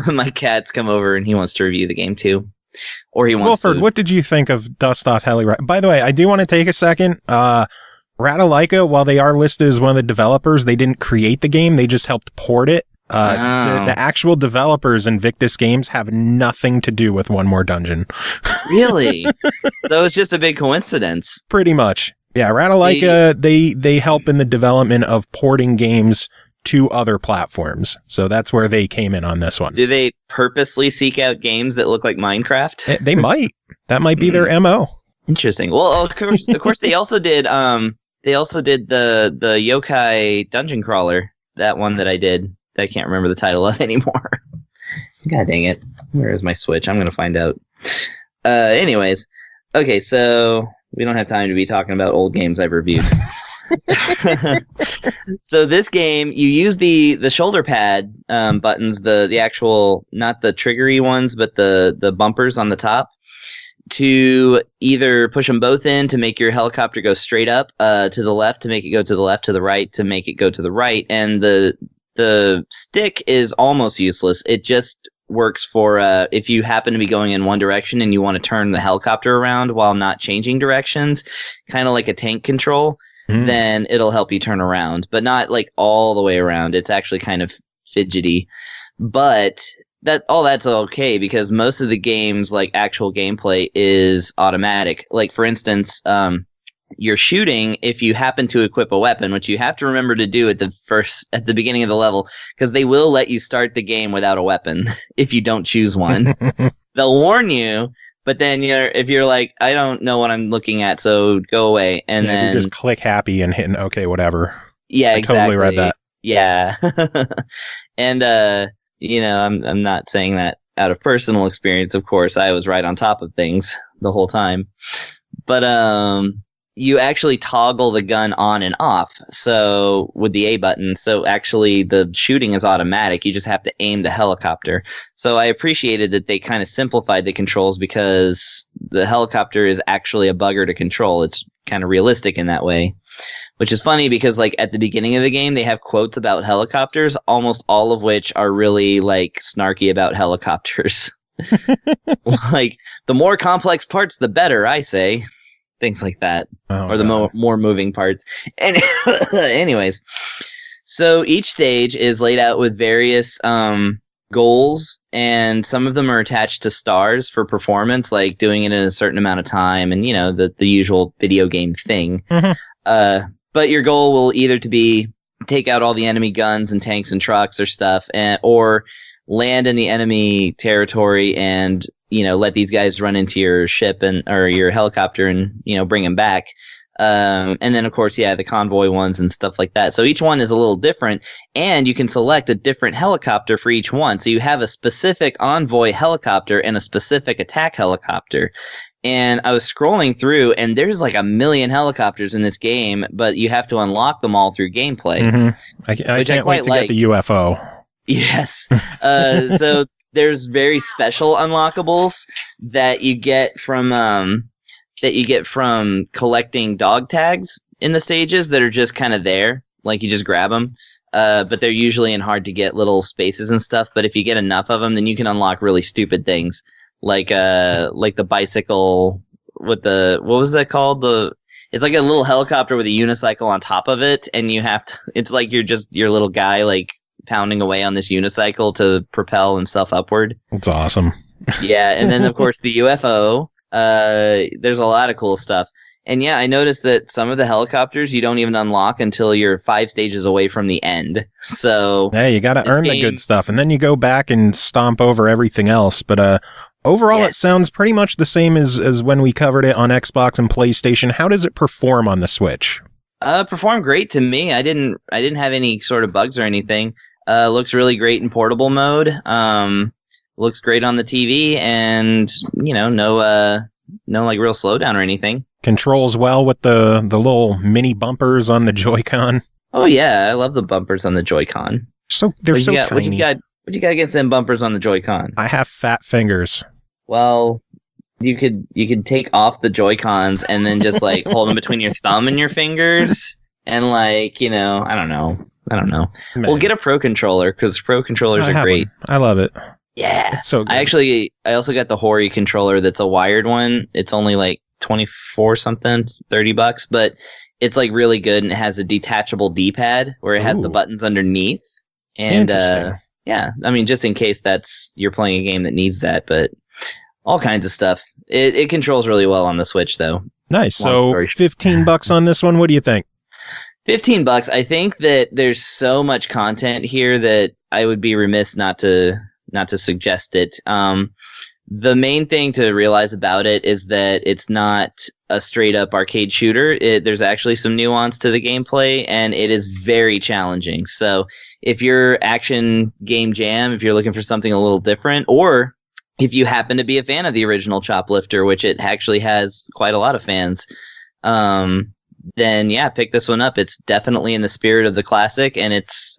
my cat's come over and he wants to review the game too. Or he wants Wilfred, what did you think of Dust Off Heli? By the way, I do want to take a second. Ratalaika, while they are listed as one of the developers, they didn't create the game. They just helped port it. The actual developers Invictus Games have nothing to do with One More Dungeon. Really? So it's just a big coincidence. Pretty much. Yeah, Ratalaika, they help in the development of porting games to other platforms. So that's where they came in on this one. Do they purposely seek out games that look like Minecraft? They might. That might be their MO. Interesting. Well, of course they also did the Yokai Dungeon Crawler, that one that I did. I can't remember the title of anymore. God dang it. Where is my Switch? I'm going to find out. Anyways. Okay, so we don't have time to be talking about old games I've reviewed. So this game, you use the shoulder pad buttons, the actual, not the triggery ones, but the bumpers on the top, to either push them both in to make your helicopter go straight up to the left, to make it go to the left, to the right, to make it go to the right. And the stick is almost useless. It just works for if you happen to be going in one direction and you want to turn the helicopter around while not changing directions, kind of like a tank control. Then it'll help you turn around, but not like all the way around. It's actually kind of fidgety, but that's okay because most of the game's like actual gameplay is automatic. Like for instance, you're shooting if you happen to equip a weapon, which you have to remember to do at the beginning of the level, because they will let you start the game without a weapon if you don't choose one. They'll warn you. But then if you're like, I don't know what I'm looking at, so go away. And then you just click happy and hit okay, whatever. Yeah, exactly. I totally read that. Yeah. And, I'm not saying that out of personal experience, of course. I was right on top of things the whole time. But you actually toggle the gun on and off. So with the A button, so actually the shooting is automatic. You just have to aim the helicopter. So I appreciated that they kind of simplified the controls because the helicopter is actually a bugger to control. It's kind of realistic in that way, which is funny because like at the beginning of the game, they have quotes about helicopters, almost all of which are really like snarky about helicopters. Like the more complex parts, the better, I say. Things like that, or the more moving parts. And anyways, so each stage is laid out with various goals, and some of them are attached to stars for performance, like doing it in a certain amount of time, and the usual video game thing. But your goal will either to be take out all the enemy guns and tanks and trucks or stuff, or land in the enemy territory and let these guys run into your ship or your helicopter and bring them back. And then of course, the convoy ones and stuff like that. So each one is a little different, and you can select a different helicopter for each one. So you have a specific envoy helicopter and a specific attack helicopter. And I was scrolling through, and there's like 1 million helicopters in this game, but you have to unlock them all through gameplay. I can't wait to get the UFO. Yes. So there's very special unlockables that you get from collecting dog tags in the stages that are just kind of there, like you just grab them. But they're usually in hard to get little spaces and stuff. But if you get enough of them, then you can unlock really stupid things, like the bicycle with what was that called? It's like a little helicopter with a unicycle on top of it, and you have to. It's like you're just your little guy like pounding away on this unicycle to propel himself upward. It's awesome. Yeah, and then of course the UFO. There's a lot of cool stuff. And yeah, I noticed that some of the helicopters you don't even unlock until you're 5 stages away from the end. So hey, you got to earn the good stuff, and then you go back and stomp over everything else. But overall, It sounds pretty much the same as when we covered it on Xbox and PlayStation. How does it perform on the Switch? Performed great to me. I didn't have any sort of bugs or anything. Looks really great in portable mode. Looks great on the TV, and no like real slowdown or anything. Controls well with the little mini bumpers on the Joy-Con. Oh yeah, I love the bumpers on the Joy-Con. So they're so tiny. What you got against them bumpers on the Joy-Con? I have fat fingers. Well, you could take off the Joy-Cons and then just like hold them between your thumb and your fingers, and I don't know. Man. We'll get a Pro controller because Pro controllers are great. I love it. Yeah, it's so good. I also got the Hori controller that's a wired one. It's only like 24 something, $30, but it's like really good, and it has a detachable D-pad where it has the buttons underneath. And yeah, I mean, just in case you're playing a game that needs that, but all kinds of stuff. It controls really well on the Switch though. Nice. So $15 on this one. What do you think? $15. I think that there's so much content here that I would be remiss not to suggest it. The main thing to realize about it is that it's not a straight up arcade shooter. There's actually some nuance to the gameplay, and it is very challenging. So if you're action game jam, if you're looking for something a little different, or if you happen to be a fan of the original Choplifter, which it actually has quite a lot of fans, then yeah, pick this one up. It's definitely in the spirit of the classic, and it's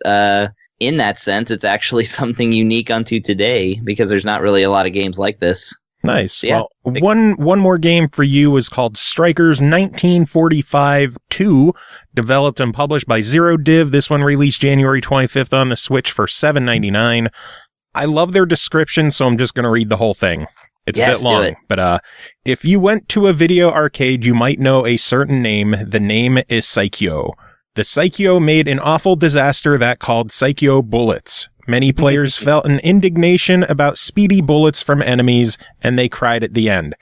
in that sense, it's actually something unique unto today because there's not really a lot of games like this. Nice. So, yeah. Well, one more game for you is called Strikers 1945 2, developed and published by Zero Div. This one released January 25th on the Switch for $7.99. I love their description, so I'm just going to read the whole thing. It's a bit long, but if you went to a video arcade, you might know a certain name. The name is Psycho. The Psycho made an awful disaster that called Psycho bullets. Many players felt an indignation about speedy bullets from enemies, and they cried at the end.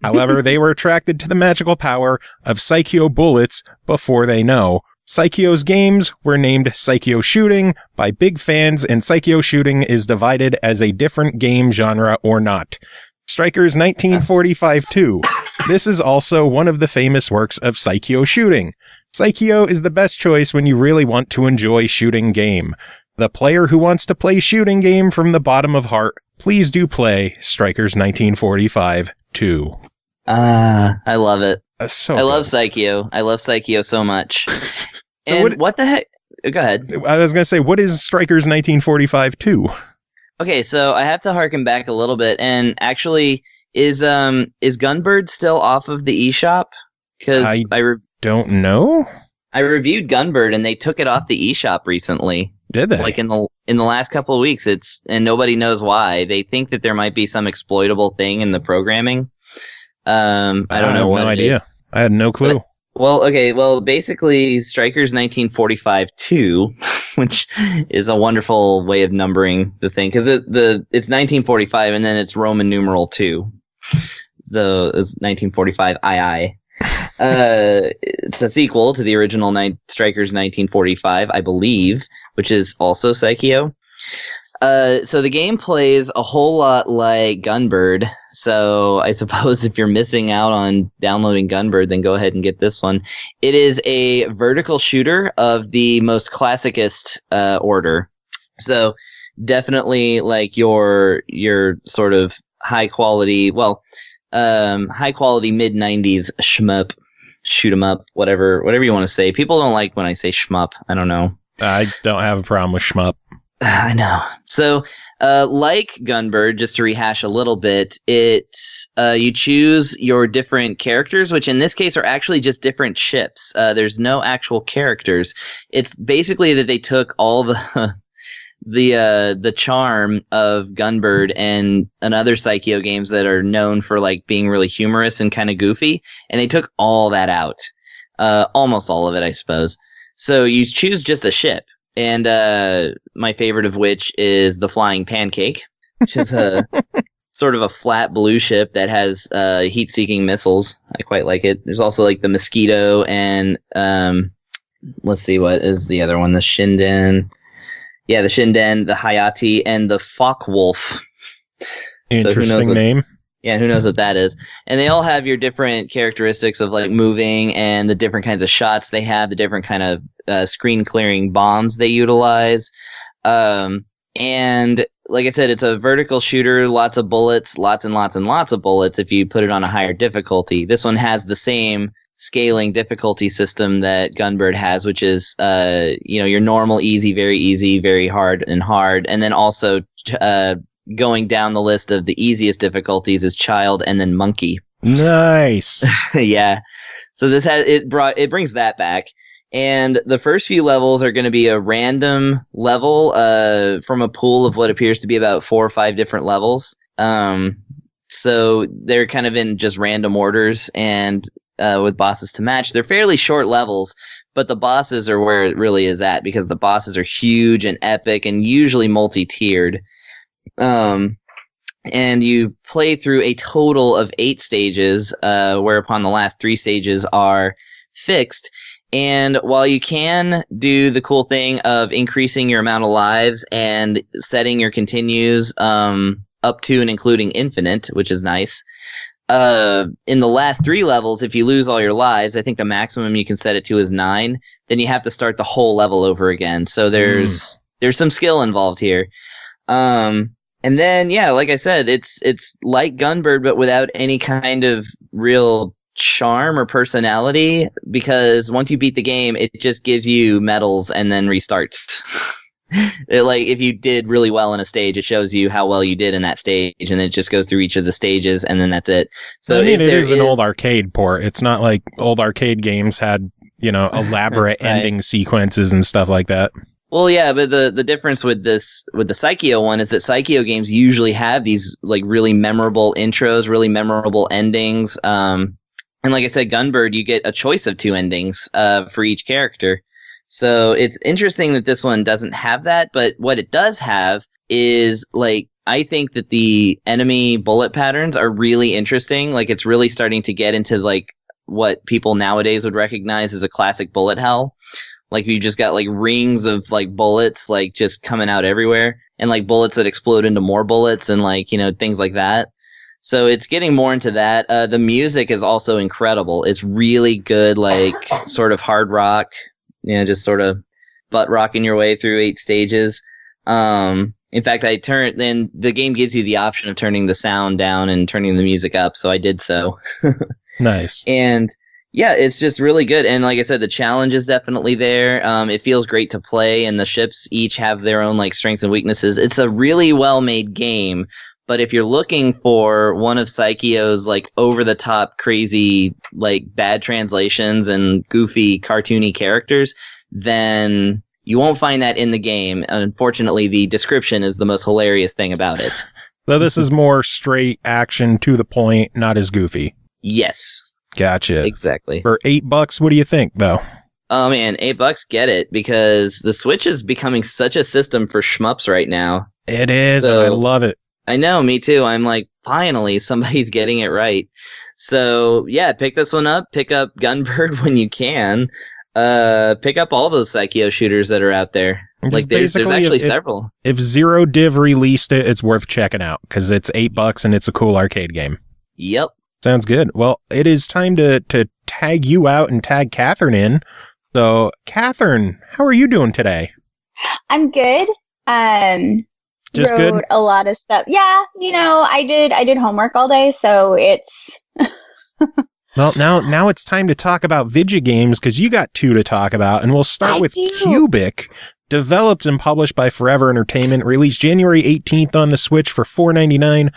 However, they were attracted to the magical power of Psycho bullets before they know. Psycho's games were named Psycho Shooting by big fans, and Psycho Shooting is divided as a different game genre or not. Strikers 1945 2. This is also one of the famous works of Psycho Shooting. Psycho is the best choice when you really want to enjoy shooting game. The player who wants to play shooting game from the bottom of heart, please do play Strikers 1945 2. I love it. I love Psycho. I love Psycho so much. So what the heck? Go ahead. I was going to say, what is Strikers 1945 2? Okay, so I have to harken back a little bit, and actually, is Gunbird still off of the eShop? Because I don't know. I reviewed Gunbird, and they took it off the eShop recently. Did they? Like in the last couple of weeks, and nobody knows why. They think that there might be some exploitable thing in the programming. I don't know what. I have no idea. I had no clue. Well, basically, Strikers 1945 2, which is a wonderful way of numbering the thing, because it's 1945 and then it's Roman numeral 2. So it's 1945 II. It's a sequel to the original Strikers 1945, I believe, which is also Psycho. So the game plays a whole lot like Gunbird. So I suppose if you're missing out on downloading Gunbird, then go ahead and get this one. It is a vertical shooter of the most classicist order. So definitely like your sort of high quality mid 90s shmup, shoot 'em up, whatever you want to say. People don't like when I say shmup. I don't know. I don't have a problem with shmup. I know. So, like Gunbird, just to rehash a little bit, you choose your different characters, which in this case are actually just different ships. There's no actual characters. It's basically that they took all the charm of Gunbird and other Psycho games that are known for like being really humorous and kind of goofy, and they took all that out. Almost all of it, I suppose. So you choose just a ship. And my favorite of which is the Flying Pancake, which is a sort of a flat blue ship that has heat-seeking missiles. I quite like it. There's also like the Mosquito and let's see, what is the other one? The Shinden. Yeah, the Shinden, the Hayati, and the Focke-Wulf. Interesting name. Yeah, who knows what that is. And they all have your different characteristics of like moving and the different kinds of shots they have, the different kind of screen clearing bombs they utilize. And like I said, it's a vertical shooter, lots of bullets, lots and lots and lots of bullets if you put it on a higher difficulty. This one has the same scaling difficulty system that Gunbird has, which is your normal, easy, very hard, and then also going down the list of the easiest difficulties is child and then monkey. Nice. Yeah. So this it brings that back. And the first few levels are going to be a random level from a pool of what appears to be about 4 or 5 different levels. So they're kind of in just random orders and with bosses to match. They're fairly short levels, but the bosses are where it really is at because the bosses are huge and epic and usually multi-tiered. And you play through a total of 8 stages, whereupon the last 3 stages are fixed. And while you can do the cool thing of increasing your amount of lives and setting your continues up to and including infinite, which is nice, in the last 3 levels, if you lose all your lives, I think the maximum you can set it to is 9, then you have to start the whole level over again. So there's some skill involved here. And then, yeah, like I said, it's like Gunbird, but without any kind of real charm or personality, because once you beat the game, it just gives you medals and then restarts. Like, if you did really well in a stage, it shows you how well you did in that stage, and it just goes through each of the stages, and then that's it. So I mean, it is an old arcade port. It's not like old arcade games had, elaborate right. ending sequences and stuff like that. Well, yeah, but the difference with the Psycheo one is that Psycheo games usually have these like really memorable intros, really memorable endings. And like I said, Gunbird, you get a choice of 2 endings for each character. So it's interesting that this one doesn't have that, but what it does have is like, I think that the enemy bullet patterns are really interesting. Like, it's really starting to get into like what people nowadays would recognize as a classic bullet hell. Like, you just got like rings of like bullets like just coming out everywhere, and like bullets that explode into more bullets, and like, things like that. So it's getting more into that. The music is also incredible. It's really good, like sort of hard rock, just sort of butt rocking your way through 8 stages. In fact, then the game gives you the option of turning the sound down and turning the music up, so I did so. Nice. And yeah, it's just really good. And like I said, the challenge is definitely there. It feels great to play, and the ships each have their own like strengths and weaknesses. It's a really well-made game, but if you're looking for one of Psycheo's like over-the-top crazy like bad translations and goofy cartoony characters, then you won't find that in the game. Unfortunately, the description is the most hilarious thing about it. So this is more straight action, to the point, not as goofy. Yes. Gotcha. Exactly. For $8, what do you think, though? Oh man, $8, get it, because the Switch is becoming such a system for shmups right now. It is, and I love it. I know, me too. I'm like, finally, somebody's getting it right. So yeah, pick this one up. Pick up Gunbird when you can. Pick up all those Psycheo shooters that are out there. Like, there's actually several. If Zero Div released it, it's worth checking out because it's $8 and it's a cool arcade game. Yep. Sounds good. Well, it is time to tag you out and tag Catherine in. So, Catherine, how are you doing today? I'm good. Just wrote good? a lot of stuff. Yeah, I did homework all day, so it's. Well, now it's time to talk about video games because you got 2 to talk about, and we'll start with Cubic. Developed and published by Forever Entertainment, released January 18th on the Switch for $4.99.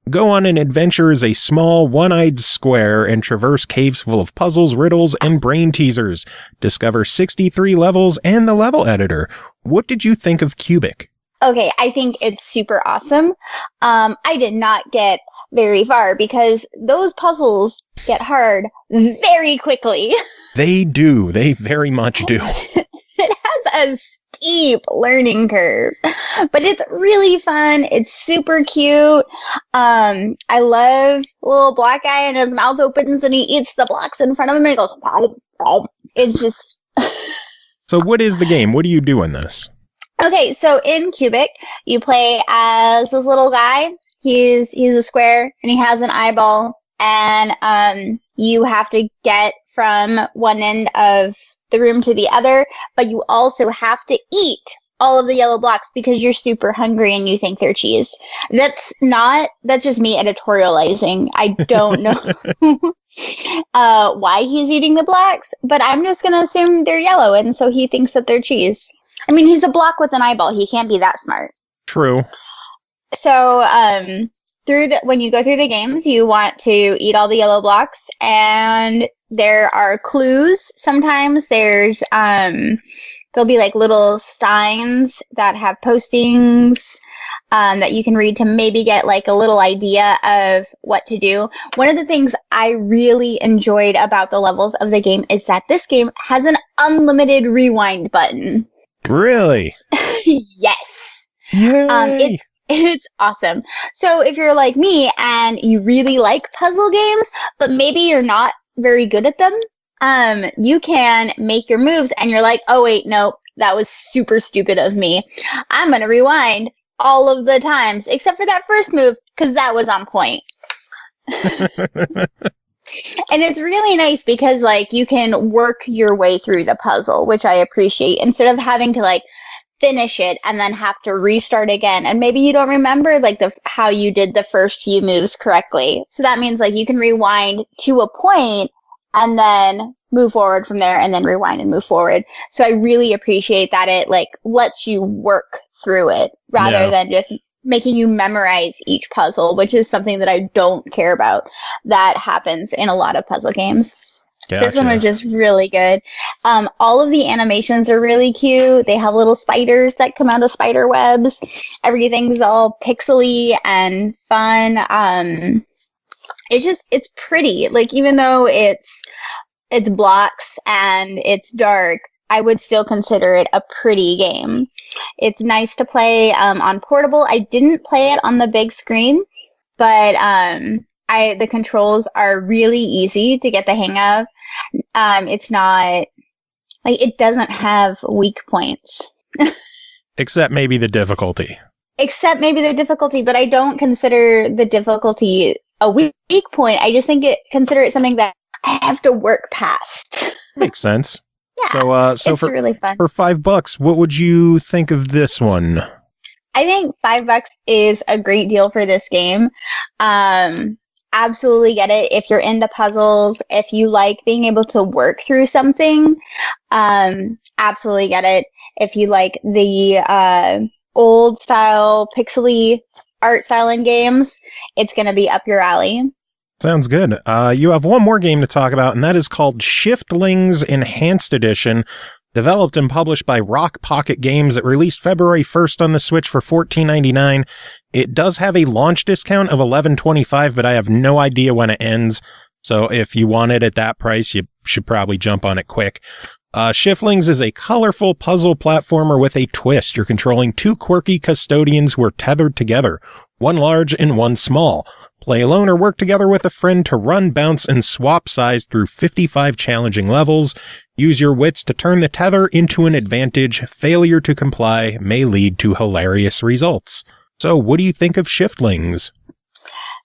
Go on an adventure as a small, one-eyed square and traverse caves full of puzzles, riddles, and brain teasers. Discover 63 levels and the level editor. What did you think of Cubic? Okay, I think it's super awesome. I did not get very far because those puzzles get hard very quickly. They do. They very much do. It has a steep learning curve, but it's really fun. It's super cute. I love little black guy, and his mouth opens and he eats the blocks in front of him and he goes, wow. It's just. So what is the game? What do you do in this? Okay, so in Cubic, you play as this little guy. He's a square and he has an eyeball, and you have to get from one end of the room to the other, but you also have to eat all of the yellow blocks because you're super hungry and you think they're cheese. That's just me editorializing. I don't know why he's eating the blocks, but I'm just going to assume they're yellow, and so he thinks that they're cheese. I mean, he's a block with an eyeball. He can't be that smart. True. So, when you go through the games, you want to eat all the yellow blocks, and there are clues. Sometimes there'll be like little signs that have postings that you can read to maybe get like a little idea of what to do. One of the things I really enjoyed about the levels of the game is that this game has an unlimited rewind button. Really? Yes. Yay! It's awesome. So if you're like me and you really like puzzle games, but maybe you're not very good at them, you can make your moves and you're like, oh wait, no, that was super stupid of me. I'm going to rewind all of the times, except for that first move, because that was on point. And it's really nice because like you can work your way through the puzzle, which I appreciate, instead of having to like finish it and then have to restart again, and maybe you don't remember like how you did the first few moves correctly. So that means like you can rewind to a point and then move forward from there, and then rewind and move forward. So I really appreciate that it like lets you work through it rather than just making you memorize each puzzle, which is something that I don't care about. That happens in a lot of puzzle games. Gotcha. This one was just really good. All of the animations are really cute. They have little spiders that come out of spider webs. Everything's all pixely and fun. It's pretty. Like, even though it's blocks and it's dark, I would still consider it a pretty game. It's nice to play on portable. I didn't play it on the big screen, but the controls are really easy to get the hang of. It's not like it doesn't have weak points. Except maybe the difficulty. But I don't consider the difficulty a weak point. I just consider it something that I have to work past. Makes sense. Yeah, so it's really fun. For $5, what would you think of this one? I think $5 is a great deal for this game. Absolutely get it. If you're into puzzles, if you like being able to work through something, absolutely get it. If you like the old style pixely art style in games, it's going to be up your alley. Sounds good. You have one more game to talk about, and that is called Shiftlings Enhanced Edition, developed and published by Rock Pocket Games. It released February 1st on the Switch for $14.99. It does have a launch discount of $11.25, but I have no idea when it ends. So if you want it at that price, you should probably jump on it quick. Shiftlings is a colorful puzzle platformer with a twist. You're controlling two quirky custodians who are tethered together, one large and one small. Play alone or work together with a friend to run, bounce, and swap size through 55 challenging levels. Use your wits to turn the tether into an advantage. Failure to comply may lead to hilarious results. So what do you think of Shiftlings?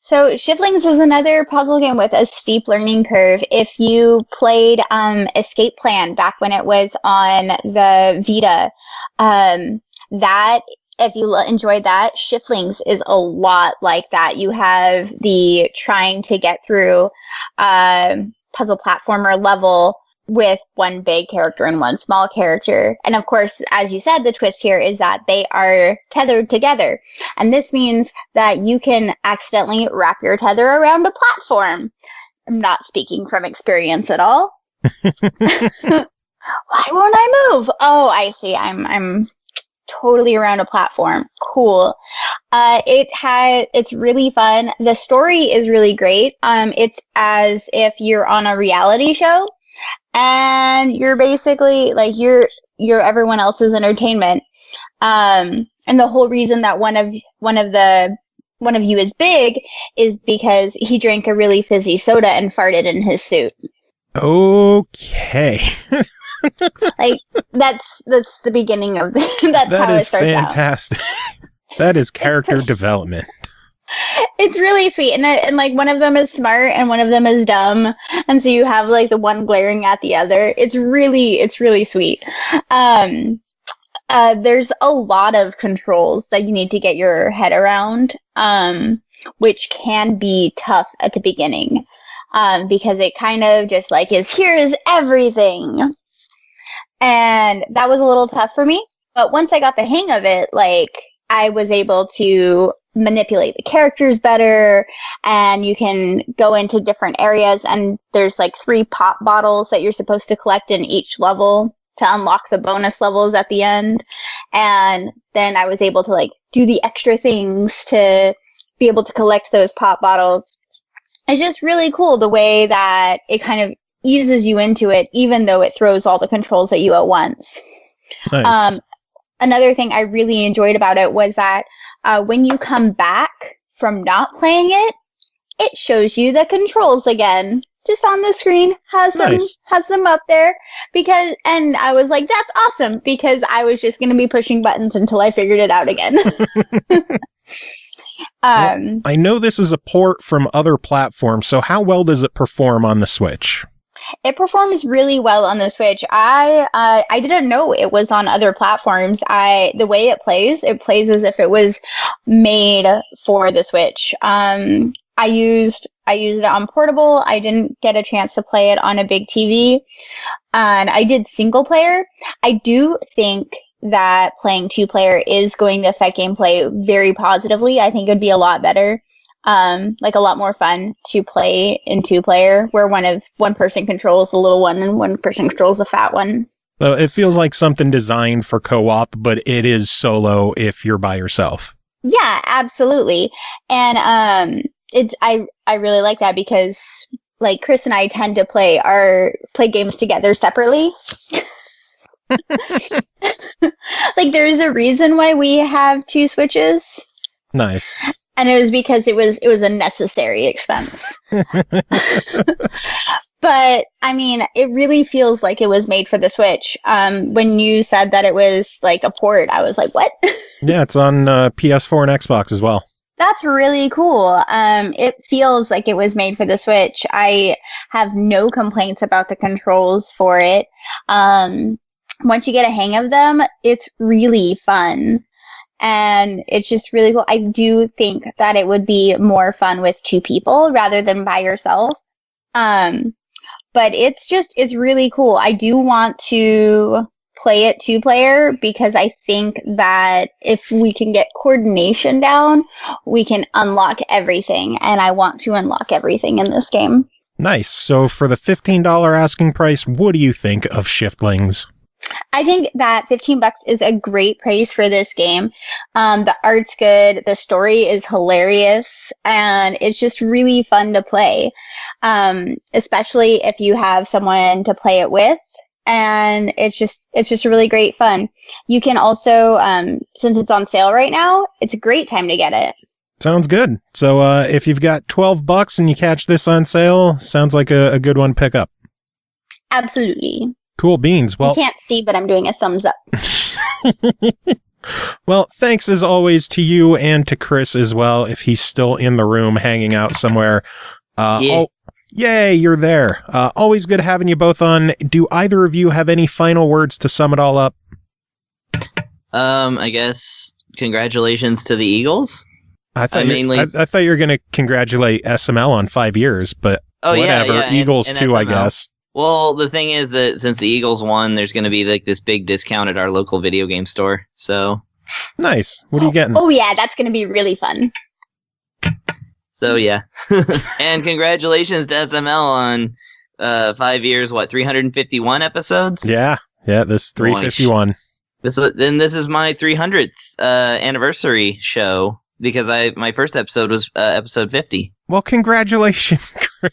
So Shiftlings is another puzzle game with a steep learning curve. If you played Escape Plan back when it was on the Vita, if you enjoyed that, Shiftlings is a lot like that. You have the trying to get through puzzle platformer level with one big character and one small character. And of course, as you said, the twist here is that they are tethered together. And this means that you can accidentally wrap your tether around a platform. I'm not speaking from experience at all. Why won't I move? Oh, I see. I'm totally around a platform. Cool. It's really fun. The story is really great. It's as if you're on a reality show. and you're basically like you're everyone else's entertainment. And the whole reason that one of you is big is because he drank a really fizzy soda and farted in his suit. Okay. Like that's the beginning of that's that how is it starts fantastic. That is character development. It's really sweet, and like one of them is smart and one of them is dumb, and so you have like the one glaring at the other. It's really sweet. There's a lot of controls that you need to get your head around, which can be tough at the beginning, because it kind of just like here's everything, and that was a little tough for me. But once I got the hang of it, like I was able to manipulate the characters better, and you can go into different areas, and there's like 3 pop bottles that you're supposed to collect in each level to unlock the bonus levels at the end. And then I was able to like do the extra things to be able to collect those pop bottles. It's just really cool the way that it kind of eases you into it, even though it throws all the controls at you at once. Nice. Another thing I really enjoyed about it was that when you come back from not playing it, it shows you the controls again. Just on the screen, has them up there, and I was like, that's awesome, because I was just going to be pushing buttons until I figured it out again. Well, I know this is a port from other platforms, so how well does it perform on the Switch? It performs really well on the Switch. I didn't know it was on other platforms. The way it plays as if it was made for the Switch. I used it on portable. I didn't get a chance to play it on a big TV. And I did single player. I do think that playing 2-player is going to affect gameplay very positively. I think it would be a lot better. Like a lot more fun to play in 2-player, where one person controls the little one and one person controls the fat one. So it feels like something designed for co-op, but it is solo if you're by yourself. Yeah, absolutely. And I really like that, because like Chris and I tend to play games together separately. Like there's a reason why we have 2 Switches. Nice. And it was because it was a necessary expense. But I mean, it really feels like it was made for the Switch. When you said that it was like a port, I was like, what? Yeah, it's on PS4 and Xbox as well. That's really cool. It feels like it was made for the Switch. I have no complaints about the controls for it. Once you get a hang of them, it's really fun. And it's just really cool. I do think that it would be more fun with 2 people rather than by yourself. But it's really cool. I do want to play it 2-player, because I think that if we can get coordination down, we can unlock everything, and I want to unlock everything in this game. Nice. So for the $15 asking price, what do you think of Shiftlings? I think that $15 is a great price for this game. The art's good, the story is hilarious, and it's just really fun to play, especially if you have someone to play it with. And it's just really great fun. You can also, since it's on sale right now, it's a great time to get it. Sounds good. So if you've got $12 and you catch this on sale, sounds like a good one to pick up. Absolutely. Cool beans. Well, you can't see, but I'm doing a thumbs up. Well, thanks as always to you and to Chris as well, if he's still in the room hanging out somewhere. Yeah. Yay, you're there. Always good having you both on. Do either of you have any final words to sum it all up? I guess congratulations to the Eagles. I thought you were going to congratulate SML on 5 years, but whatever. Yeah. Eagles and too, SML. I guess. Well, the thing is that since the Eagles won, there's going to be like this big discount at our local video game store. So nice. What are you getting? Oh yeah, that's going to be really fun. So yeah, and congratulations to SML on 5 years. What, 351 episodes? Yeah, this 351. This is my 300th anniversary show, because my first episode was episode 50. Well, congratulations, Chris.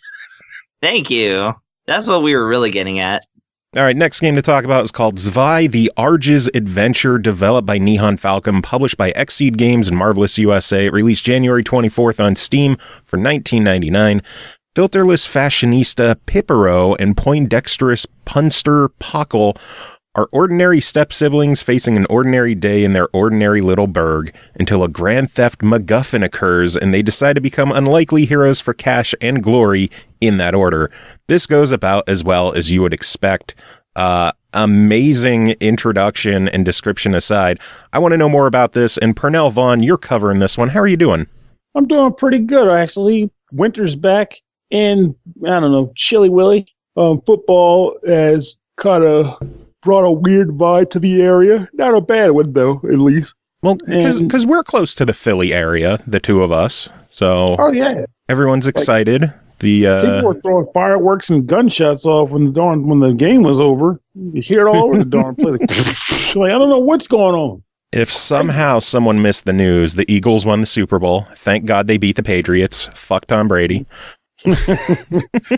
Thank you. That's what we were really getting at. All right, next game to talk about is called Zwei, the Arge's Adventure, developed by Nihon Falcom, published by Xseed Games and Marvelous USA, released January 24th on Steam for $19.99. Filterless fashionista Pipero and poindexterous punster Pockle are ordinary step-siblings facing an ordinary day in their ordinary little burg until a grand theft MacGuffin occurs and they decide to become unlikely heroes for cash and glory in that order. This goes about as well as you would expect. Amazing introduction and description aside. I want to know more about this, and Pernell Vaughn, you're covering this one. How are you doing? I'm doing pretty good, actually. Winter's back, and I don't know, Chilly Willy. Football has kind of brought a weird vibe to the area. Not a bad one, though, at least. Well, because we're close to the Philly area, the two of us. So everyone's excited. People were throwing fireworks and gunshots off when the game was over. You hear it all over the darn place. Like, I don't know what's going on. If somehow someone missed the news, the Eagles won the Super Bowl. Thank God they beat the Patriots. Fuck Tom Brady.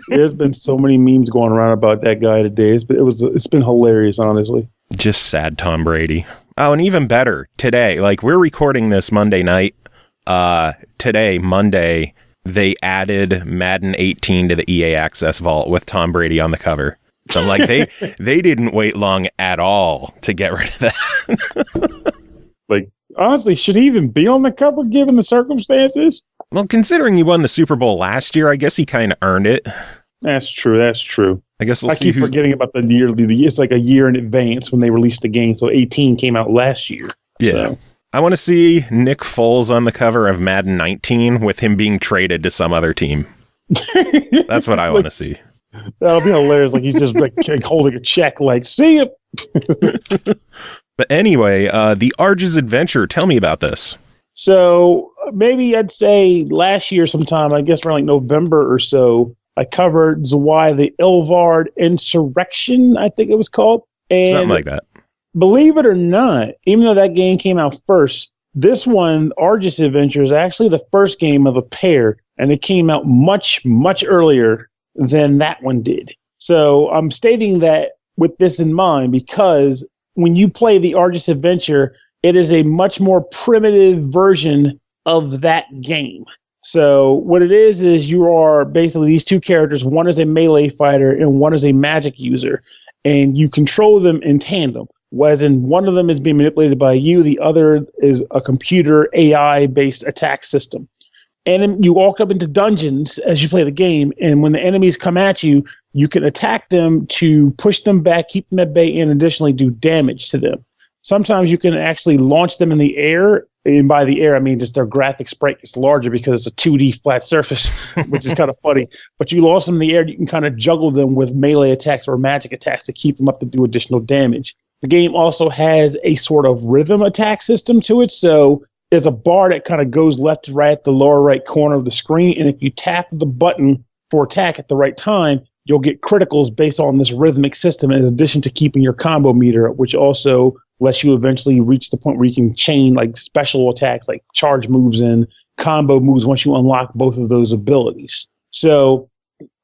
There's been so many memes going around about that guy today. It's been hilarious, honestly. Just sad Tom Brady. Oh, and even better, today, like we're recording this Monday night. Today, Monday, they added Madden 18 to the EA Access Vault with Tom Brady on the cover. So I'm like, they didn't wait long at all to get rid of that. Like, honestly, should he even be on the cover given the circumstances? Well, considering he won the Super Bowl last year, I guess he kind of earned it. That's true. I guess I keep forgetting about the year. It's like a year in advance when they released the game. So 18 came out last year. Yeah. So. I want to see Nick Foles on the cover of Madden 19 with him being traded to some other team. That's what I want to see. That'll be hilarious. Like he's just like holding a check, like, see ya. But anyway, the Arge's Adventure. Tell me about this. So maybe I'd say last year sometime, I guess around like November or so, I covered Zwei, the Ilvard Insurrection, I think it was called. And something like that. Believe it or not, even though that game came out first, this one, Arge's Adventure, is actually the first game of a pair, and it came out much, much earlier than that one did. So I'm stating that with this in mind because when you play the Arge's Adventure, it is a much more primitive version of that game. So what it is you are basically these two characters. One is a melee fighter and one is a magic user, and you control them in tandem. Whereas in one of them is being manipulated by you, the other is a computer AI-based attack system. And then you walk up into dungeons as you play the game, and when the enemies come at you, you can attack them to push them back, keep them at bay, and additionally do damage to them. Sometimes you can actually launch them in the air, and by the air I mean just their graphic sprite gets larger because it's a 2D flat surface, which is kind of funny. But you launch them in the air, you can kind of juggle them with melee attacks or magic attacks to keep them up to do additional damage. The game also has a sort of rhythm attack system to it, so there's a bar that kind of goes left to right at the lower right corner of the screen, and if you tap the button for attack at the right time, you'll get criticals based on this rhythmic system in addition to keeping your combo meter up, which also lets you eventually reach the point where you can chain like special attacks like charge moves and combo moves once you unlock both of those abilities. So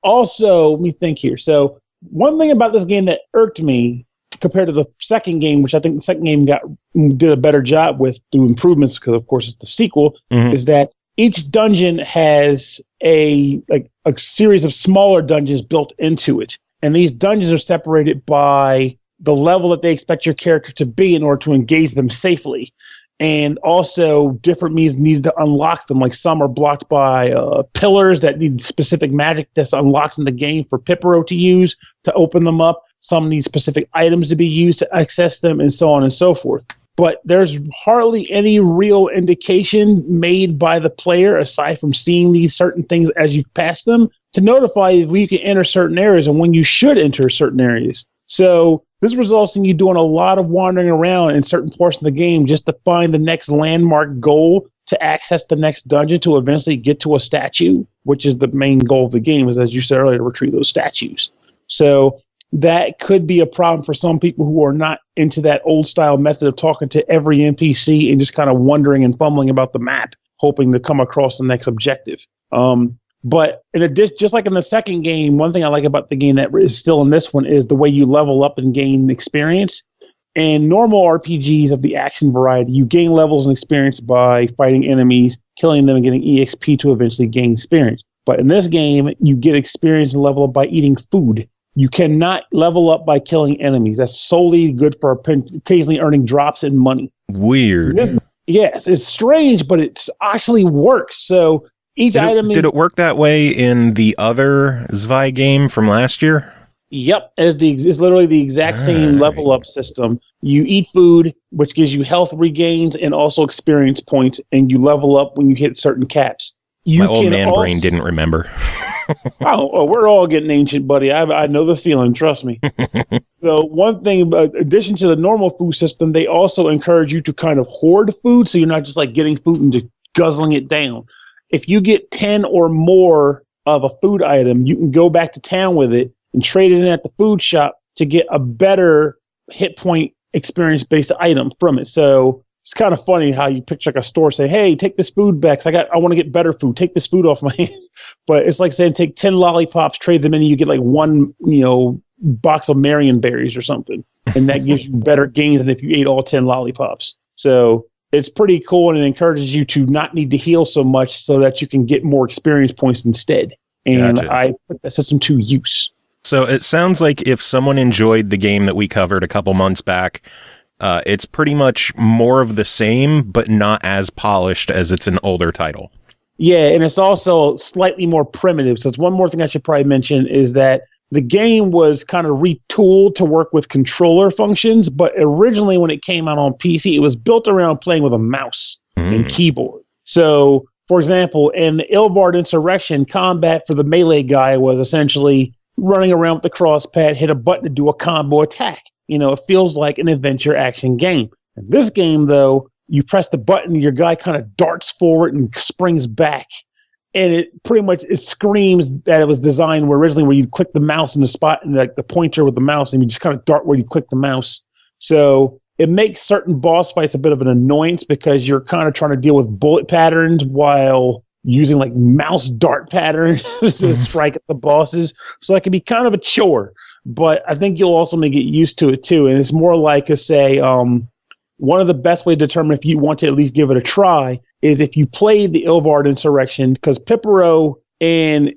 also, let me think here. So one thing about this game that irked me compared to the second game, which I think the second game did a better job with through improvements because of course it's the sequel, is that each dungeon has a series of smaller dungeons built into it. And these dungeons are separated by the level that they expect your character to be in order to engage them safely. And also different means needed to unlock them. Like some are blocked by pillars that need specific magic that's unlocked in the game for Pipero to use to open them up. Some need specific items to be used to access them, and so on and so forth. But there's hardly any real indication made by the player, aside from seeing these certain things as you pass them, to notify you when you can enter certain areas and when you should enter certain areas. So this results in you doing a lot of wandering around in certain portions of the game just to find the next landmark goal to access the next dungeon to eventually get to a statue, which is the main goal of the game, is, as you said earlier, to retrieve those statues. So that could be a problem for some people who are not into that old style method of talking to every NPC and just kind of wondering and fumbling about the map, hoping to come across the next objective. But in addition, just like in the second game, one thing I like about the game that is still in this one is the way you level up and gain experience. In normal RPGs of the action variety, you gain levels and experience by fighting enemies, killing them, and getting EXP to eventually gain experience. But in this game, you get experience and level up by eating food. You cannot level up by killing enemies. That's solely good for occasionally earning drops in money. Weird. Yes, it's strange, but it actually works. So each item... Did it work that way in the other Zwei game from last year? Yep, it's literally the exact same level up system. You eat food, which gives you health regains and also experience points, and you level up when you hit certain caps. My old man brain didn't remember. Oh, we're all getting ancient, buddy. I know the feeling, trust me. So one thing, in addition to the normal food system, they also encourage you to kind of hoard food, so you're not just like getting food and just guzzling it down. If you get 10 or more of a food item, you can go back to town with it and trade it in at the food shop to get a better hit point experience-based item from it. So it's kind of funny how you picture like a store say, hey, take this food back. I want to get better food. Take this food off my hands. But it's like saying take 10 lollipops, trade them in, and you get like one, box of Marion berries or something. And that gives you better gains than if you ate all 10 lollipops. So it's pretty cool, and it encourages you to not need to heal so much so that you can get more experience points instead. And gotcha. I put that system to use. So it sounds like if someone enjoyed the game that we covered a couple months back, it's pretty much more of the same, but not as polished as it's an older title. Yeah, and it's also slightly more primitive. So it's one more thing I should probably mention is that the game was kind of retooled to work with controller functions, but originally when it came out on PC, it was built around playing with a mouse and keyboard. So, for example, in the Ilvard Insurrection, combat for the melee guy was essentially running around with the crosspad, hit a button to do a combo attack. It feels like an adventure action game. In this game, though, you press the button, your guy kind of darts forward and springs back. And it pretty much, it screams that it was designed originally where you click the mouse in the spot and like the pointer with the mouse, and you just kind of dart where you click the mouse. So it makes certain boss fights a bit of an annoyance because you're kind of trying to deal with bullet patterns while using like mouse dart patterns to strike at the bosses. So it can be kind of a chore, but I think you'll also get used to it too. And it's more like one of the best ways to determine if you want to at least give it a try is if you played the Ilvard Insurrection, because Pipero and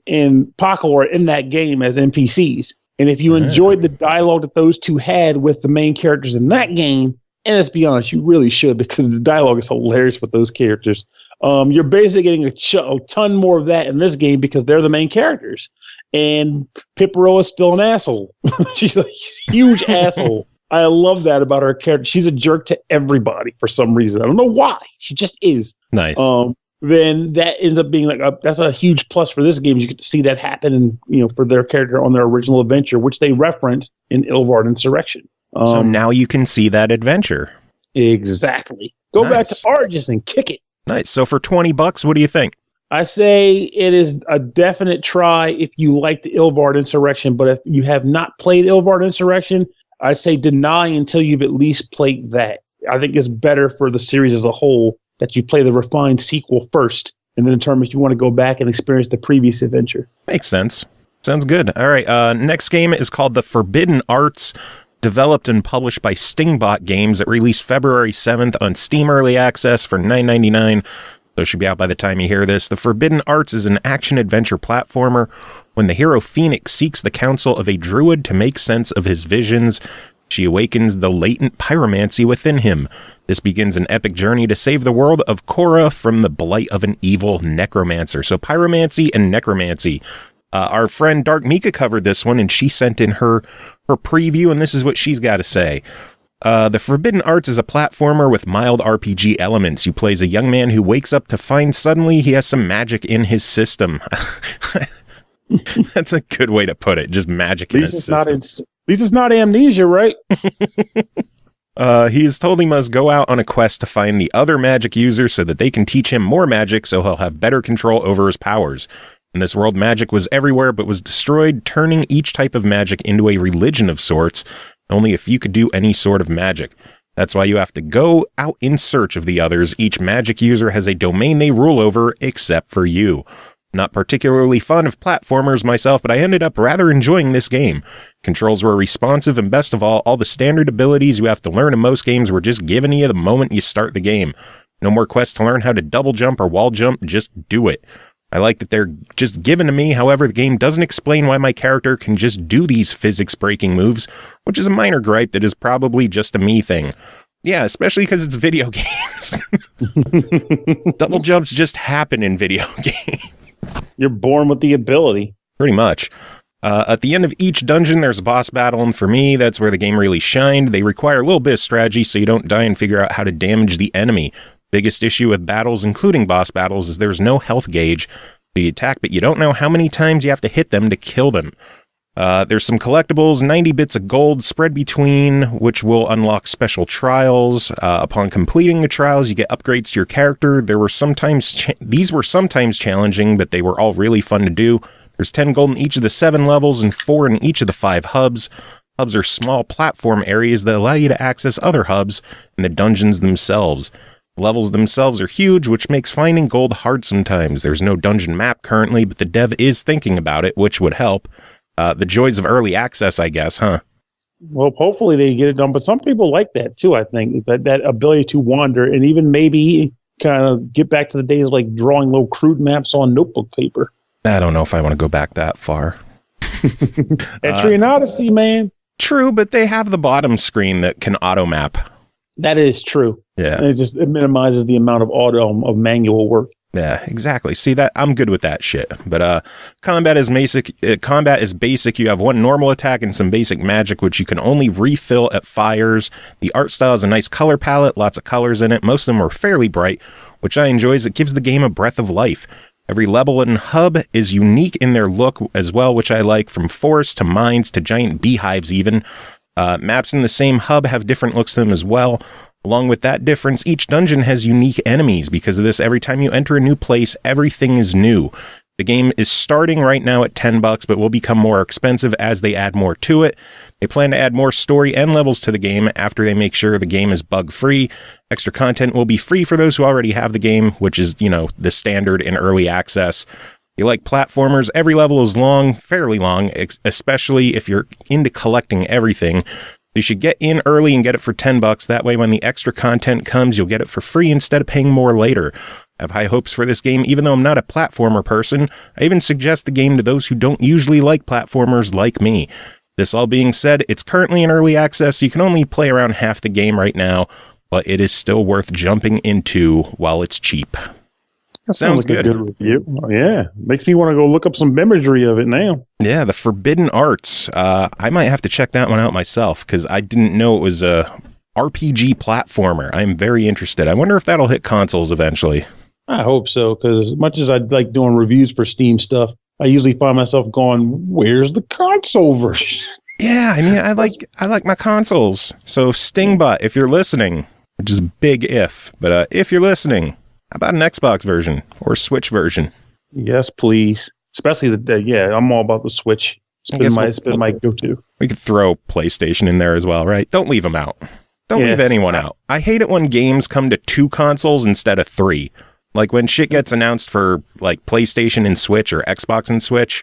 Paco are in that game as NPCs. And if you enjoyed the dialogue that those two had with the main characters in that game, and let's be honest, you really should, because the dialogue is hilarious with those characters. You're basically getting a ton more of that in this game because they're the main characters. And Pipero is still an asshole. She's a huge asshole. I love that about her character. She's a jerk to everybody for some reason. I don't know why. She just is. Nice. Then that ends up being that's a huge plus for this game. You get to see that happen, for their character on their original adventure, which they reference in Ilvard Insurrection. So now you can see that adventure. Exactly. Go back to Argus and kick it. Nice. So for $20, what do you think? I say it is a definite try if you like the Ilvard Insurrection, but if you have not played Ilvard Insurrection, I say deny until you've at least played that. I think it's better for the series as a whole that you play the refined sequel first and then determine if you want to go back and experience the previous adventure. Makes sense. Sounds good. All right. Next game is called The Forbidden Arts, developed and published by Stingbot Games. It released February 7th on Steam Early Access for $9.99. So it should be out by the time you hear this. The Forbidden Arts is an action-adventure platformer. When the hero Phoenix seeks the counsel of a druid to make sense of his visions, she awakens the latent pyromancy within him. This begins an epic journey to save the world of Korra from the blight of an evil necromancer. So pyromancy and necromancy. Our friend Dark Mika covered this one, and she sent in her preview, and this is what she's got to say. The Forbidden Arts is a platformer with mild RPG elements. You play as a young man who wakes up to find suddenly he has some magic in his system. That's a good way to put it. Just magic in his system. At least it's not amnesia, right? He is told he must go out on a quest to find the other magic users so that they can teach him more magic so he'll have better control over his powers. In this world, magic was everywhere but was destroyed, turning each type of magic into a religion of sorts. Only if you could do any sort of magic. That's why you have to go out in search of the others. Each magic user has a domain they rule over, except for you. Not particularly fond of platformers myself, but I ended up rather enjoying this game. Controls were responsive, and best of all the standard abilities you have to learn in most games were just given to you the moment you start the game. No more quests to learn how to double jump or wall jump, just do it. I like that they're just given to me, however, the game doesn't explain why my character can just do these physics-breaking moves, which is a minor gripe that is probably just a me thing. Yeah, especially because it's video games. Double jumps just happen in video games. You're born with the ability. Pretty much. At the end of each dungeon, there's a boss battle, and for me, that's where the game really shined. They require a little bit of strategy so you don't die and figure out how to damage the enemy. Biggest issue with battles, including boss battles, is there's no health gauge. So you attack, but you don't know how many times you have to hit them to kill them. There's some collectibles, 90 bits of gold spread between, which will unlock special trials. Upon completing the trials, you get upgrades to your character. These were sometimes challenging, but they were all really fun to do. There's 10 gold in each of the 7 levels and 4 in each of the 5 hubs. Hubs are small platform areas that allow you to access other hubs and the dungeons themselves. Levels themselves are huge, which makes finding gold hard sometimes. There's no dungeon map currently, but the dev is thinking about it, which would help. The joys of early access, I guess, huh? Well, hopefully they get it done, but some people like that too, I think, that ability to wander and even maybe kind of get back to the days of like drawing little crude maps on notebook paper. I don't know if I want to go back that far. Entry and Odyssey, man. True, but they have the bottom screen that can auto map. That is true. Yeah. And it minimizes the amount of manual work. Yeah, exactly. See that I'm good with that shit. But combat is basic. You have one normal attack and some basic magic, which you can only refill at fires. The art style is a nice color palette, lots of colors in it. Most of them are fairly bright, which I enjoy as it gives the game a breath of life. Every level and hub is unique in their look as well, which I like, from forests to mines to giant beehives even. Maps in the same hub have different looks to them as well. Along with that difference, each dungeon has unique enemies. Because of this, every time you enter a new place, everything is new. The game is starting right now at $10, but will become more expensive as they add more to it. They plan to add more story and levels to the game after they make sure the game is bug-free. Extra content will be free for those who already have the game, which is, the standard in early access. You like platformers, every level is long, fairly long, especially if you're into collecting everything. You should get in early and get it for $10. That way, when the extra content comes, you'll get it for free instead of paying more later. I have high hopes for this game, even though I'm not a platformer person. I even suggest the game to those who don't usually like platformers like me. This all being said, it's currently in early access. You can only play around half the game right now, but it is still worth jumping into while it's cheap. That sounds like a good review. Oh, yeah. Makes me want to go look up some imagery of it now. Yeah, the Forbidden Arts. I might have to check that one out myself because I didn't know it was a RPG platformer. I'm very interested. I wonder if that'll hit consoles eventually. I hope so, because as much as I like doing reviews for Steam stuff, I usually find myself going, where's the console version? Yeah, I mean, I like my consoles. So Stingbot, if you're listening, which is big if, but if you're listening, how about an Xbox version or Switch version? Yes, please. Especially I'm all about the Switch. It's been my go-to. We could throw PlayStation in there as well, right? Don't leave them out. Don't leave anyone out. I hate it when games come to 2 consoles instead of 3. Like when shit gets announced for like PlayStation and Switch or Xbox and Switch.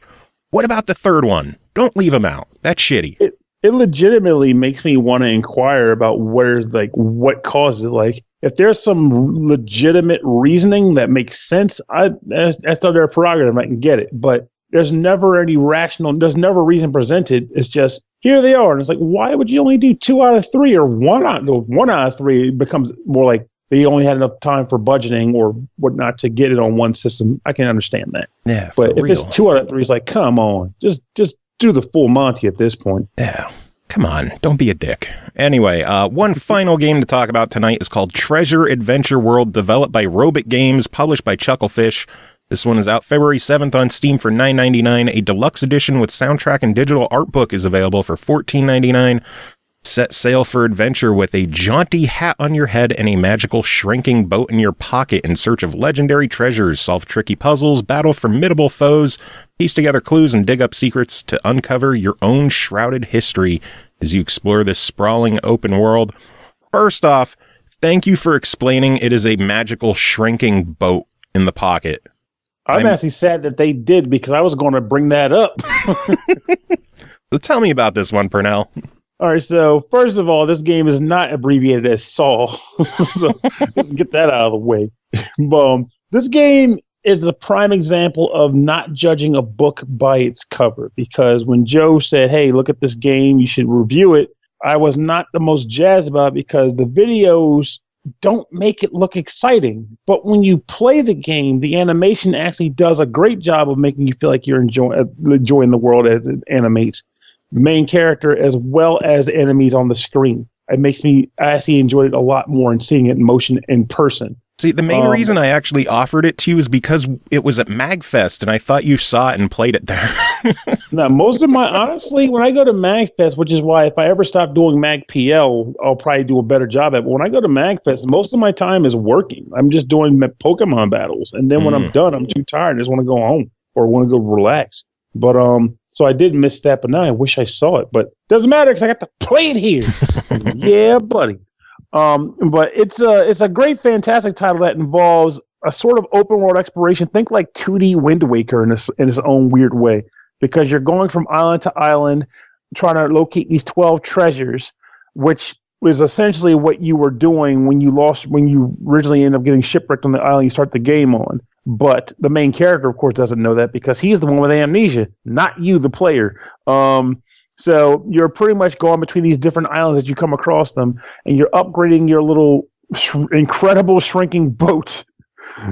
What about the third one? Don't leave them out. That's shitty. It legitimately makes me want to inquire about what causes it. Like, if there's some legitimate reasoning that makes sense, that's their prerogative. I can get it. But there's never reason presented. It's just, here they are. And it's like, why would you only do 2 out of 3 or 1 out of 3? It becomes more like they only had enough time for budgeting or whatnot to get it on one system. I can understand that. Yeah, but if it's 2 out of 3, it's like, come on, just do the full Monty at this point. Yeah. Come on, don't be a dick. Anyway, one final game to talk about tonight is called Treasure Adventure World, developed by Robot Games, published by Chucklefish. This one is out February 7th on Steam for $9.99. A deluxe edition with soundtrack and digital art book is available for $14.99. Set sail for adventure with a jaunty hat on your head and a magical shrinking boat in your pocket in search of legendary treasures. Solve tricky puzzles, battle formidable foes, piece together clues, and dig up secrets to uncover your own shrouded history as you explore this sprawling open world. First off, thank you for explaining it is a magical shrinking boat in the pocket. I'm actually sad that they did because I was going to bring that up. So tell me about this one, Purnell. All right, so first of all, this game is not abbreviated as SAW, so let's get that out of the way. This game is a prime example of not judging a book by its cover, because when Joe said, hey, look at this game, you should review it, I was not the most jazzed about it because the videos don't make it look exciting. But when you play the game, the animation actually does a great job of making you feel like you're enjoying the world as it animates. The main character as well as enemies on the screen. I actually enjoyed it a lot more in seeing it in motion in person. See, the main reason I actually offered it to you is because it was at MagFest, and I thought you saw it and played it there. Now, honestly, when I go to MagFest, which is why if I ever stop doing MagPL, I'll probably do a better job at it. But when I go to MagFest, most of my time is working. I'm just doing Pokemon battles. And then when I'm done, I'm too tired. I just want to go home or want to go relax. But, so I did miss that, but now I wish I saw it. But doesn't matter because I got to play it here. Yeah, buddy. But it's a great, fantastic title that involves a sort of open world exploration. Think like 2D Wind Waker in its own weird way, because you're going from island to island, trying to locate these 12 treasures, which was essentially what you were doing when you originally ended up getting shipwrecked on the island you start the game on. But the main character, of course, doesn't know that because he's the one with amnesia, not you, the player. So you're pretty much going between these different islands as you come across them, and you're upgrading your little incredible shrinking boat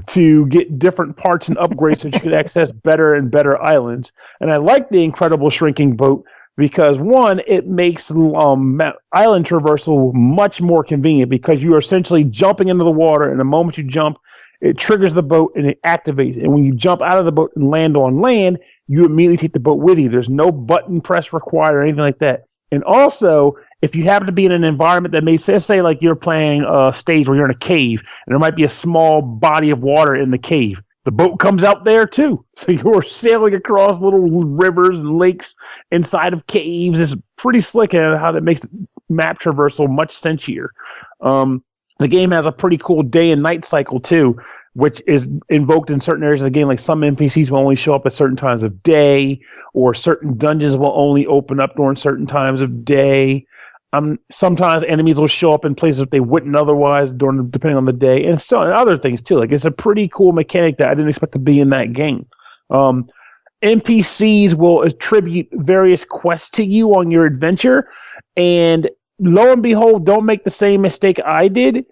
to get different parts and upgrades so that you can access better and better islands. And I like the incredible shrinking boat because, one, it makes island traversal much more convenient because you are essentially jumping into the water, and the moment you jump, it triggers the boat and it activates. And when you jump out of the boat and land on land, you immediately take the boat with you. There's no button press required or anything like that. And also, if you happen to be in an environment that may say like you're playing a stage where you're in a cave and there might be a small body of water in the cave, the boat comes out there too. So you're sailing across little rivers and lakes inside of caves. It's pretty slick at how that makes map traversal much sentier. The game has a pretty cool day and night cycle too, which is invoked in certain areas of the game. Like some NPCs will only show up at certain times of day, or certain dungeons will only open up during certain times of day. Sometimes enemies will show up in places that they wouldn't otherwise depending on the day, and so and other things too. Like it's a pretty cool mechanic that I didn't expect to be in that game. NPCs will attribute various quests to you on your adventure, and lo and behold, don't make the same mistake I did.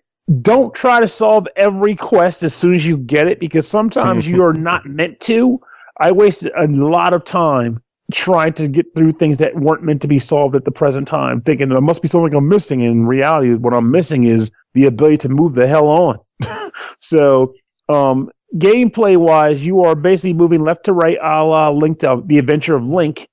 Don't try to solve every quest as soon as you get it, because sometimes you are not meant to. I wasted a lot of time trying to get through things that weren't meant to be solved at the present time, thinking there must be something I'm missing. In reality, what I'm missing is the ability to move the hell on. So, gameplay-wise, you are basically moving left to right, a la Link to The Adventure of Link,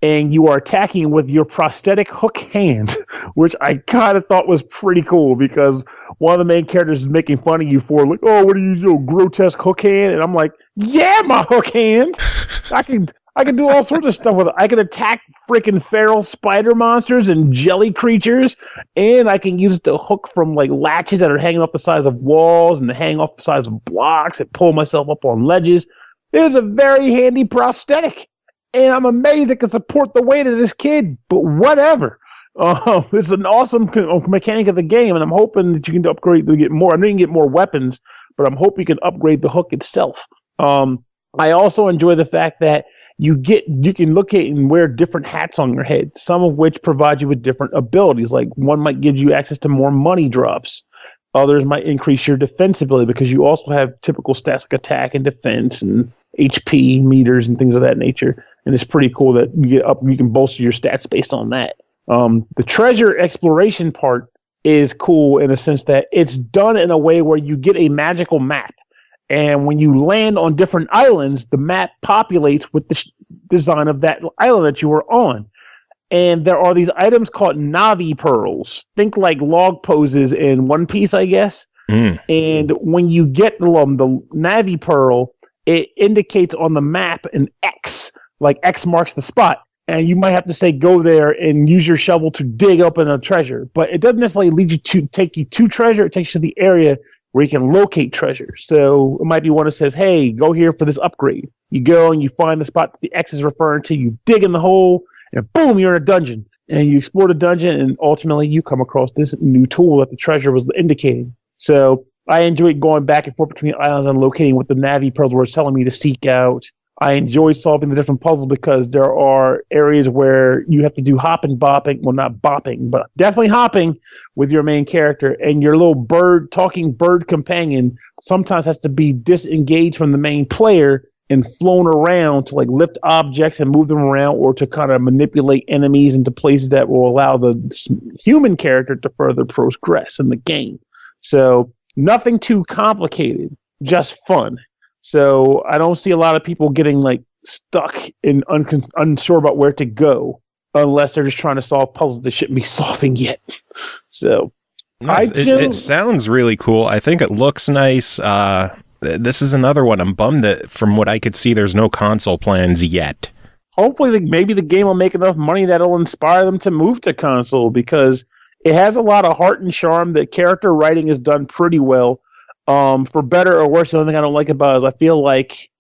and you are attacking with your prosthetic hook hand, which I kind of thought was pretty cool because one of the main characters is making fun of you for, like, oh, what are you doing, grotesque hook hand? And I'm like, yeah, my hook hand. I can do all sorts of stuff with it. I can attack freaking feral spider monsters and jelly creatures, and I can use it to hook from like latches that are hanging off the sides of walls and hang off the sides of blocks and pull myself up on ledges. It is a very handy prosthetic. And I'm amazed it can support the weight of this kid, but whatever. It's an awesome mechanic of the game, and I'm hoping that you can upgrade to get more. I know you can get more weapons, but I'm hoping you can upgrade the hook itself. I also enjoy the fact that you can locate and wear different hats on your head, some of which provide you with different abilities. Like one might give you access to more money drops. Others might increase your defense ability because you also have typical stats like attack and defense and HP meters and things of that nature. And it's pretty cool that you can bolster your stats based on that. The treasure exploration part is cool in a sense that it's done in a way where you get a magical map. And when you land on different islands, the map populates with the design of that island that you were on. And there are these items called Navi pearls. Think like log poses in One Piece, I guess. And when you get the Navi pearl, it indicates on the map an X, like X marks the spot. and you might have to say go there and use your shovel to dig up in a treasure. But it doesn't necessarily lead you to take you to treasure. It takes you to the area where you can locate treasure. So it might be one that says, hey, go here for this upgrade. You go and you find the spot that the X is referring to. You dig in the hole, and boom, you're in a dungeon. And you explore the dungeon, and ultimately you come across this new tool that the treasure was indicating. So I enjoyed going back and forth between islands and locating what the Navi puzzle was telling me to seek out. I enjoy solving the different puzzles because there are areas where you have to do hopping, bopping. Well, not bopping, but definitely hopping with your main character. And your little talking bird companion sometimes has to be disengaged from the main player and flown around to like lift objects and move them around, or to kind of manipulate enemies into places that will allow the human character to further progress in the game. So nothing too complicated, just fun. So I don't see a lot of people getting like stuck and unsure about where to go unless they're just trying to solve puzzles they shouldn't be solving yet. So nice. It sounds really cool. I think it looks nice. This is another one. I'm bummed that from what I could see, there's no console plans yet. Hopefully, maybe the game will make enough money that'll inspire them to move to console, because it has a lot of heart and charm. The character writing is done pretty well. For better or worse, the only thing I don't like about it is I feel like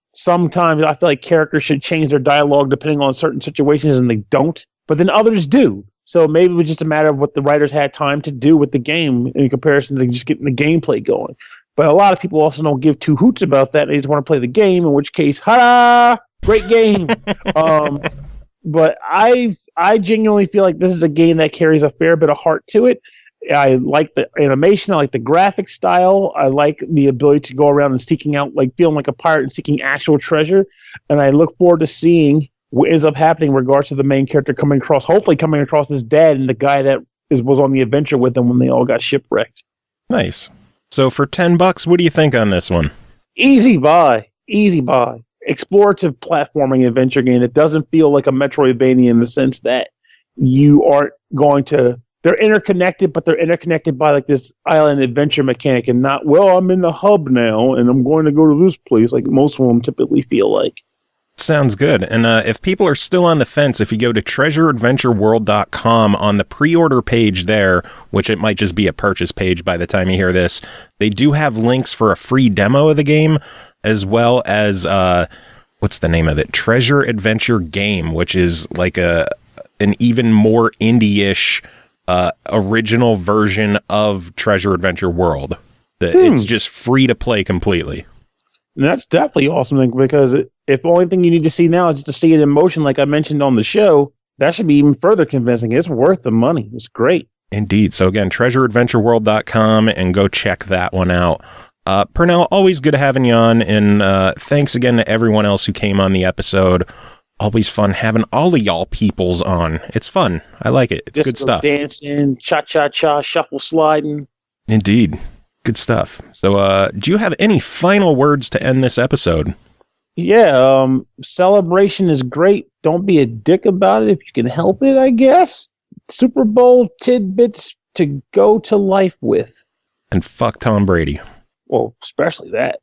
characters should change their dialogue depending on certain situations, and they don't. But then others do. So maybe it was just a matter of what the writers had time to do with the game in comparison to just getting the gameplay going. But a lot of people also don't give two hoots about that. They just want to play the game, in which case, great game. But I genuinely feel like this is a game that carries a fair bit of heart to it. I like the animation. I like the graphic style. I like the ability to go around and seeking out, like feeling like a pirate and seeking actual treasure. And I look forward to seeing what ends up happening in regards to the main character hopefully coming across his dad and the guy that was on the adventure with them when they all got shipwrecked. Nice. So for $10, what do you think on this one? Easy buy. Explorative platforming adventure game that doesn't feel like a Metroidvania in the sense that you aren't going to... They're interconnected, but they're interconnected by like this island adventure mechanic, and not, well, I'm in the hub now and I'm going to go to this place like most of them typically feel like. Sounds good. And if people are still on the fence, if you go to treasureadventureworld.com on the pre-order page there, which it might just be a purchase page by the time you hear this, they do have links for a free demo of the game, as well as, what's the name of it? Treasure Adventure Game, which is like an even more indie-ish original version of Treasure Adventure World. It's just free to play completely. And that's definitely awesome, because if the only thing you need to see now is just to see it in motion, like I mentioned on the show, that should be even further convincing. It's worth the money. It's great. Indeed. So again, treasureadventureworld.com, and go check that one out. Pernell, always good having you on, and thanks again to everyone else who came on the episode. Always fun having all of y'all peoples on. It's fun. I like it. It's just good stuff. Dancing, cha-cha-cha, shuffle sliding. Indeed. Good stuff. So do you have any final words to end this episode? Yeah, celebration is great. Don't be a dick about it if you can help it, I guess. Super Bowl tidbits to go to life with. And fuck Tom Brady. Well, especially that.